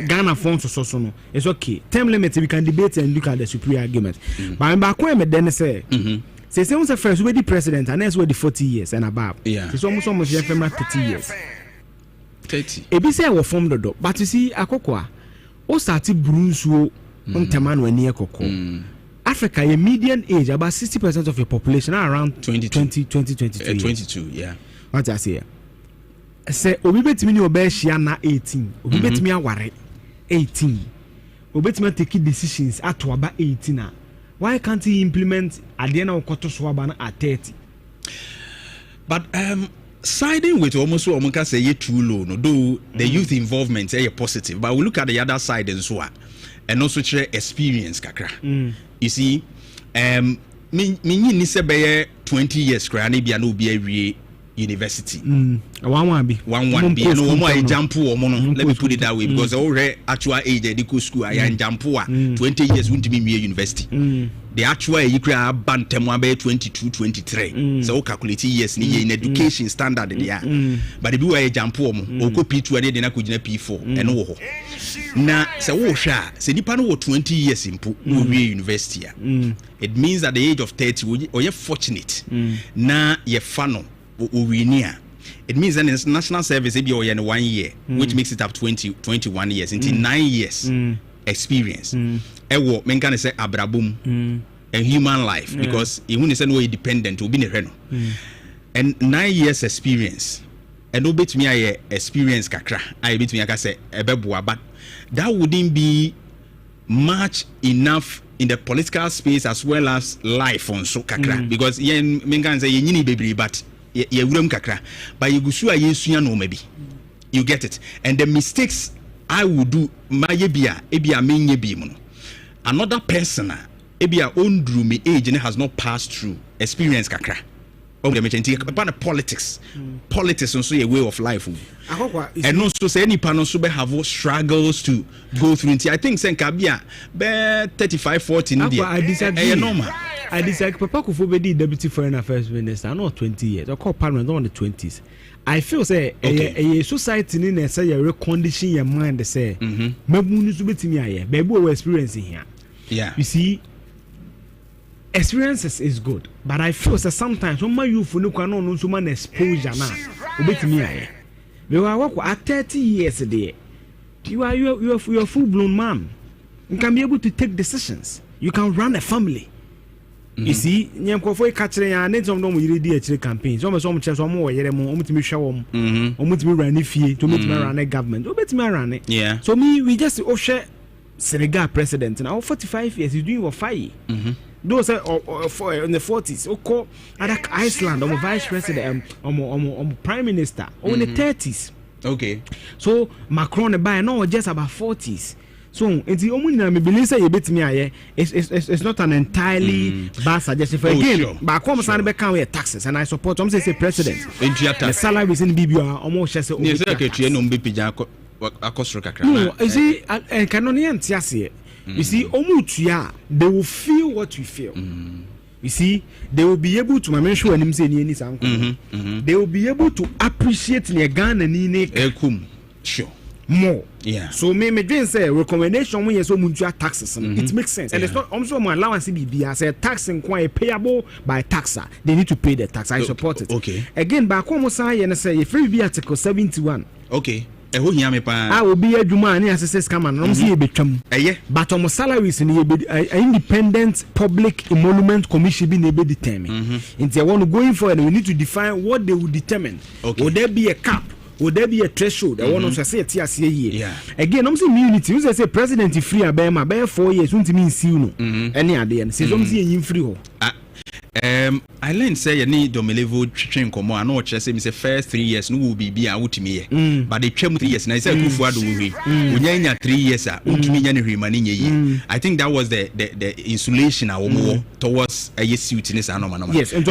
Ghana funds so no. It's okay. Term limit we can debate and look at the superior argument. But I'm back when me then say say the first we the president and next we the 40 years and above. Yeah. It's almost you have 30 years. 30. E be say we form the door. But you see akokwa o start bruise wo on teman when near koko. Africa a median age about 60% of your population are around 22 yeah. What I say? Say obi betimi ni obehia na 18 obi betimi aware 18 obi betimi take decisions at aba 18 na why can't he implement ade na okoto so aba na at 30? But siding with almost omuka say ye too low no though the youth involvement is positive, but we look at the other side and so on and also share experience kakra. You see me ni se be 20 years kra na bia no be awie university. One be no more jump let me put it that way because already actual age they go school I jump 20 years won't be university. The actual you can bantam be 22 23 so calculate years in education standard there but if you are jump o ko P2 dey na ko gina P4 and wo ho na se wo hwa se nipa no 20 years impo no university it means at the age of 30 or you fortunate na ye fa no it means that in national service it be 1 year which makes it up 21 years into 9 years experience ewo men can say abrabum a human life because even say no independent will be no and 9 years experience and no bet me I experience kakra I bet me I can say ebeboa but that wouldn't be much enough in the political space as well as life on so kakra because yen men can say yini baby but ye wuram kakra but you go sure yesu no maybe you get it and the mistakes I will do my bia ebia menye bi mu no another person ebia ondru me age and has not passed through experience kakra of the mention about politics also a way of life and also say any panel so have struggles to go through I think senka bia be 35 40 in there I disagree. I disagree. Papa Kofi be deputy foreign affairs minister not 20 years or call parliament on the 20s. I feel say a society in say you condition your mind say mabunu so betimi aye baby we experience here. Yeah. You see experiences is good but I feel say sometimes when my youth no kwa no so man exposure na obetimi aye. We were work at 30 years there. You are full blown man. You can be able to take decisions. You can run a family. You see, nyamkofo catching ya net some don we ready a campaigns. Some chess some more yere mo omutimi hwe wom. Omutimi run ifie to meet me run a government. Obetimi run it. Yeah. So we just share Senegal president now 45 years he's doing what 5. Those are in the 40s. Oko other Iceland vice president prime minister in the 30s. Okay. So Macron by now just about 40s. So it's the only me believe say you bet me aye it's not an entirely bad suggestion for again but come stand back can we taxes and I support them say president the salary is in BBA almost say no be pija akosro kakra no you see and canonian tiase you see omutua they will feel what we feel. You see, they will be able to mention when him say ni sanko. They will be able to appreciate the Ghana ni sure more. Yeah. So me dream say recommendation when you so mutua taxes. It makes sense. And it's not also my allowance be as a tax and quite payable by taxer. They need to pay the tax. I support it. Okay. Again, back home say and say if we be article 71. Okay. Eho hia me pa. Ah obi adwuma ani asese scam no mse ye betwam. But on salaries ni ye independent public emolument commission bi na be determine. Inti I want to go in for and we need to define what they will determine. Okay. Would there be a cap? Would there be a threshold? I want to say it here. Yeah. Again, I'm saying immunity. You say president free abema be 4 years. Won't mean see no. Any idea? Say some say you free ho. I learned say you need domelevo train komo. I know say me say first 3 years no will be a utimi. But the 3 years na say kufu ado we. Unya 3 years a utimi nya ne hwema ne nye. I think that was the insulation awomo towards a suit in this anoma. Yes, and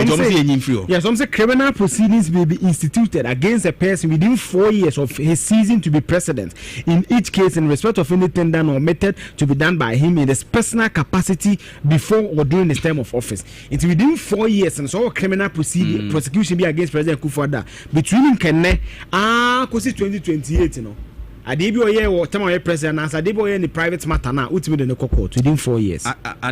some say criminal proceedings will be instituted against a person within 4 years of his ceasing to be president. In each case, in respect of anything done or method to be done by him in his personal capacity before or during his term of office. It's within 4 years, and so criminal prosecution be against President Kufuor between him Kenne kosi 2028, you know. Adebi oye wo time oye president as adebi oye ni private matter na ultimately the court within 4 years. I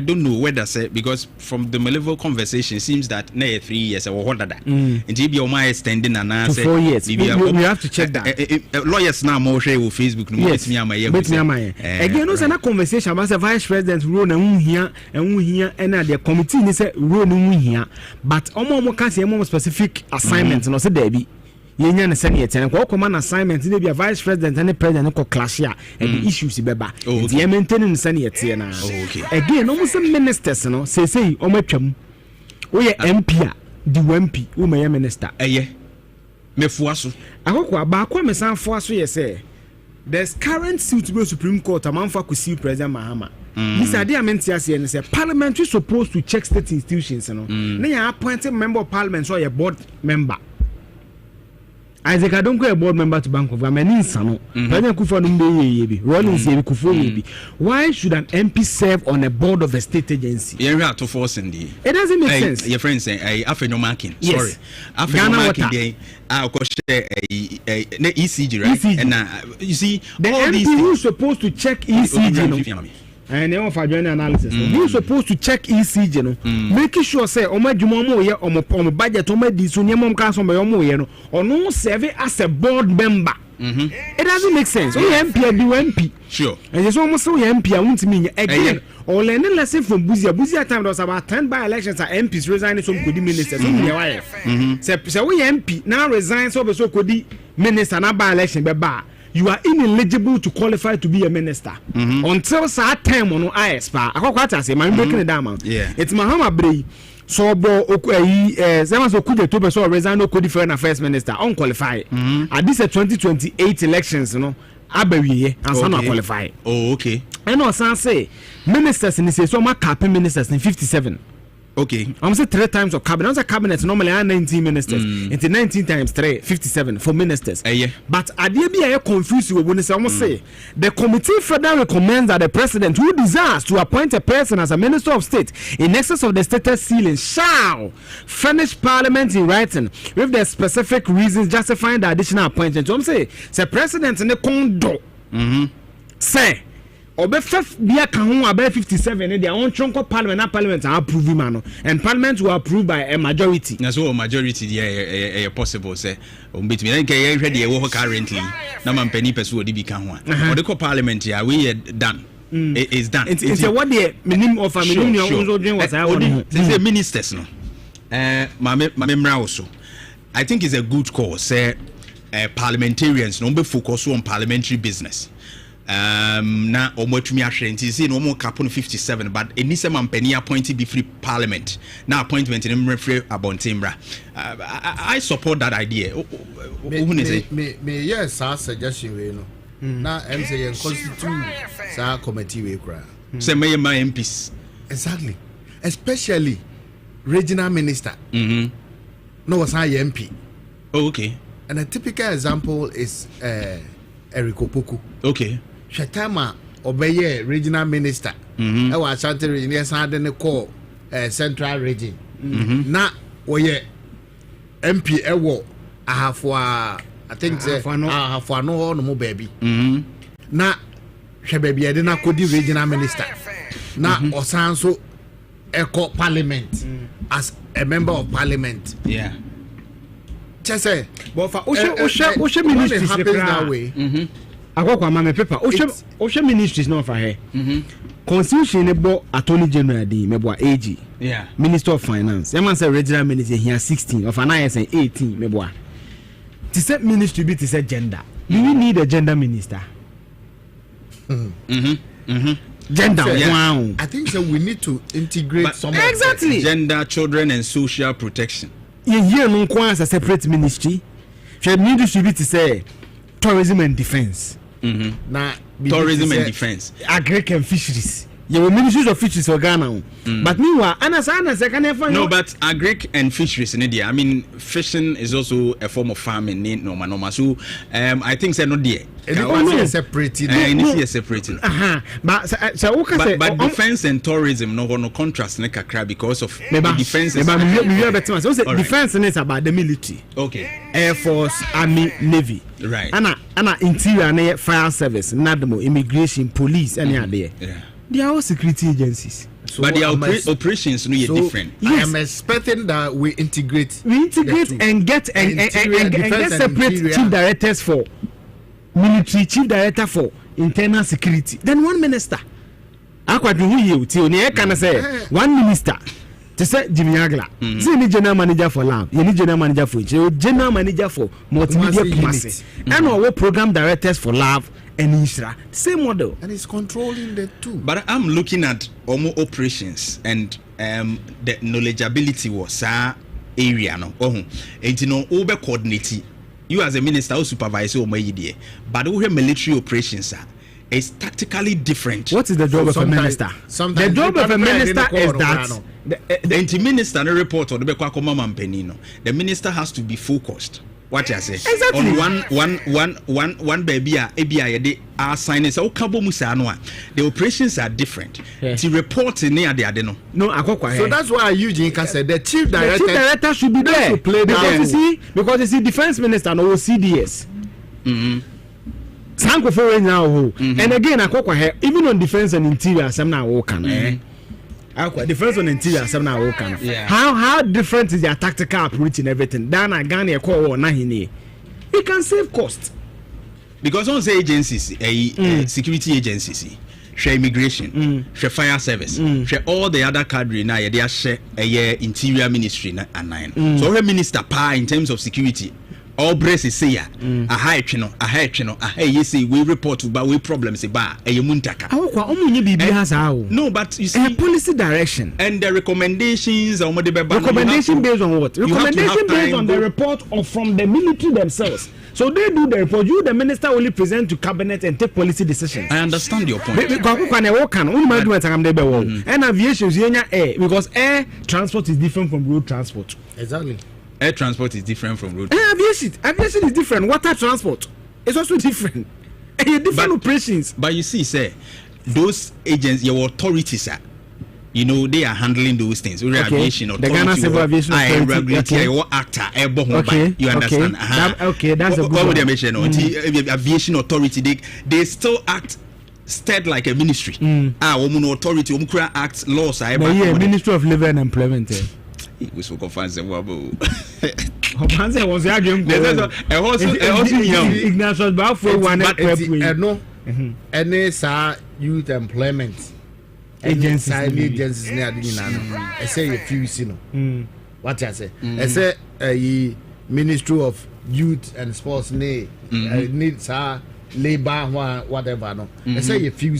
don't know whether say because from the level conversation it seems that na 3 years or what that. Until be my extending and to 4 years. We have to check that. Lawyers now more share with Facebook. Yes, again, no say na conversation about the vice president role na unhia and the committee ni say role na unhia, but omo can say more specific assignments no say there be. Yenya ne sene yeten ko command assignment dey be a vice president and president ko clash here and the issues beba dey maintain ne sene yeten na again no some ministers no say o matwam wo ye MP a di MP wo me minister mefoa so akoko ba ko me san foa so ye say there's current suit to Supreme Court amanfa ko see President Mahama. This idea and say parliament is supposed to check state institutions no na ya appointed member of parliament so your board member Isaac, I don't go a board member to Bank of America. President Kufuor Yebi, Rollins Yebi, Kufuor Yebi. Why should an MP serve on a board of a state agency? You have to force in the. It doesn't make sense. Your friend saying, "I no marking." Yes. Sorry, after no marking, I of course share a ECG, right? ECG. And you see, the all MP who is supposed to check ECG. And then for journey analysis, you supposed to check ECG, no, making sure say, "Oma jumomo ye, omo budget, omo disunya mom council me omo ye no, or no serve as a board member." It doesn't make sense. We MP do MP. Sure. And there's almost so MP. I want to mean again. Or learning lesson from Buzia time there was about 10 by elections. MPs resigning some good ministers. So we MP now resign so could minister now by election be you are ineligible to qualify to be a minister until that time on I expire. I can't say I'm breaking it down. Yeah, it's Mahama Bray. So bo someone so could to so resign no could different affairs minister unqualified. At this 2028 elections, you know, abewie and some not qualify. Oh, okay. And no san say ministers in say so my capping ministers in 57. Okay. I'm say 3 times of cabinet. Also cabinet normally are 19 ministers. Into 19 times 3, 57 for ministers. But idea be confused when they say the committee further recommends that the president who desires to appoint a person as a minister of state in excess of the status ceiling shall furnish parliament in writing with the specific reasons justifying the additional appointment. So I'm say president in the condo say Obefef bia kan ho about 57 they on chonko parliament approve him and parliament will approve by a majority. Na so majority dey possible say o bet me nke ye hwe dey wo currently na man pani person odi bi kan ho a. O dey parliament ya we done. It is done. It's what the minimum of a minimum also doing what I want. Say ministers no. Mra also. I think it's a good cause say parliamentarians no be focus on parliamentary business. Na omotumi ahwe nti say no mo cap on 57 but any some company appointed be free parliament na appointment in referee abontimra. I support that idea. Me yes our suggestion we no na say constitute sa committee we kra say my MPs exactly especially regional minister no was our MP. Oh, okay. And a typical example is Eric Opoku. Okay. Shatama obeye regional minister e wa Ashanti region yes had the call central region na oye MP e wo ahafo I think say ahafo no no mo baby na hwe baby e de na kodi regional minister na osanso e call parliament as a member of parliament. Yeah. just say but for Osha ministries happens that way. Akwa mama paper Osha ministries no for here. Constitution ebo Attorney General di mebo AG. Yeah. Minister of Finance. Them man say regional minister here 16 of an IS 18 mebo. To set ministry be to set gender. Do we need a gender minister? Gender. Wow. I think so. We need to integrate some exactly gender, children, and social protection. You hear no as a separate ministry. Should ministry be to say tourism and defense. Now Tourism and defense, agric and fisheries. You will ministries of fisheries for Ghana. But meanwhile, Anna can find no, but agric and fisheries in India. I mean, fishing is also a form of farming. No, so I think so. Not there. Separated. Separated. But defense and tourism no contrast because of the defense. Defense is about the military. Okay. Air Force, Army, Navy. Right. Anna interior and fire service, NADMO, immigration, police, and there. Yeah. They are all security agencies. So but their operations are different. Yes. I am expecting that we integrate. And get separate chief directors for military, chief director for internal security. Then one minister. Akwa do you can say one minister. To say Jimmy Agla. You need general manager for lab. You need general manager for general manager for multimedia unit. And our program directors for lab. And Isra, same model, and it's controlling the two. But I'm looking at almost operations and the knowledgeability was area no. And you know, over coordinating. You as a minister or supervisor, but over military operations is tactically different. What is the job of a minister? The job of a minister is that the minister no report or the minister has to be focused. What you say? Exactly. On one baby, they are signing. So the operations are different. The report near the adeno. No, so that's why Eugene can say the chief director should be there to play because you see defense minister no CDS. Sanko for now. And again, even on defense and interior, some now working. Defense on interior, some now working. How different is their tactical approach and everything? Dana Ghana call or Nahini. You can save cost. Because on the agencies, security agencies, share immigration, share fire service, share all the other cadre now, they are share a interior ministry and nine. So every minister in terms of security. All brace is say a high channel, you see, we report about we problems about a muntaka. No, but you see, policy direction and the recommendations are recommendation based on what? Recommendation based on the report or from the military themselves. So they do the report. You, the minister, only present to cabinet and take policy decisions. I understand your point. And aviation, air, because air transport is different from road transport. Exactly. Air transport is different from road. Aviation is different. Water transport is also different. Different operations. But you see, sir, those agents, your authorities are, you know, they are handling those things. Aviation authority, the Ghana Civil Aviation Authority, you understand? Okay, that's a good one. The aviation authority, they still act stead like a ministry. Woman authority, act laws. Ministry of Labor and Employment. We spoke of fancy wabo. Fancy was a game. Ignatius Balfour one no. Any youth employment agencies near the I say a few what I say? I say a Ministry of Youth and Sports need labor whatever no. I say a few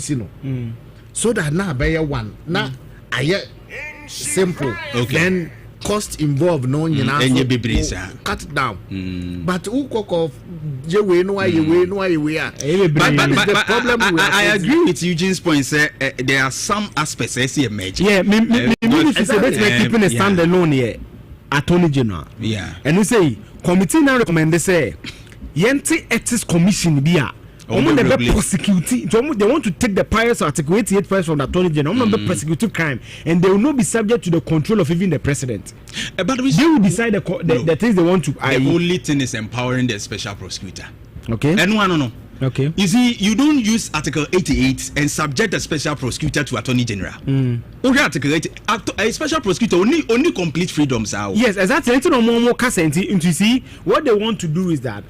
so that now by one now I simple. Then cost involved no cut down but who cook off but the problem I agree with Eugene's point there are some aspects I see emerge ministry say that keeping a standalone here Attorney General and we say committee now recommend they say yenti ethics commission bia they want to take the priors article 88 priors from the Attorney General prosecutive crime and they will not be subject to the control of even the president but they will decide the things they want to the only thing is empowering the special prosecutor okay and no Okay. You see, you don't use Article 88 and subject a special prosecutor to Attorney General. Article 80, a special prosecutor only complete freedoms are. Yes, exactly. You see, what they want to do is that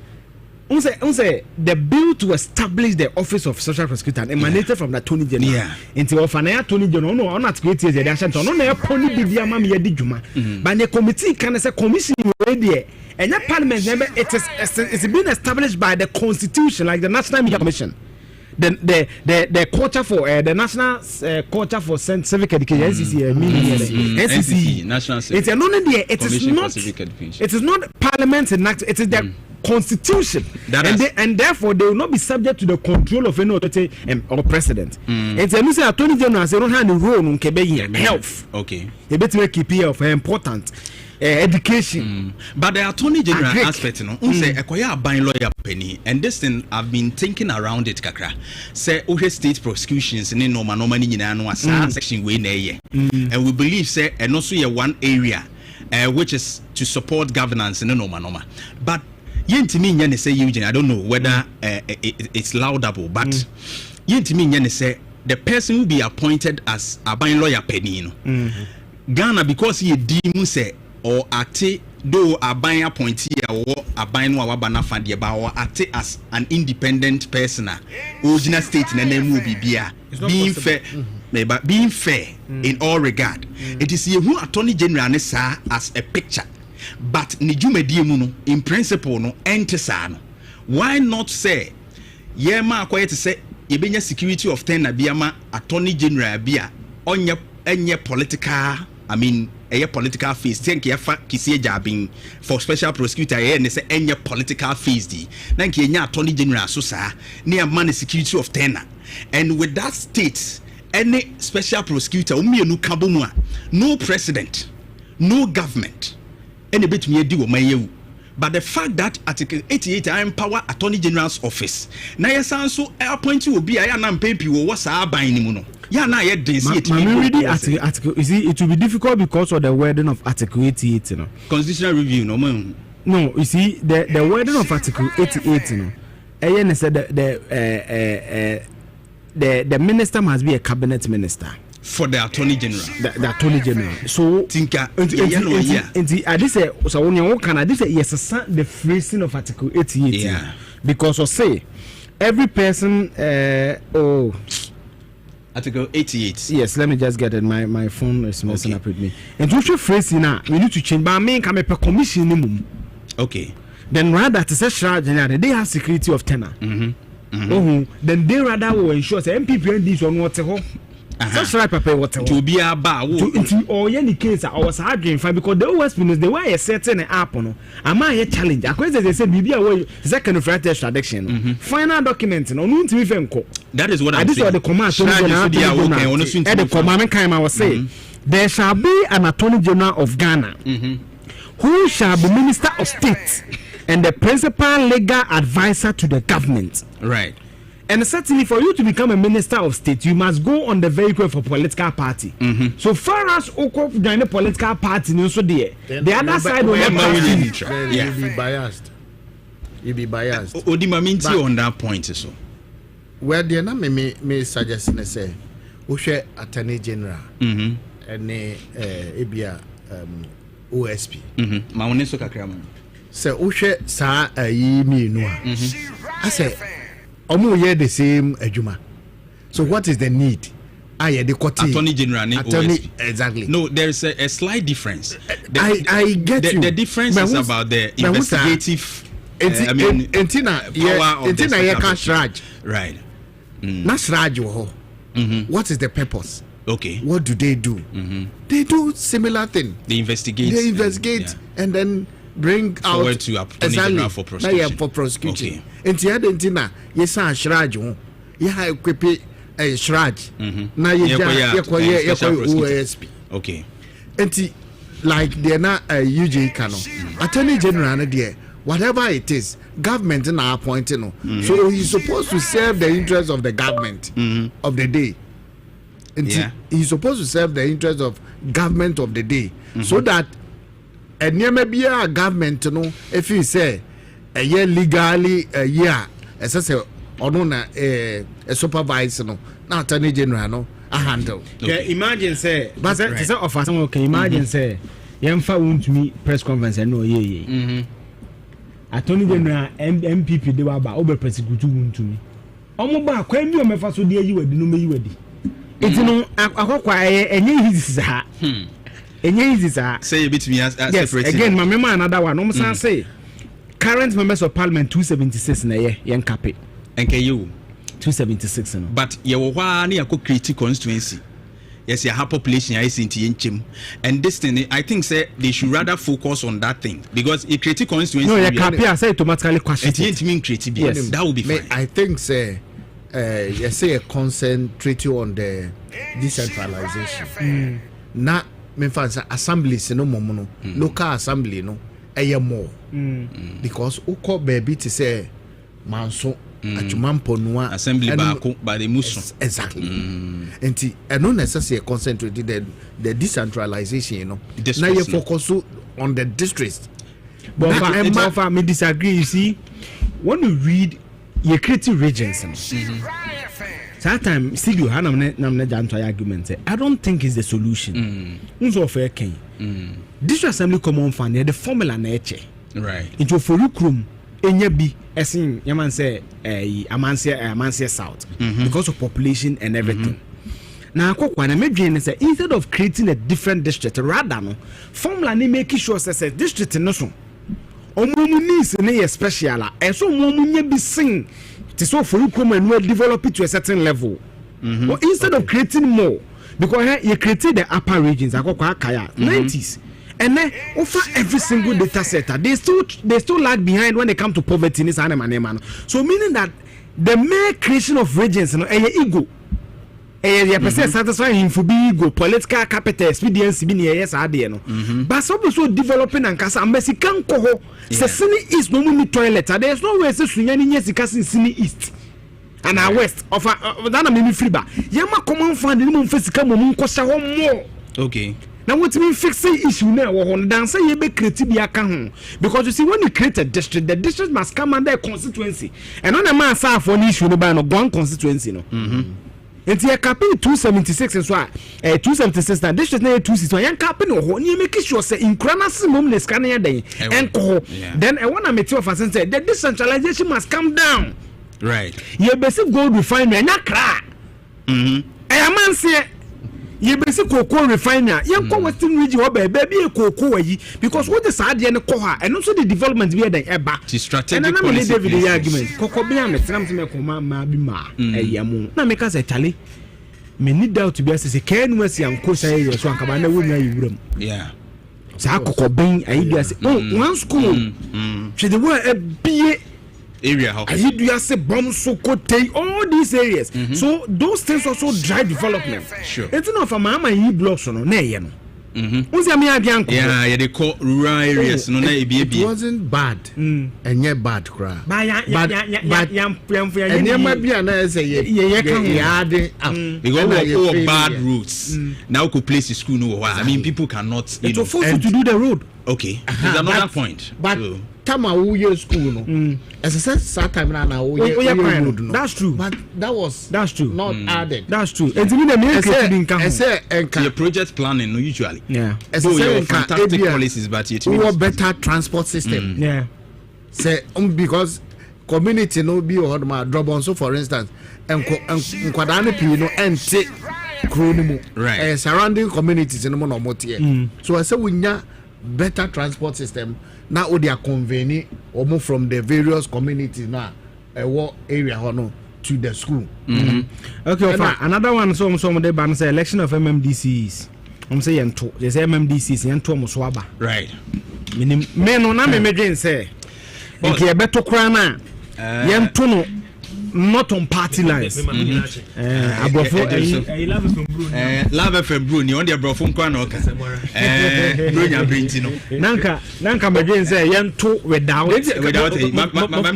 the bill to establish the office of social prosecutor emanated from the Attorney General. Yeah. Until Attorney General, no, not create the action. No, no, pony be the amam yedi juma. But the committee can say commission already. And that parliament member, it's been established by the constitution, like the National Media Commission. The culture for the National Culture for Civic Education, NCC, National Civic. It's another. It is not Parliament enact. It is the Constitution, and therefore they will not be subject to the control of any authority or president. It's a say Attorney General say don't have the role on health. Okay, they better keep here of important. Education, but the Attorney General aspect, say a buying lawyer penny, and this thing I've been thinking around it, kakra. Say, state prosecutions in no section way and we believe say, and also one area, which is to support governance in no norma. But yentimi say Eugene, I don't know whether it's laudable, but yentimi say the person will be appointed as a buying lawyer penny. Ghana because he deem say. Or acte though a buying appointee or a buying wabana fandi or acte as an independent person, original state in the name will be being fair, but being fair in all regard. It is you who Attorney General as a picture, but Nijume Diemuno in principle no entesano. Why not say Yema quiet to say Yebenya security of 10 Abiama Attorney General Bia on your political a political fees. Thank you for Kisie Jabin for special prosecutor and say any political fees. Thank you, Attorney General Susa near money security of 10. And with that state, any special prosecutor, no president, no government, any bit me do my. But the fact that Article 88 I empower Attorney General's office. Now yes, also appoint you will be I am paying people what's our buying. Yeah, now yet they see it. Article, you see, it will be difficult because of the wording of Article 88. Constitutional review, no. No, you see, the wording of Article 88. Again, said the minister must be a cabinet minister. For the Attorney General. The Attorney General. So, I say, so when you can, I say, yes, the phrasing of Article 88. Yeah. Because I say, every person, Article 88. Yes, let me just get it. My phone is messing up with me. And to phrase now, we need to change. But I mean, come a commission. Okay. Then rather to say general, they have security of tenor. Then they rather will ensure say MPP and this one what that's right, Papa. What to be a bar or any case, I was arguing fine because the always been the way I set an app on. Am I a challenge? I question they said, be away second of right extradition. Final documents and on to even co. That is what I saying. The command the command I was saying there shall be an Attorney General of Ghana who shall be Minister of State and the principal legal advisor to the government. Right. And certainly for you to become a minister of state, you must go on the vehicle for political party. So far as Oko join the political party, the other side will not you'll be biased. You'll be biased. Odimaminti on that point so. Well, the na me suggest say, Ushe Attorney General and Ebia OSP. Maoneso kakraman. So Ushe sa yi mi no. I say omo ye the same ejuma. So what is the need? Attorney General Attorney, exactly. No, there is a slight difference. I get you. The difference is about the investigative power of the Shraj. Right. What is the purpose? Okay. What do? They do similar thing. They investigate and then bring forward out to Attorney General for prosecution. For prosecution. Okay. Entina yes Shraj equip Shraj. Na OSP. Okay. Enti like they na UJ Kano. Attorney General na there whatever it is government na appointing so he's supposed to serve the interests of the government of the day. He's supposed to serve the interests of government of the day so that a government if you say a year legally a year as I say ono na a supervisor no na attorney general no a handle. Okay, imagine say but say offer some okay imagine say yemfa wontumi press conference no ye attorney general MPP de wa ba obe prosecute wontumi omo ba kwa mi o mefa so de yi wadi no meyi wadi enti no akokwa enye easy ha enye easy sa say a bit me as separate again my member another one no say say current members of parliament 276 na ye yen cape enke you 276 no but ye wo hwa na yakọ create constituency yes ya population I see nti yenchim and this thing I think say they should rather focus on that thing because it create constituency no ye cape say automatically question it mean create yes. That will be fine. I think say you say a concentrate on the decentralization na me fancy assemblies no momo no local assembly no more because uko baby to say manso achumampo noa assembly baako by the muso exactly enti no necessarily concentrate the decentralization you know now you focus on the districts but if I disagree you see when you read your creative regions sometimes still you have namne Jantuah argument I don't think it's the solution unso fair ken district assembly common fund the formula na eche right into for room enya bi esin yaman say amanse south because of population and everything na akokwa na medwen say instead of creating a different district rather no formula ni make sure say district no so omumu needs na special so omumu nya bi sing to so for room and we develop it to a certain level but instead of creating more because here you created the upper regions akokwa akaya 90s and then offer every single data center they still lag behind when they come to poverty in this animal so meaning that the mere creation of regions ego person satisfying him for be ego political capital expediency be near yes no but so developing and kasa Mexican koho se sini east no mu toilet there's no way say sunyani nyesi kasa sini east and our west of that na me free ba yema common fund ni mo mfesika mo nkosha ho mo okay. Now what mean fixing issue now on dance you be creative because you see when you create a district the district must come under a constituency and on a man say for an issue no by no one constituency no it's a cap 276 and so 276 and district na 261 yan cap no you make sure say in maximum le scan ya den and then I want to make sure for say the decentralization must come down right you basic gold refinery na kra man say ye basic cocoa refinery yanko western region oba baby cocoa yi because what the sad ye ne ko ha and also the development be den eba strategic policy and the argument cocoa be am tram to me ko ma bi ma eyam na me ka say chale me need doubt to be say can we see yanko say ye so ankaba na wonya yiwuram yeah sa cocoa ben ayi bi say one school she the word be area how you do say bomb so kote all these areas so those things also drive development sure it's not for mama yi blocks no na ye no unzi am ya bianko yeah they call rural areas no na e bi it wasn't bad enye bad cry but yam enye ma bia na say ye kan yade because we bad routes now could place school no I mean people cannot you know force you to do the road okay there's another point but time we year school no as I said time na we road no that's true but that's true not added that's true it mean the main creating can your project planning no usually yeah so your fantastic policies but it means better transport system yeah say because community no be or ma drop on so for instance nkwada na pi no ente kronimu right surrounding communities no no motie so I say we nya better transport system now they are convening or move from the various communities now what area no to the school okay another one so they ban say election of MMDCs say yento they say MMDCs yento mo so aba right me no na me dwen say nke beto kra na yento no not on party lines abrofo love FM bro ni on the abrofo nkwa na oka bro nya brenti no nanka medwen say yento without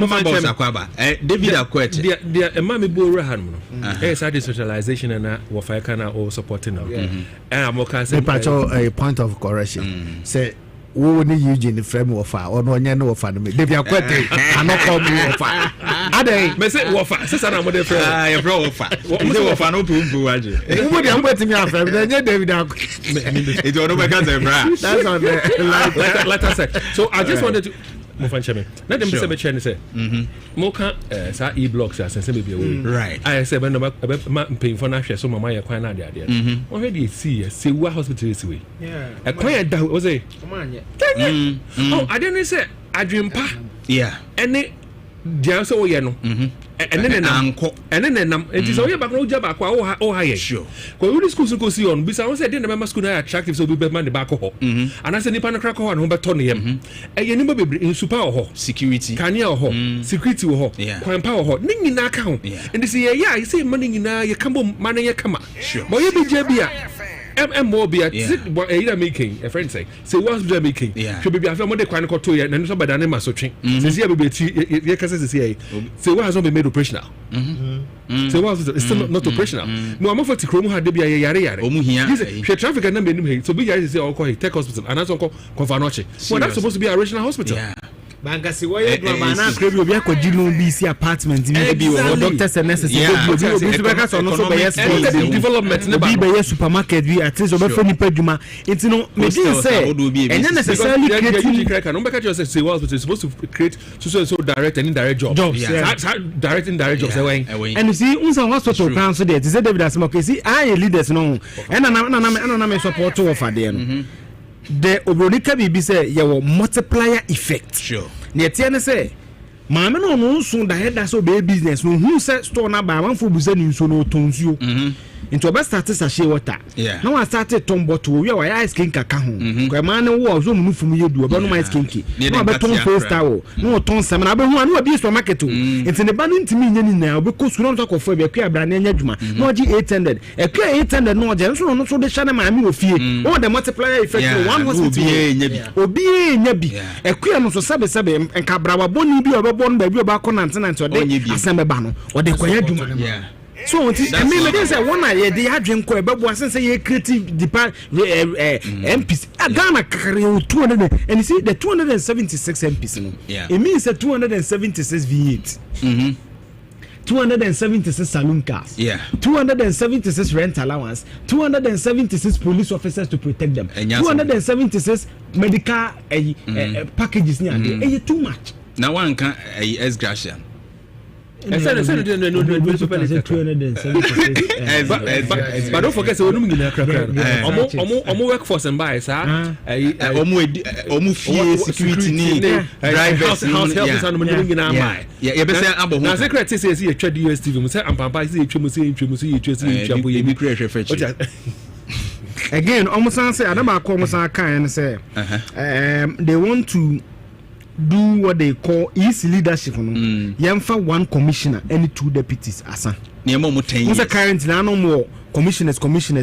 my boss akwaba David Akwete the emami bo rehan no say decentralization and what I can all supporting now and I'm okay say a point of correction say we need Eugene frame of fire or no nya no of me David Akwete cannot call me of fire Adey. Me say wofa. Say na mo dey friend. You bro wofa. Say wofa no pumpu waje. Who dey am waiting me after? Then David. It will not become a bra. That's on the Like I said. So I just wanted to mo fan cheme. Na dem say me chene say. Mo kan sa e-blocks as say be away. Right. I say be no ma pay for na hwe so mama ye kwan na de ade. Mo hwe dey see say wa hospital is way. Yeah. E kwan da o say. Come on yeah. Oh, I didn't say adwempa. Yeah. Ene dia so wo ye no. Ene nam enti so ye back no jaba kwa o ha ye. Sure. Ko you school so go see on bisa won say dey na school na attractive so be man the back ho. And I say nipa no crack ho no be turn yem. Ye ni bebre in super ho. Security. Kania ho. Security ho. Kwan pa ho. Ni nyina ka ho. And say yeah, you say man nyina ye kamo man ye kama. Sure. But ye be jabia. More be at either making a friend say what's the making should be a family quite to you and so by the name of Sochi. Says here be say what has not been made operational. So what's it's still not operational. No, I'm for Chrome had to be a yare. She traffic and then so be say all call tech hospital and that's all Confanoche. Well, that's supposed to be a regional hospital. Bankasi why drama na crave obi akodi no BC apartment Maybe or doctors and nurses obi beka so no so be yes development ne be yes supermarket bi at least obi fe nipa djuma enti no me dey say and necessarily creating no beka just say well it's supposed to create so direct and indirect jobs direct and indirect jobs and you see unsa hospital plan so there say David Asmok see I leaders no and na me support to offer there no the obronika bibi say your multiplier effect. Sure. Ne tie say maame no no so da head so be business no hu say store na ba man fo buza ni so no tonsuo. Into oba start sachet water. Na wa start ton bottle we wa ice cream kaka ho. Ko ma ne wo so mu fum yedu oba no ice cream ki. Na ba ton face towel. Na ton sem na ba hu anu obi supermarket o. Into ne ba no ntimi nya ni na obi ko suro no ko be kwa bra na nya dwuma. Na oji 800. E kwa 800 no oje so no so de hya na maame ofie. O the multiplier effect one hospital. Obi nya bi. E kwa no so sabe enka brawa boni bi obebo no ba bi oba ko nante o de asem ba no. O de kwanya dwuma. So I mean they say one year they had dream ko ebebo asen say ye creative department MPs Ghana carry 200 and you see the 276 MPs no it means that 276 V8 276 saloon cars 276 rent allowance 276 police officers to protect them 276 medical packages near too much now one can S Gracian but don't forget so no ngina krakra omo workforce and buy sir omo fee security ni drivers house helpers and money ngina buy ya be say abo na secret say you twa DSTV mu say ampampa say you twa you be create refresh again almost say adama ko almost kan say they want to do what they call easy leadership no yemfa one commissioner and two deputies asa niam mo 10 years currently na no more commissioners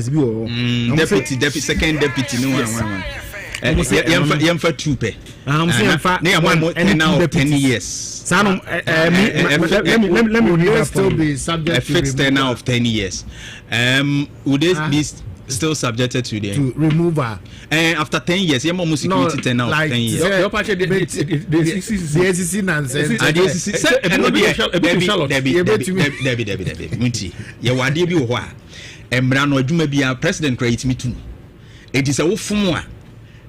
bi o deputy second deputy no one yemfa two pe yemfa 10 years Sanum, let me still be subject to fixed tenure of 10 years would this be still subjected to the removal after 10 years you more security tenure of 10 years your part the SEC nonsense Debbie munti ye wade bi wo ho a emra no adwuma bia president create me too it is a wo fom a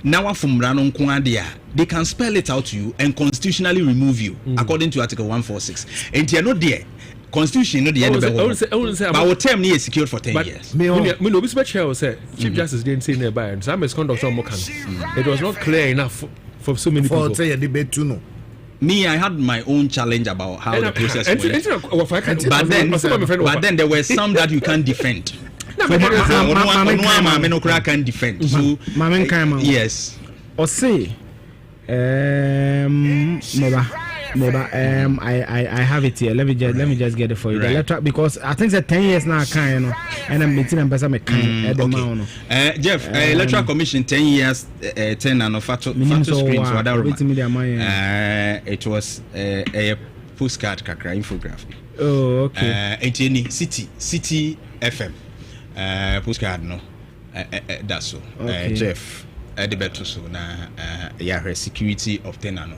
na wa fom ra no nko ade a they can spell it out to you and constitutionally remove you according to article 146 and you know there constitution no the end but our term is secured for 10 years me no be special say chief justice didn't say nearby and some misconduct on Mokan it was not clear enough for so many people for say debate too no me I had my own challenge about how the process works but then there were some that you can't defend no can defend so yes or say Never. I have it here. Let me just get it for you. Right. The letter because I think that 10 years now kind, you know, and I'm meeting and person kind. Jeff, electoral commission 10 years, 10 and factor screens. It was a postcard kakra infographic. Oh, okay. City FM postcard no. That's so. Okay. Jeff. the better so na yeah security of tenure no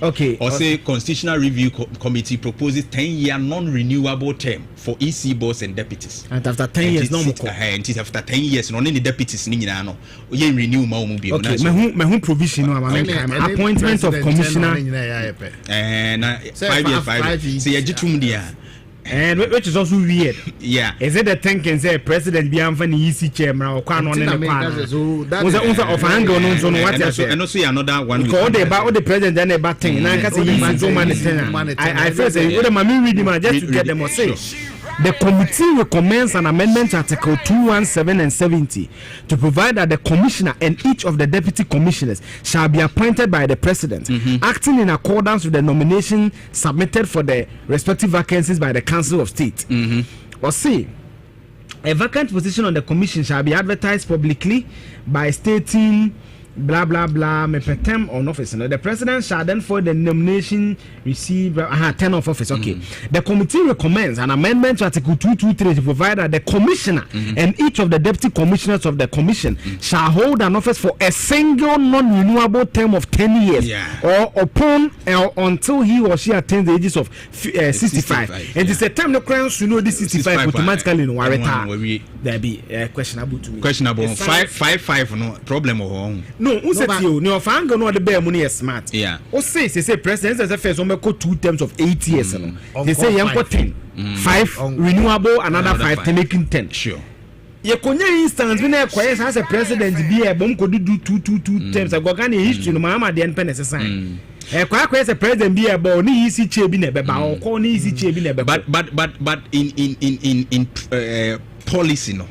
okay or say constitutional review committee proposes 10-year non-renewable term for EC boards and deputies, and after 10 years no more and it after 10 years no any deputies ni nyina no ye renew ma omo bi o na me hu provision no appointment of commissioner na 5 years say ye gitum dia. And which is also weird. Yeah. Is it the thinking say president be am for the EC chairman or can on in the pan? Was of angle on what you say? And also another one. Because the president then about thing. Now can say I first say what am I reading just to get them or say. The committee recommends an amendment to Article 217 and 70 to provide that the commissioner and each of the deputy commissioners shall be appointed by the president, acting in accordance with the nomination submitted for the respective vacancies by the Council of State. Or C, a vacant position on the commission shall be advertised publicly by stating blah blah blah me per term on office. The president shall then for the nomination receive term of office. Okay. The committee recommends an amendment to Article 223 to provide that the commissioner and each of the deputy commissioners of the commission shall hold an office for a single non-renewable term of 10 years or upon until he or she attains the ages of 65. And it's a term the crowns to know this 65 automatically no there be questionable to me. Questionable 5 no problem or no, who said you? No, Fango no the bear money is smart. Yeah. Who says they say president as a first one go 2 terms of 8 years. They say young 10, 5 renewable, another 5 to making 10. Sure. You konya instance when a quiet as a president be a bomb could do 2 terms. I got any history no mama the NPN sign. A quiet as a president be a bone easy chabi neba or corny easy chabi neba. But in policy no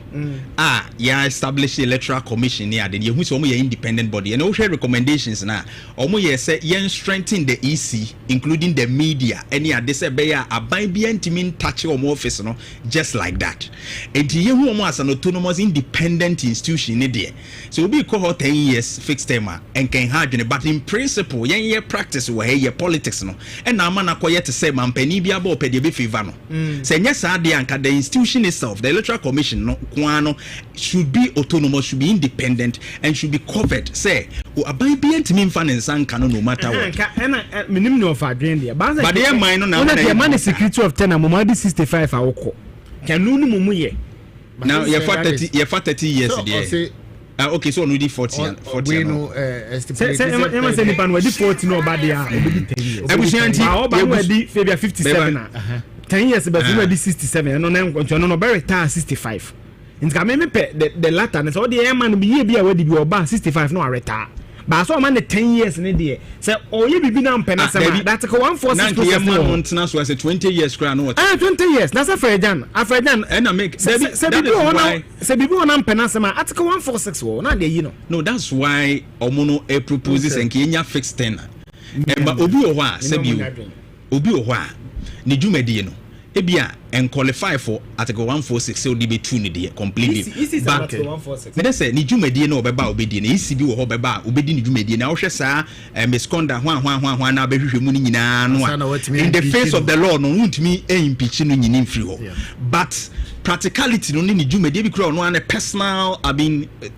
establish the electoral commission here then you who independent body and also recommendations na say strengthen the EC including the media any they say be aban bi antimi touch office no just like that and you who as an autonomous independent institution there so we call 10 years fixed term and can hard but in principle yen practice we here politics no and na man akoye to say man pani bia bo pede be favor no say nya sa de anka the institution itself the electoral commission no kwano should be autonomous, should be independent and should be covered say aban bi antimi mfa ne nsanka no matter what minim no of adwen there but they mind no na the man security of 10 amomadi 65 awoko kanu no mumu ye now you for 30 years there. Okay, so only 40 we know say ni pan we 40 no ba there obedi 10 years ebushanti ba we di febia 57 10 years but we di 67 no be retire 65 nti ka me the latter so the man be ye bia we di bi oba 65 no retire but so man the 10 years in there say oye bibi na mpena say that ko 146 months so say 20 years kra no 20 years that's Afrejan and I make say bibi ona mpena say article 146 wo na dey no that's why omono proposes and kenya fixed tenor but obi o ho a say bi obi o ho a ne dwumadi no ebia and qualify for article 146 so the be two ni dey completely but 146 me say ni dwumadi no obeba obedi na ECB wo obeba obedi ni dwumadi na wo hwe saa misconduct hwan na behwehwe mu ni nyina no in the face of the law no untimi impeach no nyini mfiri ho but practicality no ni dwumadi bi kura no an personal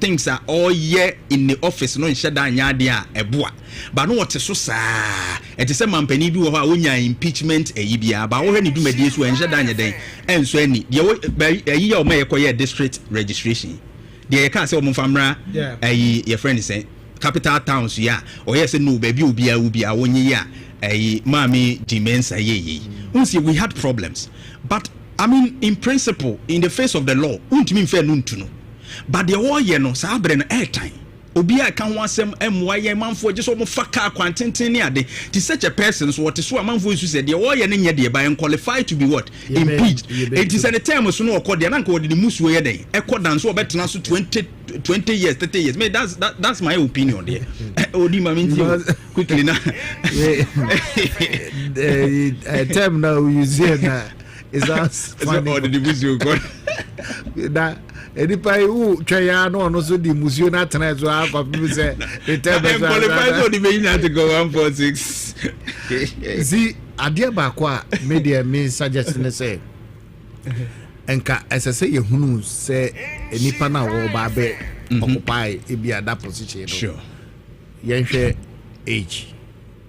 things are all year in the office no nhye da anya de a eboa but no what so saa e te say mampani bi wo ha onya impeachment bia ba wo hwe ni dwumadi so nhye da anya and so any ye o me ye district registration the can say o mfamra your friend say capital towns ya or yes no baby obi a wonye ya mami dimensa ye we had problems but I mean in principle in the face of the law untimi mfa no ntuno but the war ye no sa bre no airtime obi a kan wasem emwa ye manfo je so mo faka kwantenten ne ade to such a person so what so manfo isu say the war ye ne nye de ba qualified to be what impeached it is at the time so no okode na nka wode the musuo ye den ekodan so obetena so 20 years 30 years me that's my opinion there odi maminti quickly na the term now you say na is that funny or the musuo god that anypa who twa no so the museum na tena so akwa people say the term qualified for the main to go 146 see adia ba kwa media me suggestion say enka ɛsɛ ye hunu sɛ enipa na wo ba be occupy ebi that position. Sure. Yenhwɛ age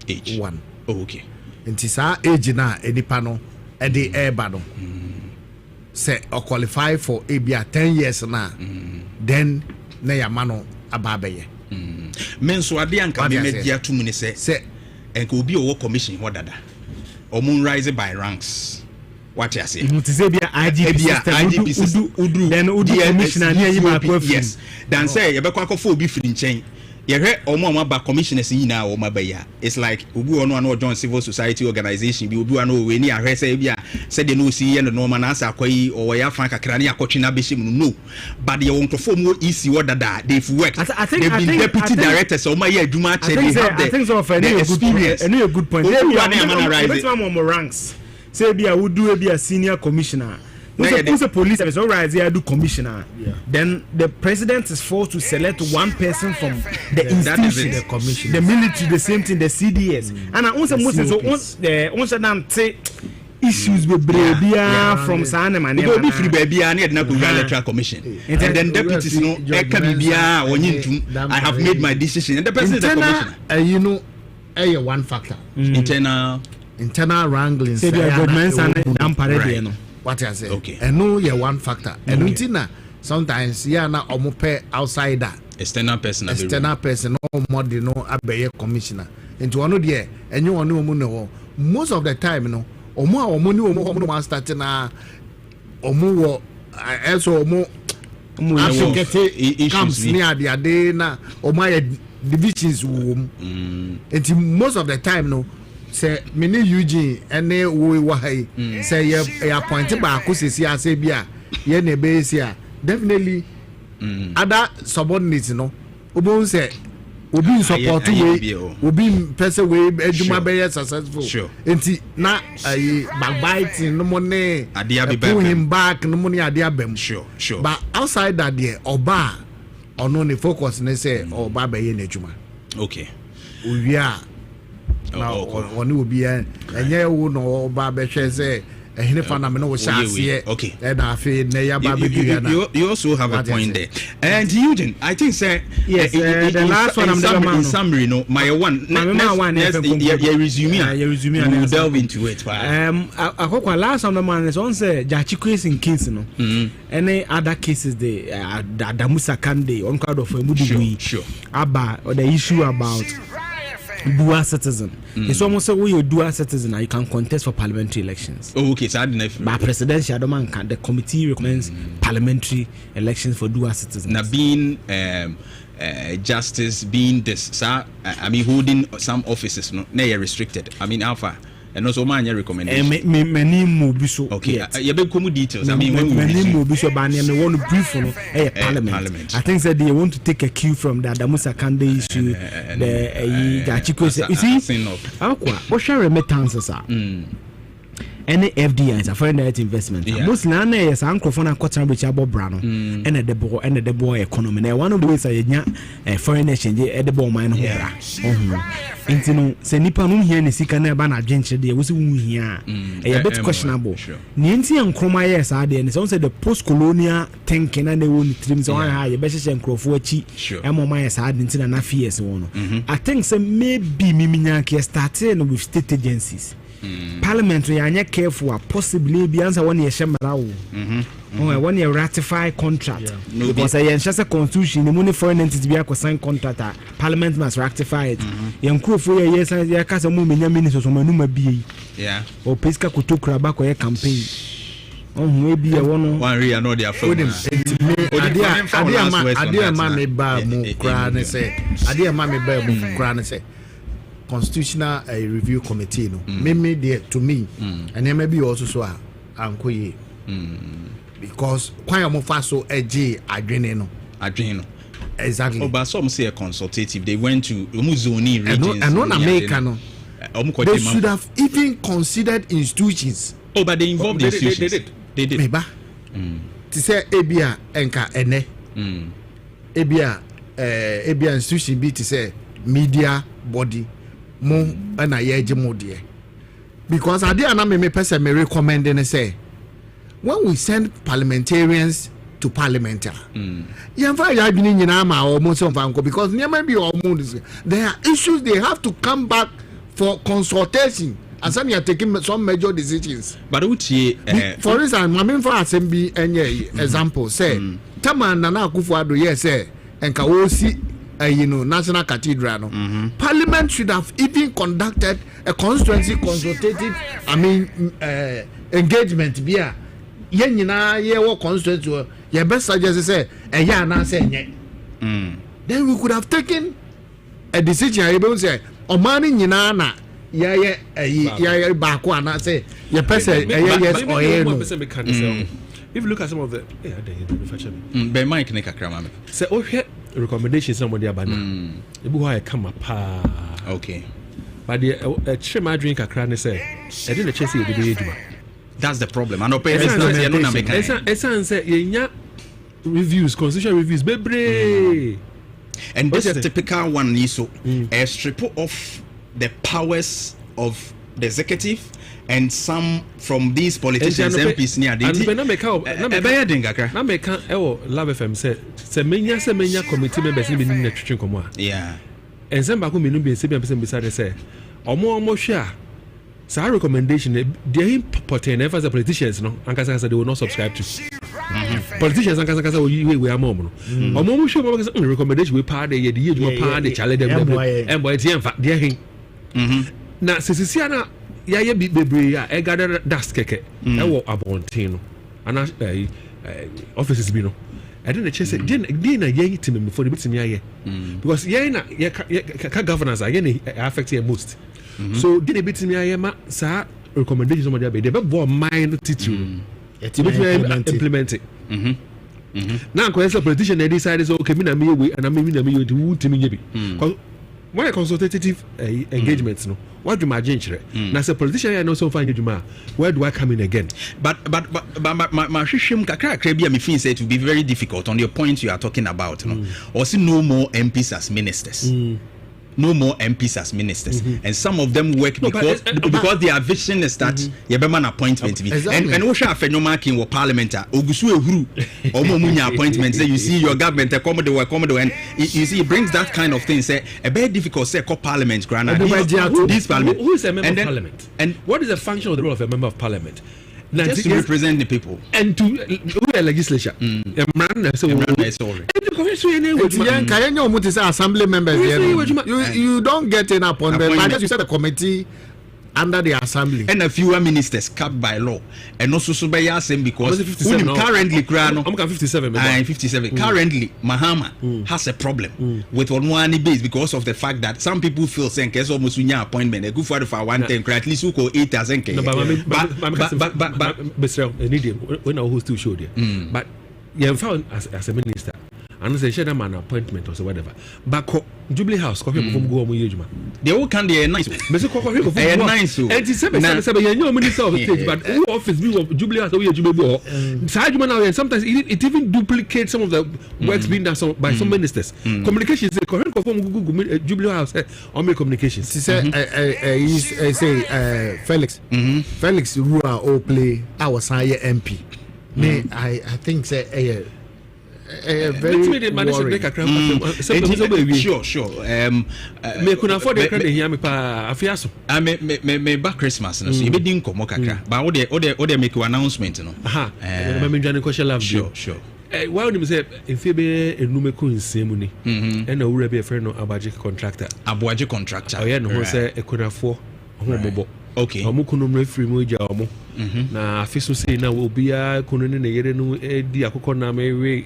1. Oh, okay. Nti saa age na enipa no ɛde ɛba no. Say or qualify for ebi 10 years na. Then na yama no aba bɛyɛ. Men so ade anka me media to me say enka obi owo commission ho dada. Omun rise by ranks. What you say? To say be IGP system. Then Udu commissioner near you back. Yes. Dan say you be kwakofo obi firi nchen. Ye hwe omo ba commissioners nyina o mabaya. It's like obi ono ano join civil society organization bi obi ano we ni ahwe say bia say de no si ye no normal na asa akoyi o ya fan kakra na yakotwe na behim no. But ye won tofo mo easy dada they've worked. They've been deputy directors o ma ye adwuma che they have I think so for any good point. Which one ranks? Say be a would do be a senior commissioner. Who's a police officer? All right, they do commissioner. Yeah. Then the president is forced to select one person from the institution, the commission, the military, the same thing, the CDS. And I also once them say issues with Brebia from Sanem and go be free baby and na go electoral commission. And then deputies no Ekabibia or I have made my decision. And the person is the commissioner. You know, one factor. Internal wrangling. Say the government and what I say. Okay. And no, one factor. And untina sometimes na omope outsider. External person. No more than no abeye commissioner. Into one there, and you want to most of the time, no, or more starting na omo also more comes near the adena or my divisions womb. And most of the time, no. Say mini Eugene ene wo wahai say ye appointed by akusisi ase bia ye na be sia definitely other subordinates no obon say obi support we obi person we adwuma be successful enti na backbiting no money pull him back no money ade abem sure but outside that there oba ono ne focus ne say oba be ye na adwuma okay owia now one will be and yeah no babe say a fan no okay and I feel you also have a point there. And Eugene, I think say yes the last one in summary no my one your resume and we'll delve into it. I last one the man is on say Jachiko in case no any other cases the Adamusa Kande on card of Mudu sure about or the issue about dual citizen. It's almost like when you dual citizen, you can contest for parliamentary elections. Oh, okay. So I didn't know. But presidential, the committee recommends parliamentary elections for dual citizens. Now, being justice, being this, sir, I mean, holding some offices, no, they are restricted. I mean, how far? And also, my recommendation. Many more so. Okay, you have come details. I mean, many more so. But I want to brief on Parliament. I think that they want to take a cue from the Adamusa Kande issue. The Jachiko. You see, what share remittances are. Any FDI is a foreign direct investment. Most land is uncle for a quarter which are Bob Brown and the boy economy. Now, one of the ways I foreign exchange at the ball mine here. Intino, Senipanum here in the Sikana Bana Genture, there was here a bit questionable. Nancy and Chroma, yes, are there, and it's also the post colonial thinking and they won't trims on high, best and Crawford, and more my side into an affairs one. I think some maybe Mimiaki started with state agencies. Parliamentary are careful possibly be answer 1 year shemara or 1 year ratify contract because I ensure a constitution the money foreign entities be a sign contract parliament must ratify it young crew for years and there cast a moment ministers on my be or pesca could took back or a campaign maybe a one real no their phone idea mammy bar move crown and say idea mammy bar move crown and say constitutional review committee no me there to me and there may be also so ankoye because why am I so edgy adwene exactly but some say a consultative they went to Umuzoni regions and non America no they should have even considered institutions but they involved the institutions they did meba to say ebia enka ene ebia institution be to say media body mo na ye je mo de because ade ana me person me recommend ne say when we send parliamentarians to parliament, because there are issues they have to come back for consultation. And some are taking some major decisions. But for instance, my main for assembly example say, Taman Nana Kufuado, yes, sir, and Kawosi, National Cathedral. Parliament should have even conducted a constituency consultative, engagement. Constituency, your best suggestion say, then we could have taken a decision. I don't say, Omani Nina. Back one. I say, your person, yes, or if you look at some of the Mike Nekakram, say, oh, here recommendations somebody about now. I come up. Okay, but the Chema drink a cranny say, I didn't chase the that's the problem. And it's reviews, constitutional reviews, baby. And this is typical one, so a strip off the powers of the executive and some from these politicians, MPs near the Love FM said, Semenya committee members in the nutrition comma. Yeah. And some back who be 7% beside say, or more share. So our recommendation, they important as a politicians, no, and they will not subscribe to. Politicians and Kazakasa we are more. Or more sure recommendation we party the party challenge them and boy dear. Now, Siciliana, ya be I gather dust keke. I walk about Tino and offices bino. I didn't chase it. Didn't a young team before the bits in ya because governors are affected most. So, did a bit in ya, sir, recommendations on the day. They were mind teaching. Implement it. Now, because a politician they decided, okay, me and I'm to me. Why consultative engagements? No, what do my change? Now, as a politician, I know so fine. Where do I come in again? But my shishim kakra krebi me feel say it will be very difficult on your point you are talking about. No, also no more MPs as ministers. No more MPs as ministers, and some of them work because their vision is that you have an appointment. And we shall have no marking or parliament. Ogusu ehuru, omomunya appointment. You see your government accommodate, and you see it brings that kind of thing. Say a very difficult say call parliament. This parliament. Who is a member of parliament? And what is the function of the role of a member of parliament? Just to represent the people and to the legislature. Assembly members. You don't get an appointment. I just said a committee under the assembly. And a fewer ministers capped by law. And also Subayasem because currently I'm 57. 57. Currently, Mahama has a problem with one base because of the fact that some people feel saying there's almost a appointment. A good for 110, at least who call 8,000. But when I who still showed you. But you have found as a minister. And say share man appointment or so whatever. But Jubilee House, coffee from go on. They all can be nice. Mr. Coffee nice. And it's 7 minister of state, but who office view of Jubilee House or Jubilee. Sometimes it even duplicates some of the works being done by some ministers. Communications, the current Google Jubilee House on communications. She said, Felix. Felix Rua or play our Saya MP. I think say very sure. Me could afford the credit here. Me pa afiaso. Me back Christmas. No, so you be doing komo kakra. But ode make an announcement. No. Me join question love. Sure. Why would you say if you be enume ko nsemu ni? And na wura be friend no abaje contractor. Abuaje contractor. Oh yeah, no say e could afford. Okay. Omo kunu referee mo ja omo. Na afiso say na obia kunu ne yere no di akoko na me we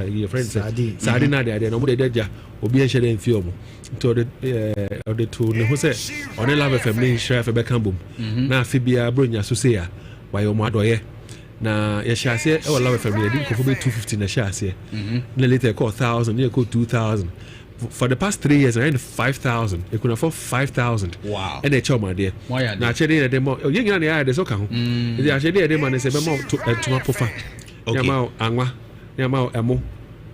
your friend Sadi na dey no mo dey ja obia hye dem fi omo. To the to ne ho say on Love FM ne share fe be kan bom. Na afibia bronya so say ya why omo adoye. Na ye share say e Love FM dey di ko be 250 na share say. Na later call 1,000, ne call 2,000. For the past 3 years, I earned 5,000. You could afford 5,000. Wow. And they charge my dear. Why? Now, actually, they more. You get the eye. There's okay. They actually they man say more to my pofa. Yamao angwa, yamao amo.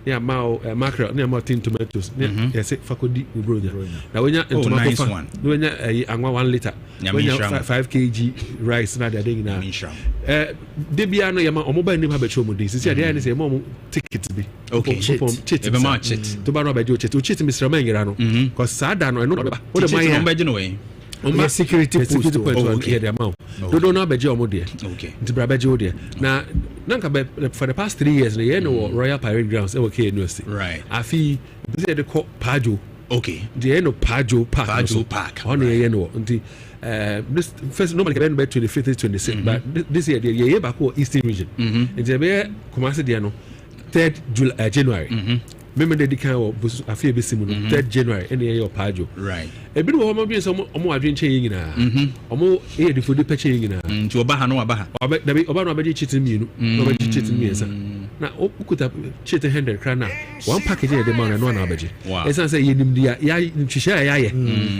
near Mao mackerel, near Martin tomatoes, yes, Fakodi, Ubroja. Now, when you're nice one, when you're a 1 liter, when you're 5 kg rice, not a day now. Debiano, your mobile name have a show with this. Is there any more ticket to be? Okay, chit, to march it. To Baraba Joche, to chit Mr. Mangerano, because Sadano, I know what am I imagine away. On my security post okay the amount don't know about your model okay to brabajo there now for the past 3 years you know Royal Parade Grounds okay university right I feel they call Pajo okay the no Pajo Park on the you know until this first normally can be 25th 26th but this year the year back Eastern region and they be commence there no 3rd January remember they can I feel be similar 3rd January any year Pajo right e bi no mo bi so mo adwen che nyina omo e de fodo peche nyina nti oba ha no oba no abaje chitin mienu oba chitin miensa na okuta chitin 100 krana one package e de ma na no abaje e san say yenim dia ya nhwehya ya ye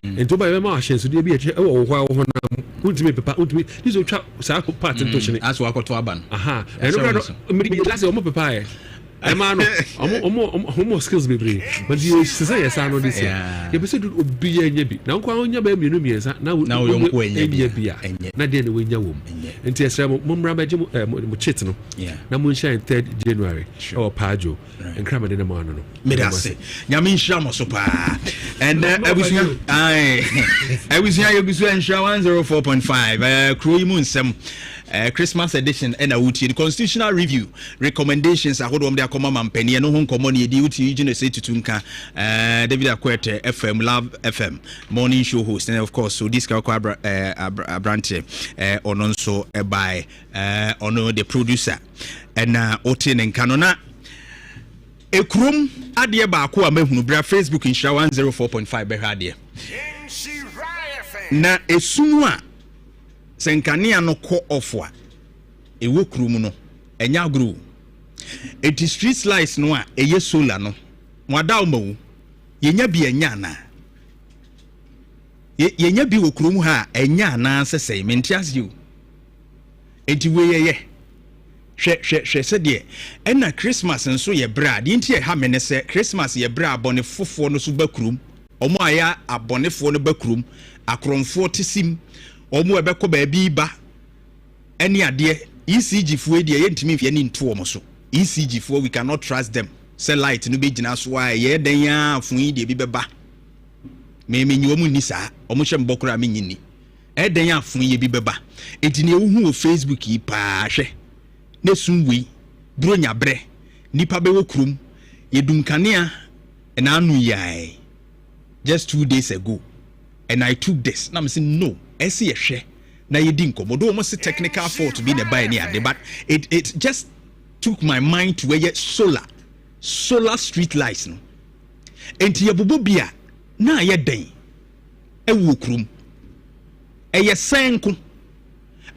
nti oba be ma ahye so de bi e wo ho ho na ultimate pepa ultimate this will trap sa part into shine as wa koto aban aha e no me last omo pepa e Emano, almost skills be brave, but you say yes, I know this. You be do be a yebi. Now, Quanya baby, no means now you're going to be a not then win your womb. And tell Mumbra Chitano, now moonshine 3rd January or Pajo and Crammer in the morning. Medase, Yamin Shamosopa, and I was here, you be 104.5, KuroYiMuNsem. Christmas edition and the constitutional review recommendations are what they are common penny no home common duty you say to Tunka David Akwete FM Love FM morning show host and of course so this branch on also by on the producer and Otin and Canona a chrome adie baako a mahunu bra Facebook in 104.5 be hadie na esumu a senkania no ko ofwa ewo krum no enya agro eti street lights no a eye solar no mwada omawu yenya bi enya na yenya bi wo krum ha enya na sesei mentias you enti we ye hwe se de ena Christmas nso ye bra de enti ha mene se Christmas ye bra abone fofo no so ba krum omo aya abonefo no ba krum akromfo tisim omo ebeko ba bi ba eni ade ECG fo de ye ntimi fie ni nto omo so ECG fo we cannot trust them say light no be gina so a ye den ya fun yi de bi beba me nyi omo ni sa omo hye mbokora me nyini e den ya fun yi bi beba enti ne ewu hu Facebook yi pa hwe ne sunwi bro nya bre nipa be wo krum yedum kanea na anu yai just 2 days ago and I took this na me say no ese ye hwe na ye din komodo almost technical fault to be the buy near but it just took my mind to where solar street lights no enti ye bobo bia na ye den e wo krum e ye senko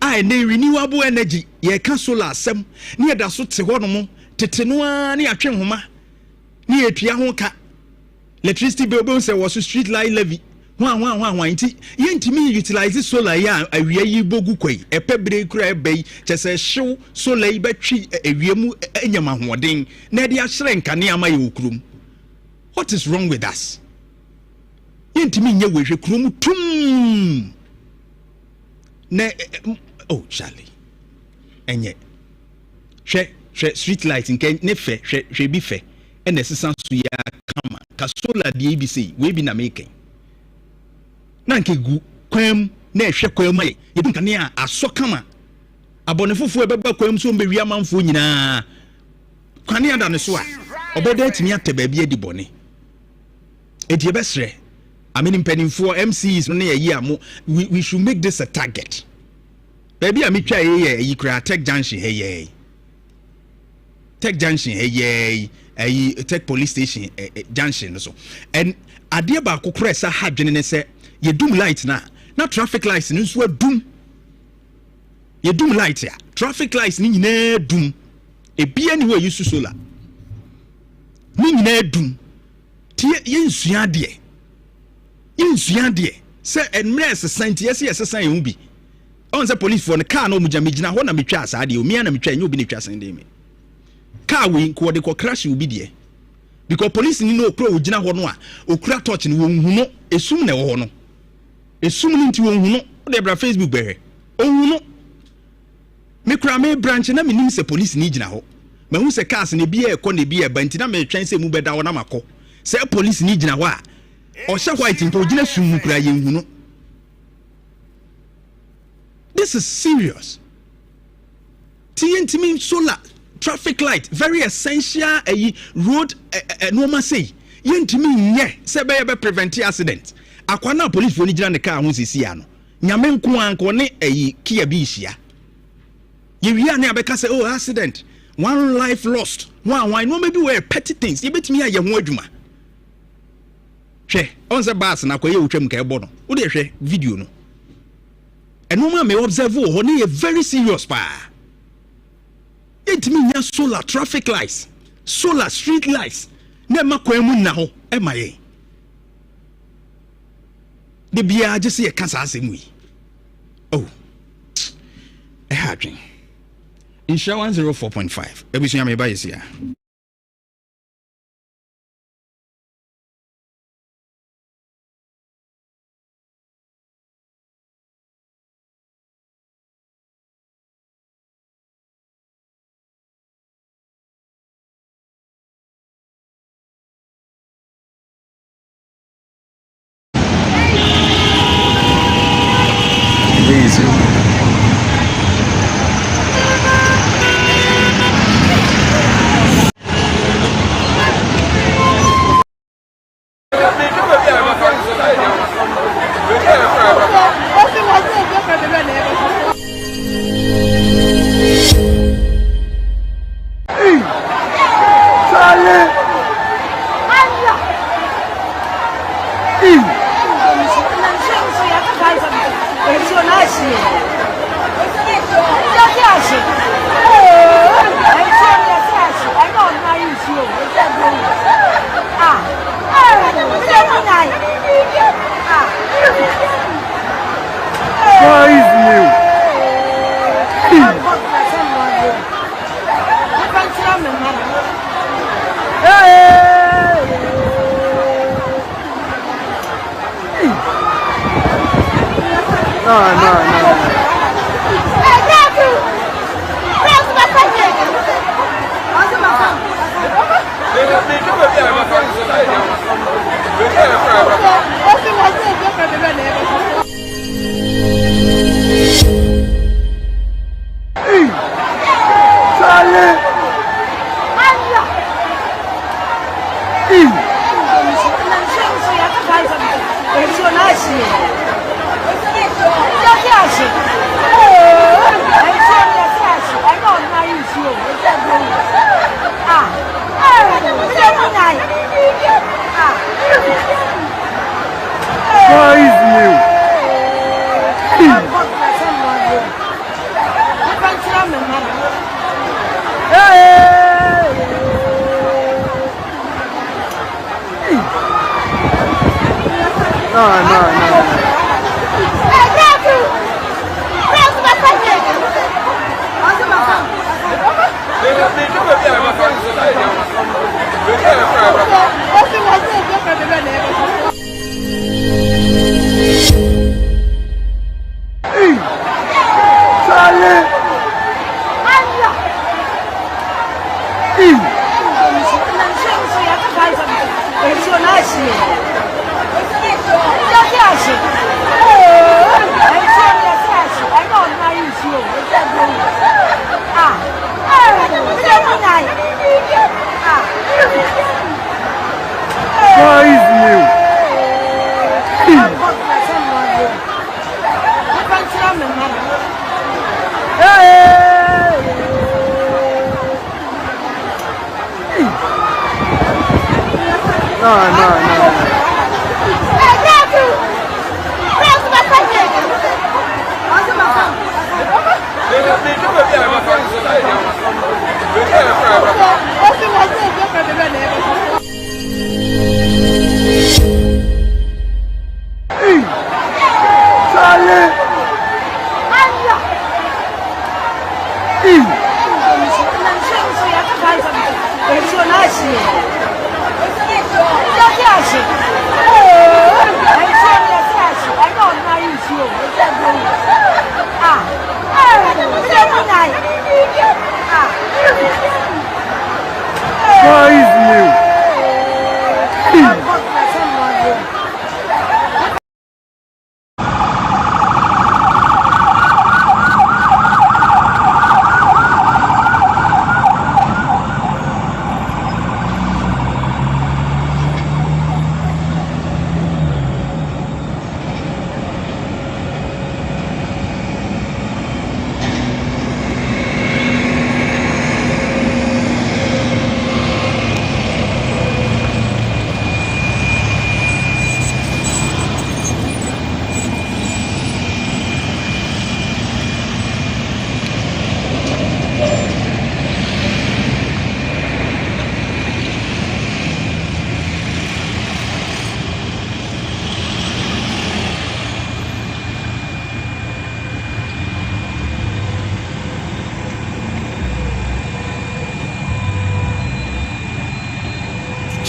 a na renewable energy ye ka solar asem na ye da so te ho no mo tete no a na atwe homa na ye tua ho ka electricity bill say was street light levy One inti yentimi utilize solar ya awia yi bogu kwai epebre kura ebei chese hyew solar yi betwi awia mu enyama hoden na de ahire nkane ama ye okrum. What is wrong with us? Yentimi nye wehwe krum tum na oh Charlie enye hwe street light nke ne fe hwe bi fe ene sesan so ya kama ka solar de bi sei we bi na make nanke gu kwam na ehwe kwam ai yedum kane a aso kama abonefofo ebeba kwam so mbewi amanfo nyina kane ada ne so a obeda atimi ate ba bi edi bone edi ebesre ameni mpanimfo MCs no na yi amo we should make this a target baby amitwa yi kra tech junction hey tech junction hey tech police station junction so and ade ba kokora sa hadwene ne se ye doom light na traffic lights ni so doom ye doom light ya traffic lights ni nyina doom e bia ni ho yusu solar ni nyina doom tie ye nsua de se enmre sesante ye sesan ye hu bi on se police for the car no mujamigina ho na metwa asade o mia na metwa enye obi ne twa san de me car we ko de ko crash obi de because police ni no okura ogina ho no a okura torch ni won hu no esum na ho no esum ni nti won hu no de bra Facebook behe onhu no me kura me branch na me nim se police ni gina ho ma hu se cars ne bi e ko ne bi e ba nti na me twen se mu beda wo na makọ se police ni gina ho a o sha white nti ogina sum kura ye hu no. This is serious. TNT solar traffic light very essential road normal say yentimi nye se be prevent accident akwana police fo ni gina ne car ho sisi ya no nyame nko anko ne kia bi hia ye wi ane abeka say oh accident one life lost one no maybe we petty things ye betimi ya ye ho adwuma hwe on se bus na koye wotwam ka ebo no wo de hwe video no eno ma me observe ho ne ye very serious pa. It means solar traffic lights, solar street lights. Never kwemu na ho e maye. The bia just say cancer asem. Oh. E ha dwen. Insha 104.5. Ebisu me ba yesia.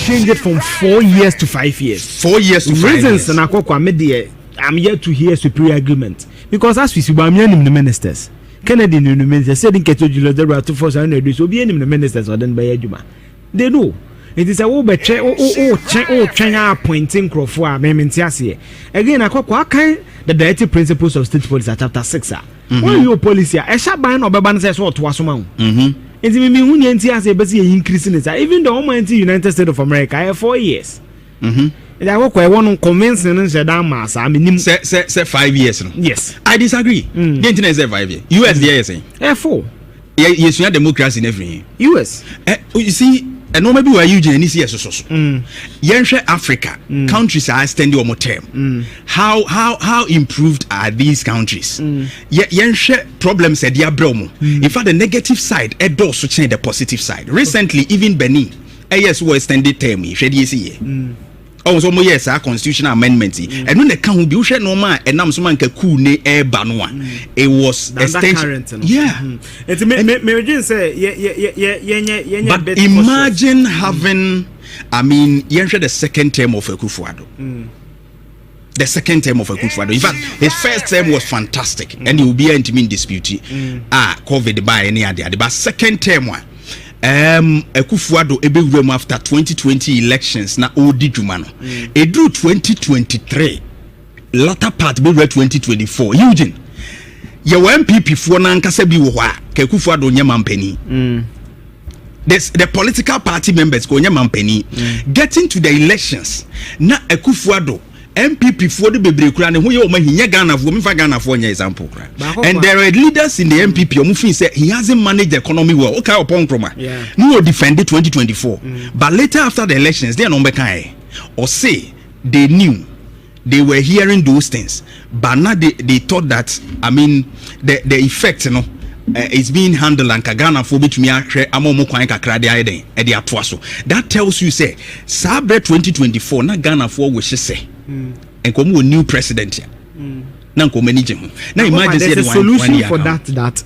change it from 4 years to 5 years. 4 years to 5 years. Reasons and I'm yet to hear superior agreement because as we see, I'm the ministers. Kennedy in the minister said in Keto Julius there were 2 4 7 so be any ministers or then by Juma. They know. It is a China appointing Crawford Mementiasi. Again, I call the directive principles of state policy chapter 6. When your policy, a sharp ban or Baban says what was among. It's me who has a busy increase in it. Even the Almighty United States of America, I have 4 years. And I work I want to convince and say 5 years. Yes. I disagree. The internet say 5 years. US there saying. 4. Yes, you have democracy in everything. US. You see. And no maybe we are using any CS so. Africa countries are extending one more term. How improved are these countries? Problems at their bromo. In fact, the negative side also change the positive side. Recently, even Benin, yes, was extended term. Also, yes, our constitutional amendment. And when the count be used normal, and now someone can cool ne air banwa. It was extension. Yeah. But imagine having, the second term of Akufo-Addo. The second term of Akufo-Addo. In fact, his first term was fantastic, and he will be in dispute. COVID by any other. But second term one. Akufo-Addo ebewurem after 2020 elections na odi dwuma no edru 2023 latter part be 2024 Eugene ye MPP fo na nkasa bi wo ho a ka Akufo-Addo nyama mpani the political party members ko nyama mpani getting to the elections na Akufo-Addo MPP for the bebre kura ne ho ye o ma hinya Ghana for me fa Ghana for nya example kura. And there are leaders in the MPP o feel say he hasn't managed the economy well. Okay, upon Kroma. No defend 2024. But later after the elections they no be kan or say they knew they were hearing those things but now they thought that the effect it's being handled and Ghana for betumi ahwe amomo kwan kakra de ayeden e de atoa so. That tells you say Sabre 2024 na Ghana for we say and come with new president here. Now come manage him. Now imagine there's a solution for that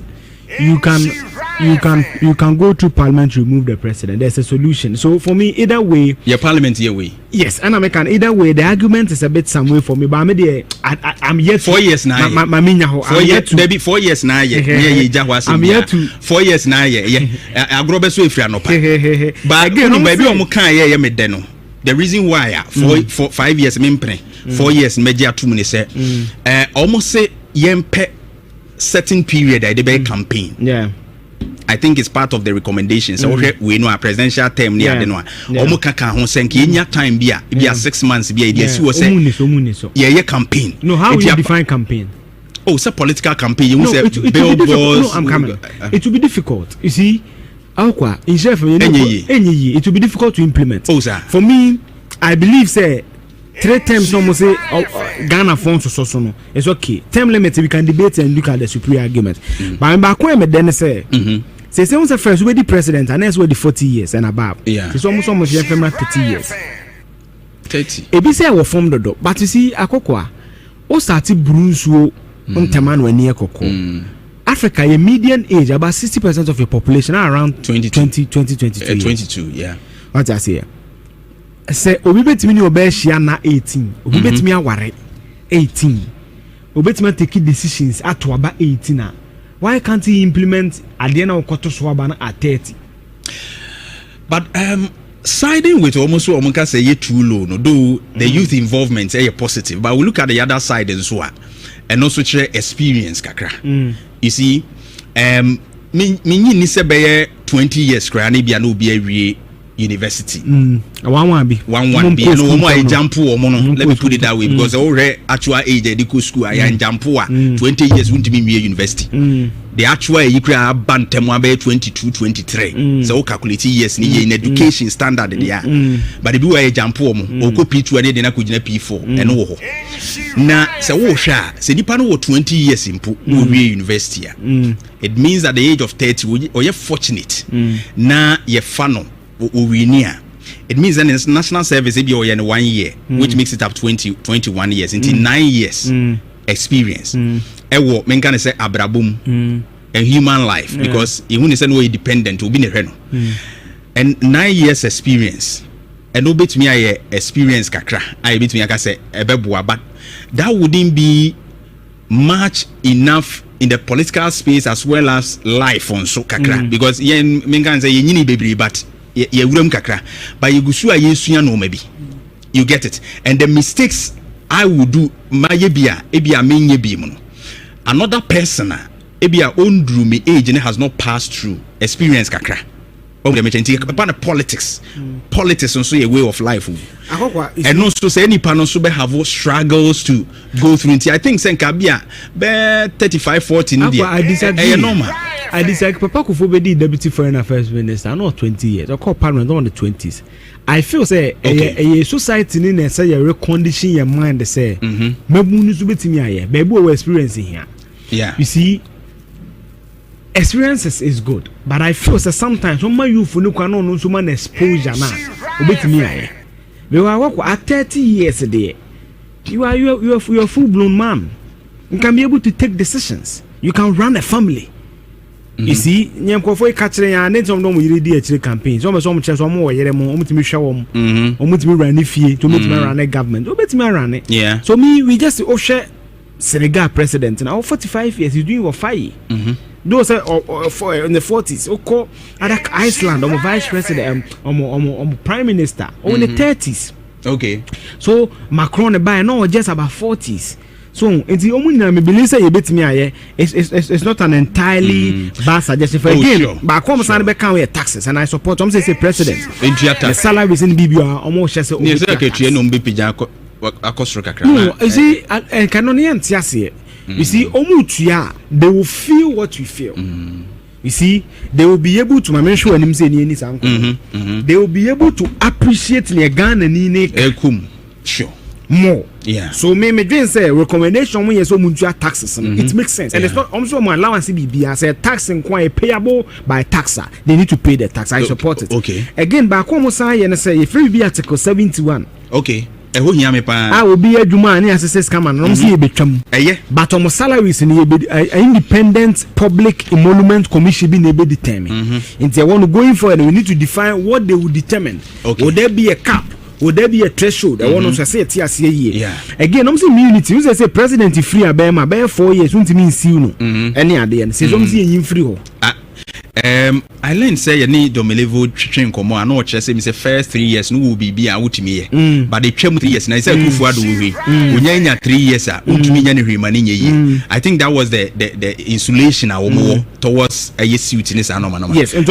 you can go to parliament to remove the president. There's a solution. So for me, either way, your parliament here way. Yes, and either way the argument is a bit some way for me. But I'm yet 4 years now. Maybe 4 years now. I'm here to 4 years now. I grow better if you're not. But again, maybe I'm okay. The reason why for 5 years, 4 years, media 2 minutes, almost say yempe certain period I debate campaign. Yeah. I think it's part of the recommendations. We know a presidential term near the no. Omo kaka hon senki enya time bia 6 months bia dey see was say yeah campaign. No, how will you define campaign? Oh, it's a political campaign. You say billboards. No, I'm coming. It will be difficult. You see, it will be difficult to implement. Oh, sir. For me, I believe say 3 terms almost say Ghana funds so no. It's okay. Term limit we can debate and look at the superior argument. But I'm back when then say say once first we the president and next we the 40 years and above. Yeah. It's almost 30 years. 30. Ebi say we form the do. But you see akokwa o start brunsuo on teman we near koko. Africa, a median age about 60% of your population are around 22. Yeah. What I say? Say obi betimi ni obehia na 18 obi betimi aware 18 obi betimi take decisions at aba 18 why can't he implement adena okoto so aba na at 30? But siding with almost what Omonka say too low no though the youth involvement is positive, but we look at the other side and so and also share experience kakra. You see me ni se be 20 years kra na bia no be awie university. One be no more I jump let me put it that way because already actual age medical school I jump 20 years won't be me university. The actual you cry bantem be 22 23 so calculate years in education standard there. But the boy jump o ko P2 and then akugina P4 and wo na se wo hwa se nipa no 20 years impo no university. It means at the age of 30 or you fortunate na ye fano it means that in national service it be 1 year which makes it up 21 years into 9 years experience ewo men can say abrabum a human life because you want to say no independent will be no and 9 years experience no bit me I experience kakra I bit me aka say ebeboa but that wouldn't be much enough in the political space as well as life on so kakra because yen mengan say yenyini bebre but ye wuram kakra but yegusu a yesua no maybe you get it and the mistakes I would do maye bia ebia menye bi mu no another person ebia ondru me age and has not passed through experience kakra about politics also a way of life and also say any panel so have struggles to go through it. I think sen kabia be 35-40 in I disagree. Papa Kufuor be the deputy foreign affairs minister not 20 years or call parliament on the 20s. I feel say a society in say a recondition your mind say mabunu so betimi aye baby we experiencing here. Yeah, you see experiences is good, but I feel that sometimes when my youth no can no so man exposure na obetimi aye we work at 30 years there you are full blown man. You can be able to take decisions, you can run a family. You see nyamkofo ikachire ya net some no mo yiri di actually campaign so mo chese so mo yere mo omutimi hwa wo mo omutimi run fie to omutimi run government obetimi run. Yeah, so we just share Senegal president now 45 years, he's doing what 5 those are in the 40s oko other Iceland or vice president prime minister or in the 30s. Okay, so Macron by no just about 40s. So it's the only me believe say you bet me aye it's not an entirely bad suggestion for again sure. But come sure. Be can with taxes and I support I'm say president the salaries in BBA almost just say no, you see, and Canonian Tiasie, you see, Omutia, they will feel what you feel. You see, they will be able to mention when him say any they will be able to appreciate the gun and in sure more. Yeah. So me dream say recommendation when you so mutua taxes, it makes sense. And it's not also my allowance be as a tax and quite payable by taxer. They need to pay the tax. I support it. Okay. Again, back home and say if we be Article 71. Okay. I will be a Jumani as a scam and see a betram. But on salaries in independent public emolument commission being able to determine. If they want to go in for it, we need to define what they will determine. Okay. Would there be a cap? Would there be a threshold? I want to say yeah. Again, I'm saying immunity. You say president is free. I bear 4 years. Won't mean see you. Any other? Say something free. I learned say you need domelevo train komo I know say me say first 3 years no will be outimi but the 3 years na say Kufuor we unya 3 years utimi nya ne hwema ne nye I think that was the insulation towards a suit in this normal. Yes, and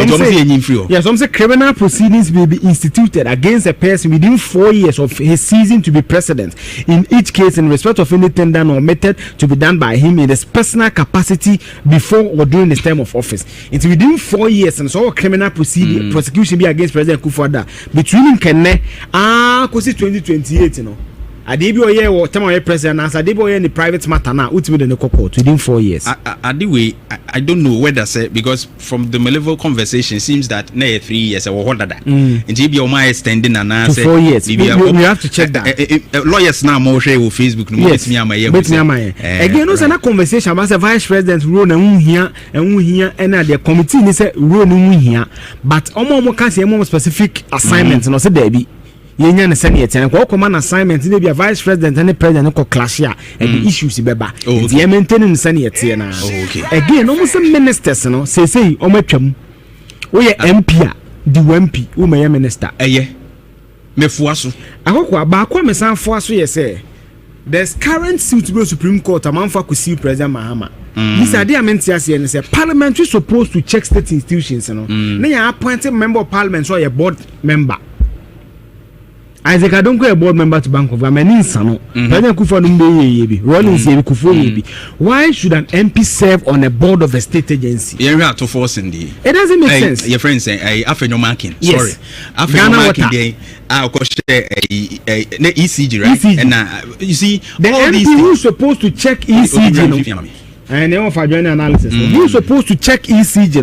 some say criminal proceedings will be instituted against a person within 4 years of his ceasing to be president, in each case in respect of any tender or method to be done by him in his personal capacity before or during his term of office. It's within 4 years and so criminal prosecution be against President Kufuor between him kenne kosi 2028 you know. Adibi oye wo time oye president as adibi oye ni private matter na ultimately the court within 4 years. Adiwe I don't know whether say because from the level conversation seems that na 3 years or what that. Ndibi o my extending na say 4 years. We have to check that. Lawyers now more share with Facebook no yes. Again no say na conversation about the vice president role na unhia and the committee ni say role na unhia but omo can say more specific assignment no say there be yenya ne sene yeten ko command assignment ne be vice president and president ko clash ya and the issues beba the maintaining sene yeten na again no some ministers no say o matwam wo ye MP a di MP wo me minister mefuaso akoko ba kwa mesanfo aso ye say there's current suit to Supreme Court amanfa ko see President Mahama. This idea meant yes and say parliament is supposed to check state institutions no na ya appointed member of parliament so a board member Isaac I don't go a board member to Bank of America. President Kufuor be Rollins ye Kufuor be. Why should an MP serve on a board of a state agency? You have to force in the. It doesn't make sense. Your friend say after your marking. Yes. Sorry. After your marking day, I'll cost ECG right? ECG. And you see the all MP these who's supposed to check ECG. And they offer joint analysis. You're supposed to check ECG,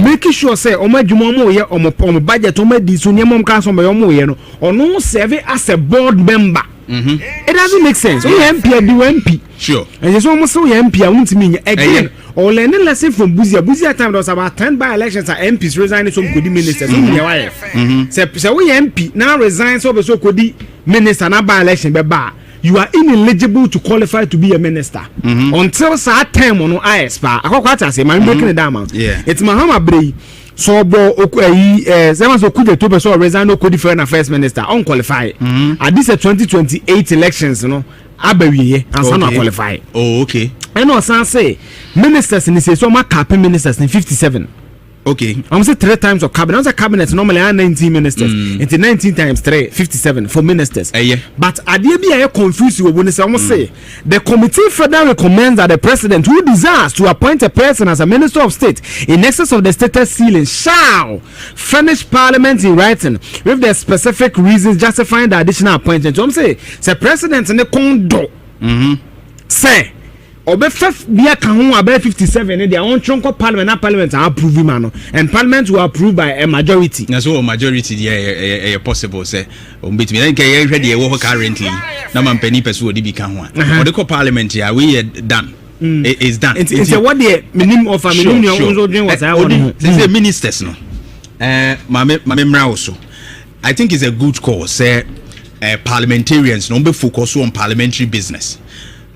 making sure say Oma Jumomo ye or budget or this Unyamom Council by Omo or no serve as a board member. It doesn't make sense. We MP do MP. Sure. And it's almost so MP I won't mean again. or learning lesson from Buzia time there was about 10 by elections and MPs resigning some could ministers. So we MP now resign so could minister now by election by you are ineligible to qualify to be a minister until that time on ISPA. I quite say I'm breaking it down. It's Mahama Bray. So someone so could the 2% resign no could foreign affairs minister unqualified. At this 2028 elections, you know, Abewie and some not qualified. Oh, okay. I know some say ministers in this so my capping ministers in 57. Okay. I'm say 3 times of cabinet. Also cabinet normally are 19 ministers. It's 19 times 3, 57 for ministers. Yeah. But I did be confused with when I say the committee further recommends that the president who desires to appoint a person as a minister of state in excess of the status ceiling shall furnish parliament in writing with the specific reasons justifying the additional appointment. So I'm say the president in the condo say Obefef bia kan ho about 57 they are on chonko parliament approve man and parliament will approve by a majority. Na so majority dey possible say between then can you ready wo currently na man pani person odi bi kan ho a the parliament ya we done. It's done. It's a what the minimum of a minimum also doing what I want. Say ministers no mama also I think it's a good cause say parliamentarians no be focus on parliamentary business.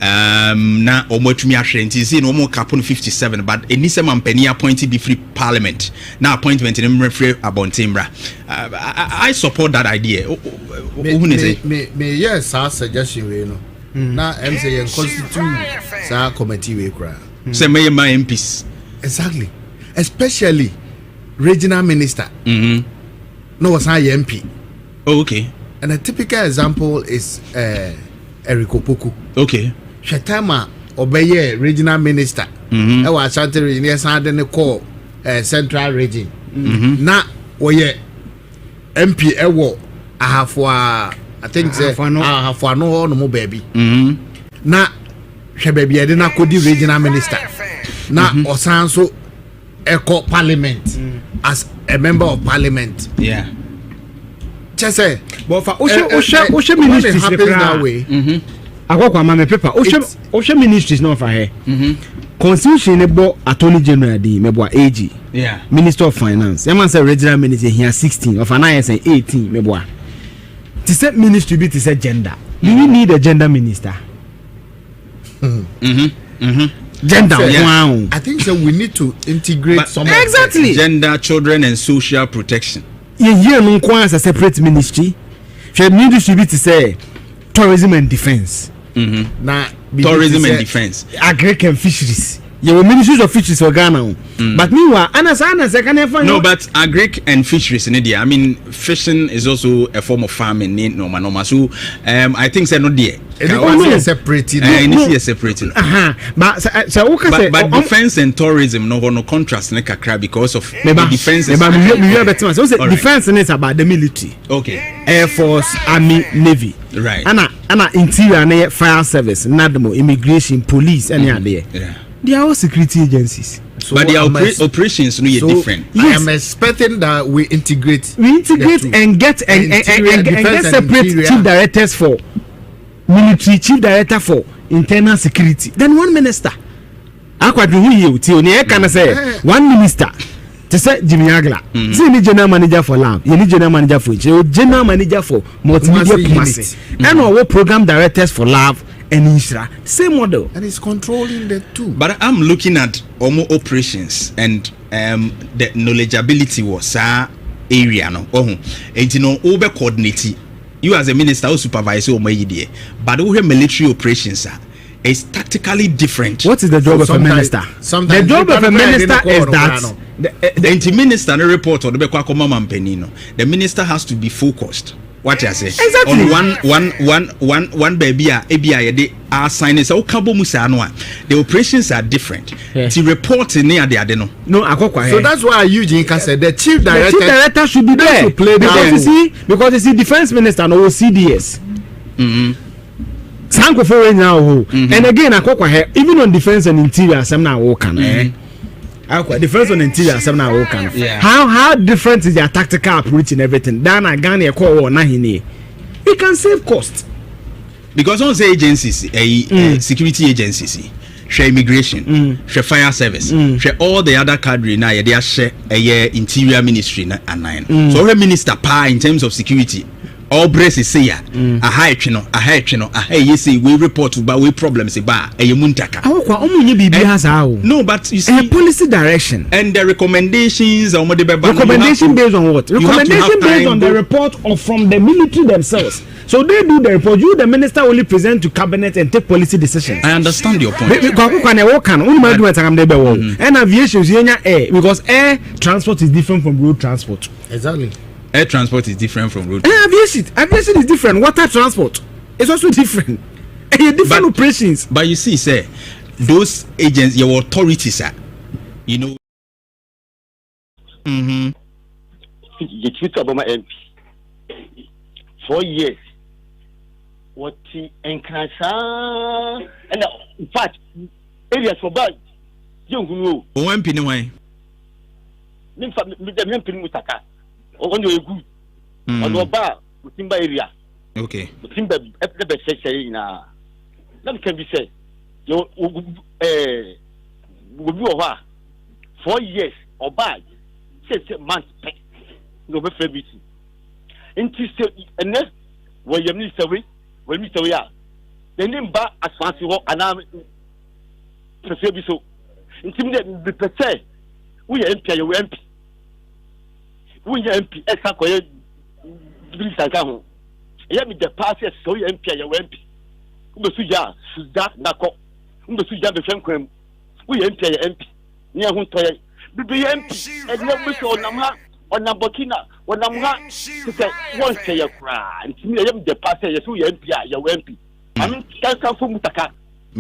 Na omotumi ahwenti see no mo capon 57 but enise mampani appointed be free parliament na appointment in free abontimbra. I support that idea. Me yes our suggestion we no na em say yen constitute sa committee we kra say my MPs exactly especially regional minister no was I MP. Oh, okay. And a typical example is Eric Opoku. Okay. Shetama obeye regional minister e wa Ashanti region yes and then call central region na oye MP e wo ahafo I think say ahafo no no mo baby na hwe baby e de na kodi regional minister na osan so eco parliament as a member of parliament. Yeah. Just say but for Osha ministries happens that way. Akwa mama paper Osha ministries no for here. Constitution nebo attorney general di mebo AG. Yeah. Minister of finance. Yaman say regional minister here 16 of an say 18 mebo. To set ministry be to set gender. Do we need a gender minister? Gender. Wow. I think so we need to integrate some exactly gender, children and social protection. Yeah, no kwa as a separate ministry. She ministry be to say tourism and defense. Na tourism and defense. Agri and fisheries. You will ministries of fisheries for Ghana. But meanwhile, Anasa can find no, but agri and fisheries in India. I mean, fishing is also a form of farming. No. So, I think they're not there. It's separated. Separated. But defense and tourism no contrast because of the defense. Defense is about the military. Okay. Air Force, Army, Navy. Right. And interior and fire service, NADMO, immigration, police, and there. Yeah. They are all security agencies. So but the operations no different. Yes. I am expecting that we integrate and get separate chief directors for military, chief director for internal security. Then one minister. Say one minister. To say Jimmy Agla. You need general manager for lab. You need general manager for general manager for multimedia unit. And our program directors for lab. And Isra, same model, and it's controlling the two. But I'm looking at almost operations and the knowledgeability was area no. And you know, over coordinating you as a minister or supervisor or my but over military operations is tactically different. What is the job of a minister? The job of a minister is that the minister no report or the minister has to be focused. What I say exactly on one baby they are signing so the operations are different. The reporting near the adeno. So that's why Eugene said the chief director should be there to play because you see defense minister no CDS. Sanko for now and again even on defense and interior some now working. Defense on interior, some now can. How different is their tactical approach and everything? Dana Ghana call or Nahini. We can save cost. Because on the agencies, security agencies, share immigration, share fire service, share all the other cadre na ye dey share interior ministry na anan. So her minister pa in terms of security all brace say ya a high chino you say we report about we problems ba muntaka no but you see policy direction and the recommendations recommendation based on what recommendation based on the report or from the military themselves. So they do the report. You, the minister, only present to cabinet and take policy decisions. I understand your point. And aviation is air because air transport is different from road transport. Exactly. Air transport is different from road. Aviation is different. Water transport is also different. Different operations. But you see, sir, those agents, your authorities, sir, you know. The chief Obama MP 4 years. What he encountered, and in fact, areas for bad. Young who one pin away. Name for the MP Mutaka on your good on your bar with Timber area. Okay, Timber, ever saying, that can be said. You will be 4 years or bad, 6 months, no better meeting. Interested and next, where your minister way. When Mr. We are, the name back as far as you want, and I'm prefer so. Intimidate the per se. We are MP, you MP. We are MP, extra quiet. Please, I come. Let me the party, so you MP, you MP. Umbesuja, Sudak, Nako. Umbesuja, the Franklin. We MP, MP. Near whom toy. Be MP, and no wish on Nama. On Nambokina, when I'm not one say a cry, and to me, I am the pastor, yes, we MP, your MP. I mean, can't come from Mutaka.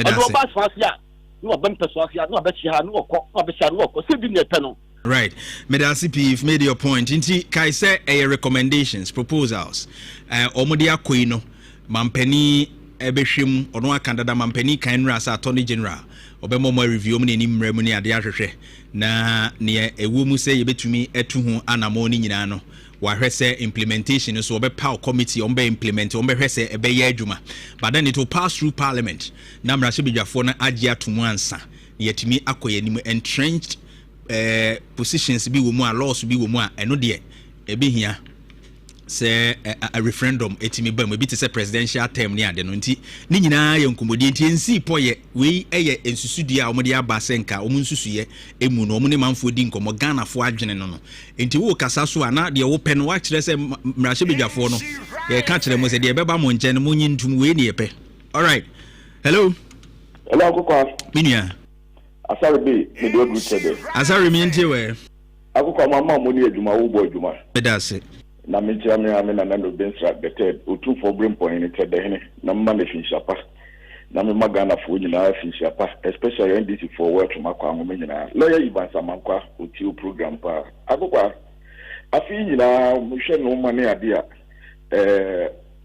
I know about Swasia, no bumper Swasia, no bet you have no walk, or saving your panel. Right, Medasi P, you've made your point. Inti Kai say recommendations, proposals, Omodia Quino, Mampeni, Ebeshim, Onoa Candada Mampeni, Kainras, Attorney General. Obemo mo review me ni mremuni ade ahwehwe na ne ewu mu se yebetumi etu ho anamo ni nyina no wa hwese implementation so obepa committee on be implement on be hwese ebe ye adwuma but then it will pass through parliament na mrahye bedwafo na agye atomu ansa yetumi akoye nim entrenched positions bi wo mu a laws bi wo mu a eno de ebehia say a referendum etimi bam ebi te say presidential term ni ade no nti ni nyina ye nkomodi nti ensi poye we eye ensusudie a omode aba senka omunsusuye emu no omune manfo di nkomo Ghana fo adwene no no nti wo kasa so ana de wo pɛ no wa kire say mrahye bedwafo no ye ka kire mo say de beba mo nche no mo nyintum we ne ye pɛ. All right, hello akukwa minia asare be me do good today asare mi ntie we akukwa mama mo ni adwuma wo bo adwuma bedase na metia me na no bensra beted otu for brain point ni tede hene na mma na finshapa na me magana fo nyina finshapa especially NDC for work makwa ngo nyina lawyer Ivan Samankwa otu program pa akokwa afi nyina muhwe no mane ade a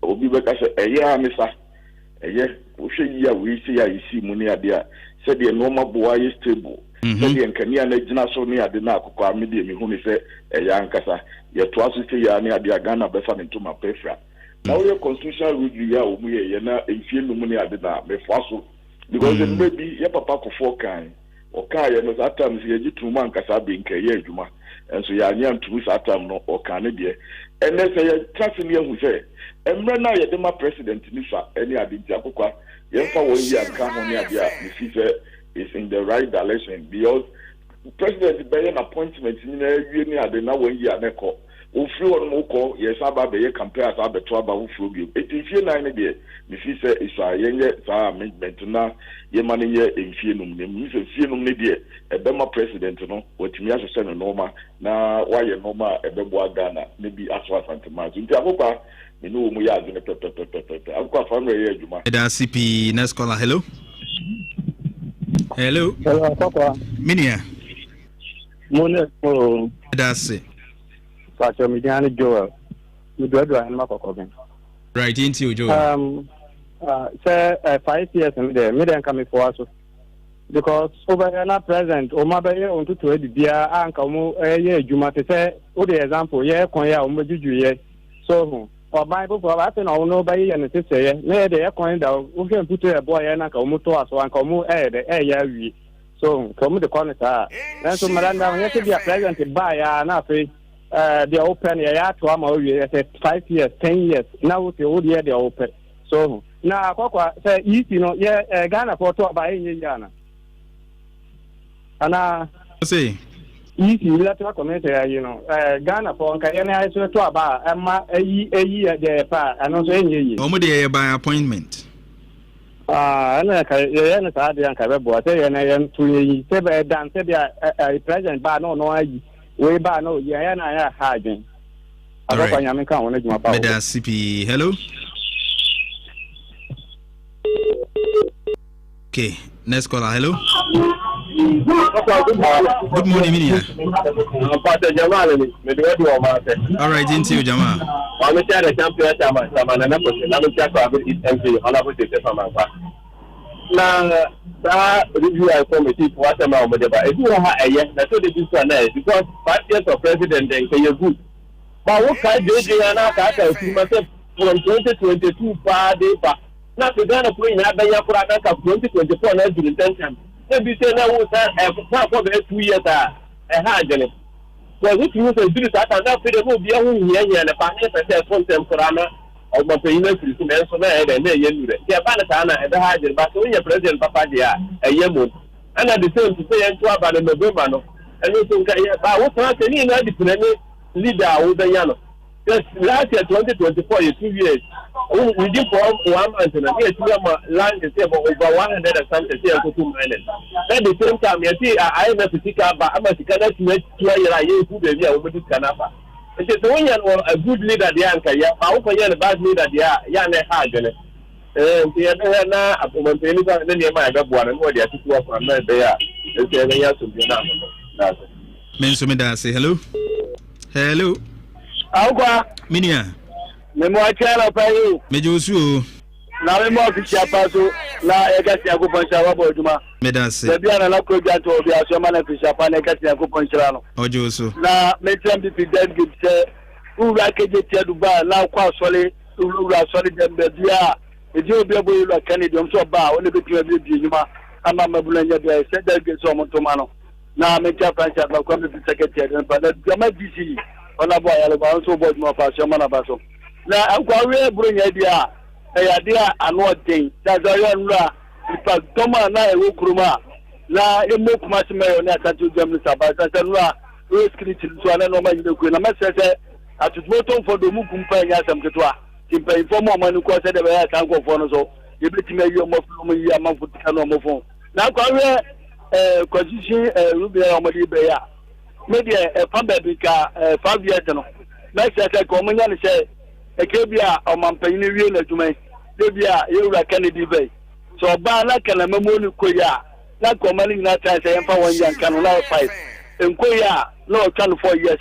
obi beka se eye amisa eye wohwe yi a we see ya isi mu ne ade a se de no maboa ye stable se de nkania na gina so ne ade na akokwa amede mi hu ni se eye ankasa ye to asite ya ne ade Ghana befa ne ntoma pefra na we constitutional review ya omu ye na enfie no mu ne ade na mefaso because the baby ye papa ko for kan o ka ye no that time ye jitu ankasa be nka ye adwuma enso ya nya ntu that time no o ka ne de ene se ye trust ne hu se emre na ye de ma president ni fa ene ade ti akokwa ye fa won ye aka ho ne ade a ni fi se is in the right direction because president by an appointment in a year ade na won ye aneko o free on mo ko yes aba be ye campaign as aba to aba wo free it is here na de me fi say isa yenye sa amendment na ye mane ye enfie num ne mi se fie num ne de e be ma president no otimi asese no normal na wa ye normal e be bo Ghana ne bi aswa santema nti akokwa me no mu ya adene pepepepepe akokwa family ye adwuma da CP next caller. Hello akokwa minia mone ko that's it. Pacho Midiani Joel. You do and Makokogan. Right into you, Joel. Say 5 years and there, me then coming for us. Because over here not present, or my baby on to the dear uncle, Juma to say, oh, the example, yeah, Koya, Umajuju, so or Bible for that and all nobody and the sister, near the coin down, who can put a boy and a comuto so and come air the air. So come the corner. Then so Miranda, you have to be a present by nothing. They open a year to Amor 5 years, 10 years. Now the old year they open. So now, Coca say, you know, yeah, Ghana for talk by Ghana. And I say, easy, let us comment, you know, Ghana for Kayana, I saw to about a year there, and also any year. Almost by appointment. And I can't say, and I am to say, dance, a present, but no, way by no, yeah, and I are hiding. I don't find I'm coming. CP, hello. Okay, next caller, hello. Good morning, Minia. All right, into you, Jamal. I'm a champion, now, review I committee for what amount of the if you have a yes, that's what it is because 5 years of president then can you good. But what kind of day and I see myself from 2022 far day back. Now the Ghana playing at the Yakuraka 2024 and the intention. Maybe say now for the 2 years a hard journey. Well, if you say this, I cannot say the move here and the partners for them for Anna. Of my famous instruments on and then you get Banatana and the high, but when your president Papa a year and at the same to say to about the November. And you think, I was not any different leader with the Yano. Just last year, 2024, 2 years. We did for 1 month and a year land is over 100 and something here to 2 minutes. At the same time, you see, I am a particular, but I'm a cannot make 2 years who baby over this canapa. It's a good leader, the anchor. Yeah, how can you a bad leader? Yeah, yeah, hard. And the other now, a woman, then you might have one and what they are to work on there. It's a year to be enough. Mensumida say hello. Hello. Agua, Minia. Memo channel pay you. Mejosu. Now we more fish paso. Now I got your coupon shower boduma. Medase. The Biana Loco Jantuah Barima Kofi Dawson, I got your coupon shower. Ojosu. Now make them be dead good say. Who like it to Dubai now quite solid. Who are solid them the dia. If you be able to Kennedy so bar only between Juma. I'm a Mabulania there said that get some tomano. Now make your franchise come to secretary but the DC on a boy also bought more passion manabaso. Now I'm going bring idea. Idea and what thing that's a young if Toma na Ukruma na emo kumasime on that to them Sabata we script to an normal in the Queen. I said at the bottom for the Mukumpa Yasam Ketua. Timpa inform man who caused the way I can go for so you bet me your month for phone. Now constitution Rubia Omadi Beya. Maybe a Pambeca 5 years ago. Next as a common say a Kabia or Mampany to me. Libya, you are Kennedy Bay. So, Bala can a memory Koya, not commanding that as I am for 1 year can allow 5. And Koya, no, 4 years.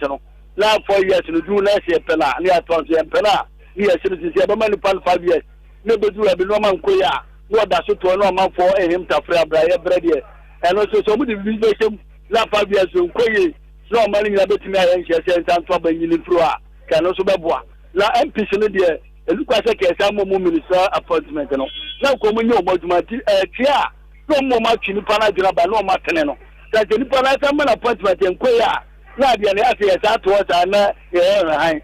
Now 4 years to do less year Pena, near 20 and Pena, near citizens, but many 5 years. Nobody will be Roman Koya, what does it to a normal for him to free bread here. And also somebody will be last 5 years to Koya, no money about me and she says, and trouble in Flora can also be bois. La MP there. Look at the minister appointment. Now, come on, about my clear. No more much in Panajuna, but no Martineno. That the Panama appointment in Koya. Now, the answer that was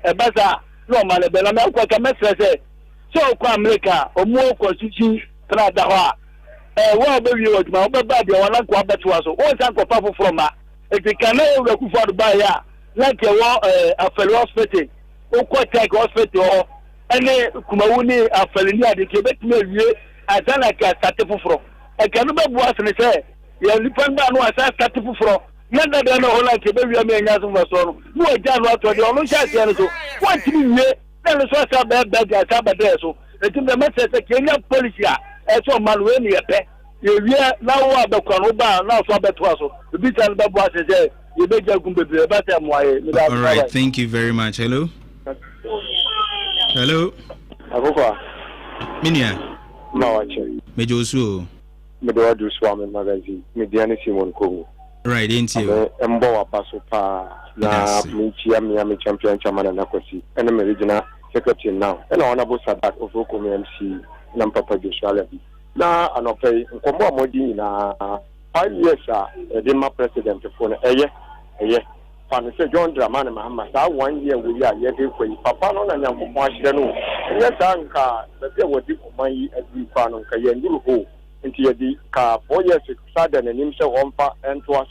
a bazaar. No man, but I'm not quite a message. So, America or more constitution. Tradawa. Well, baby, my baby, I want to go to us. What's Uncle Papa from her? If you can never go for the buyer, like a fellow hospital, or quite like hospital. Any Kumawuni a felony at the Quebec Mill, I tell like a Satifufro. I cannot was and say, you depend on what I Satifufro. None of them are like a baby as of son. No, I don't want to the only chance. What do you mean? Then it's also bad as Sabadeso. It's in the message that Kenya policy as one man when you pay. You hear now the Konoba, now for Betwaso. The bit and the boss is you beg your Gumbi, better. All right, thank you very much. Hello. Hello. Agogo. Minia. Mawache. Mejosu. Medoadu Swami magazine. Mediani Simon Kongo. Right, into you. Embo Apaso Pa. Na Michi Miami champion Chamana Nakosi. And the Meridina secretary now. And Honorable Sadat of Okome MC, Nampapa Joshua. Now, an opay, Nkombo Modi na 5 years, Dema president for a year. Fan say John Dramani Mahama, 1 year we are yet for Papa no and Yam Mashano. Yes, Anka, but there was deep money at the fan on Kayan Guru into the car 4 years, Saturn and himself on and to us.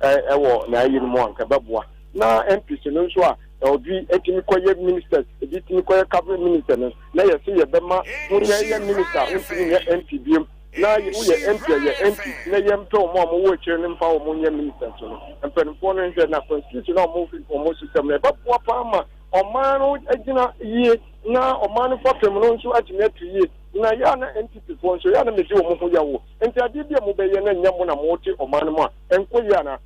Na yiri mo anka babua na MPs no so a obi etimi koye ministers etimi koye cabinet minister no na ye se ye bema mo ye minister etimi ye MP biem na ye MP ye MP na ye mto mo wo chire ne mfa mo ye minister so no empanfo no nse na constitution na mo fi mo system na babua pa ma oman no agina ye na oman fo pem no nso agina tu ye na ya na NPP fo nso ya na mezi wo mo ho ya wo enti ade bia mo be ye na nya mo na mo te oman mo a enko ya na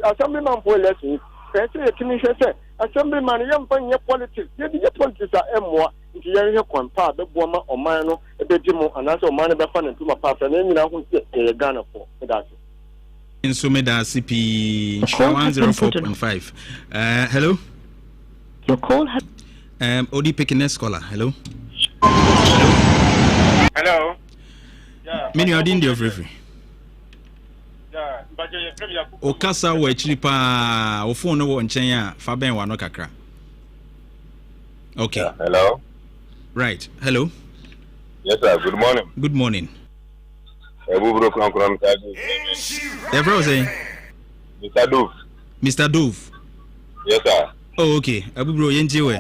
Assemblyman for election, President Commission said, Assemblyman, young fan, politics, your politics are more into your compa, the woman or mano, a bit more, and also money by fun and to my past, and then you know who's a Ghana for that. In Sumeda CP 104.5. Hello? Your call has. Odi Pekines Scholar. Hello? Hello? Many are in the free. Okasa wa chiri pa ofon no wo nchen a fa ben wa no kakra. Okay. Hello. Right. Hello. Yes sir, good morning. Good morning. Ebubro kran tagi. Everyone say Mr. Dove. Mr. Dove. Yes sir. Oh okay. Ebubro yenje we.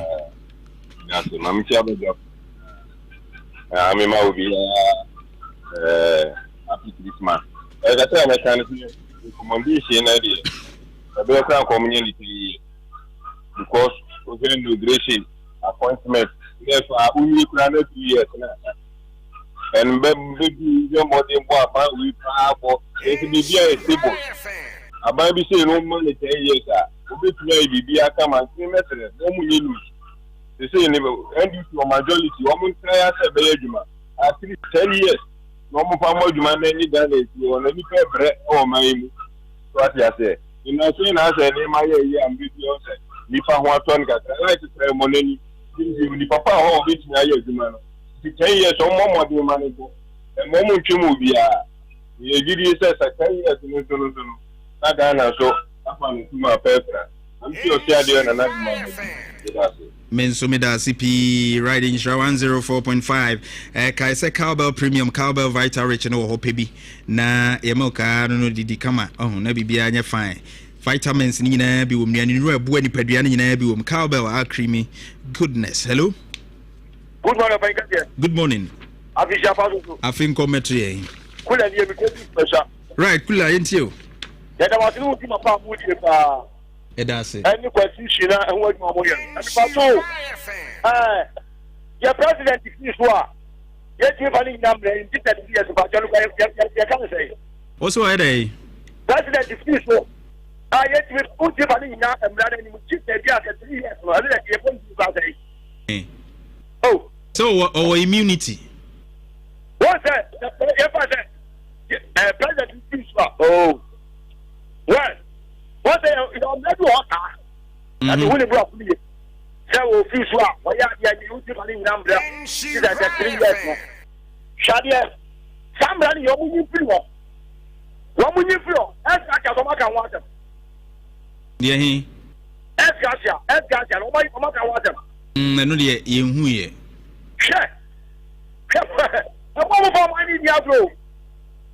Yes, mami chabe job. Ami ma obi happy Christmas. I tell my kind of recommendation idea. I better community because we can do inauguration appointment. Therefore, we plan 2 years now. And maybe your modern boy, we have it be a stable. I might be saying no money 10 years. We may be a come and see message. No money lose. They say, and you majority, almost try as a bedroom. At least 10 years. No more family man any damage you on any bread or my what you say. In a scene as a name, I am with you. If I want to like to try money, the papa or which I use the man. 10 years or more than money. The moment you move, you did you say 10 years in the so I found my paper. I'm sure you're another man. Mensumida CP riding 104.5 Kaise Cowbell Premium Cowbell Vital Rich no hopebi na yemoka no didi kama na bibia anya fine vitamins ni na bi wo mnuane no abu ani padua ni na bi wo Cowbell are creamy goodness. Hello. Good morning, Papa. Good morning. Afisha Fasu. Afin kometri. Kula ni bi special. Right, kula yentio. Ya da wasu ti ma pa mu di pa. Edase. Any question na and what more here. And so your president is what? Yet you running number in different years about you can say. Also a day. President is so. Yet we put you running now and rather than chip the gas at 3 years. I let you oh. So our immunity. What's that? President is oh. Well. What they are not water. And the only block me. So, fish walk. Why are you running number? Is that 3 years? Shadia, somebody you're moving through. What will you feel? Ask Gacha water. Yeah, he. Ask Gacha, nobody come out water. No, dear, you here. Sure. I want to money Diablo.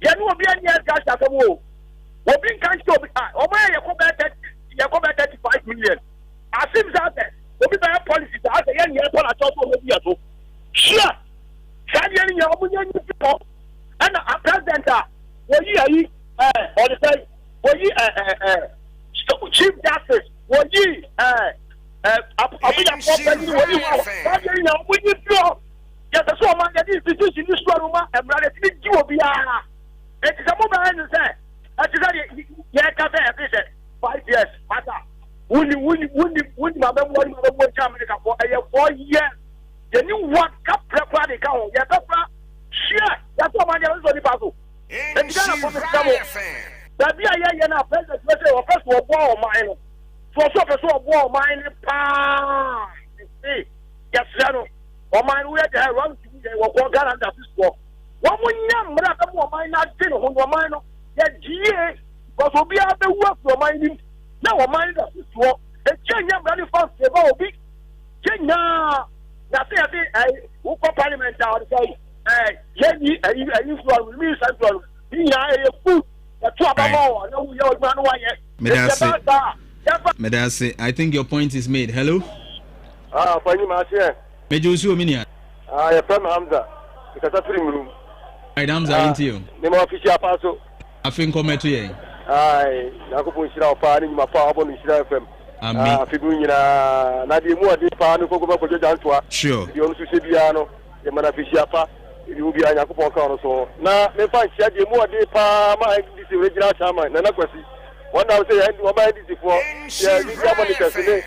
You know, be any Gacha come home. We been can't stop it. Oh my, you go back 35 million. I seem that we be by policy. I say, yeah, for a job over here too. Sure. Sadia, you are people. And a president, what you or the say, what you chief justice, what you a bit of property, what you are. Sadia, you know, when you feel. Yes, that's what man. That is the situation. This one, and brother, you will be it is a moment to say. I said, yeah, 5 years, matter. Wouldn't my memory come for 4 years? The new one cup prepared account, yeah, sure, that's what my name is on the battle. And the Ghana for the trouble. That be a year now, president, or first of all, mine. For so war, mine, see. Yes, Oman we dey run to the work Ghana that is work. One nyam mra ka mo man na dey no Oman no. Ya GA because obi a be work for Oman na Oman that is work. E chenya mra ni fast e ba obi. Chenya na say dey who parliament out say yeni influence me central. Ya e food. Medase, I think your point is made. Hello? Fanny Marcia. Major Suminia. I am Hamza. Because I'm room. I am into you. Name official passo. I think come to you. I Nakupu Shira Pani, my father in Shira FM. Figuina Nadia Mua de Pano for Jantuah. Sure. The only Sibiano, the Manaficia. You will be a Yakupo so. Now, me find Shadi more de Palma, this original Chairman, Nana Kwasi. One hour say, I do buy this before. Yeah, this is today.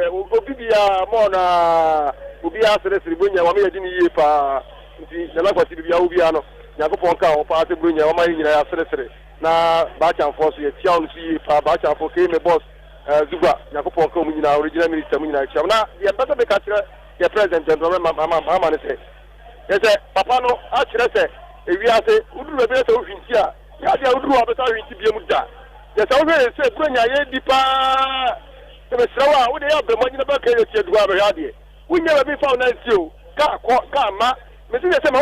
Obibia Mona, Ubia Seres, Bunya, Wami, Dini, Nana Kwasi, Ubiano, Yakuponka, or Party Bunya, or my Seres. Now, Bachan Force, Tiansi, Bachan for Kame Boss, Zuba, Yakuponko, original minister, Now, the better the the president, and Mamma say. Yes, Papa no, actually say, if we are say, who do the better of India? Yadia would do a better in Tibiamuda. Yes, I always say, bring a dipa. The Sawa, would they have the money about Kenya to have a yadi? We never be found as you. Kama, Mr. Sam,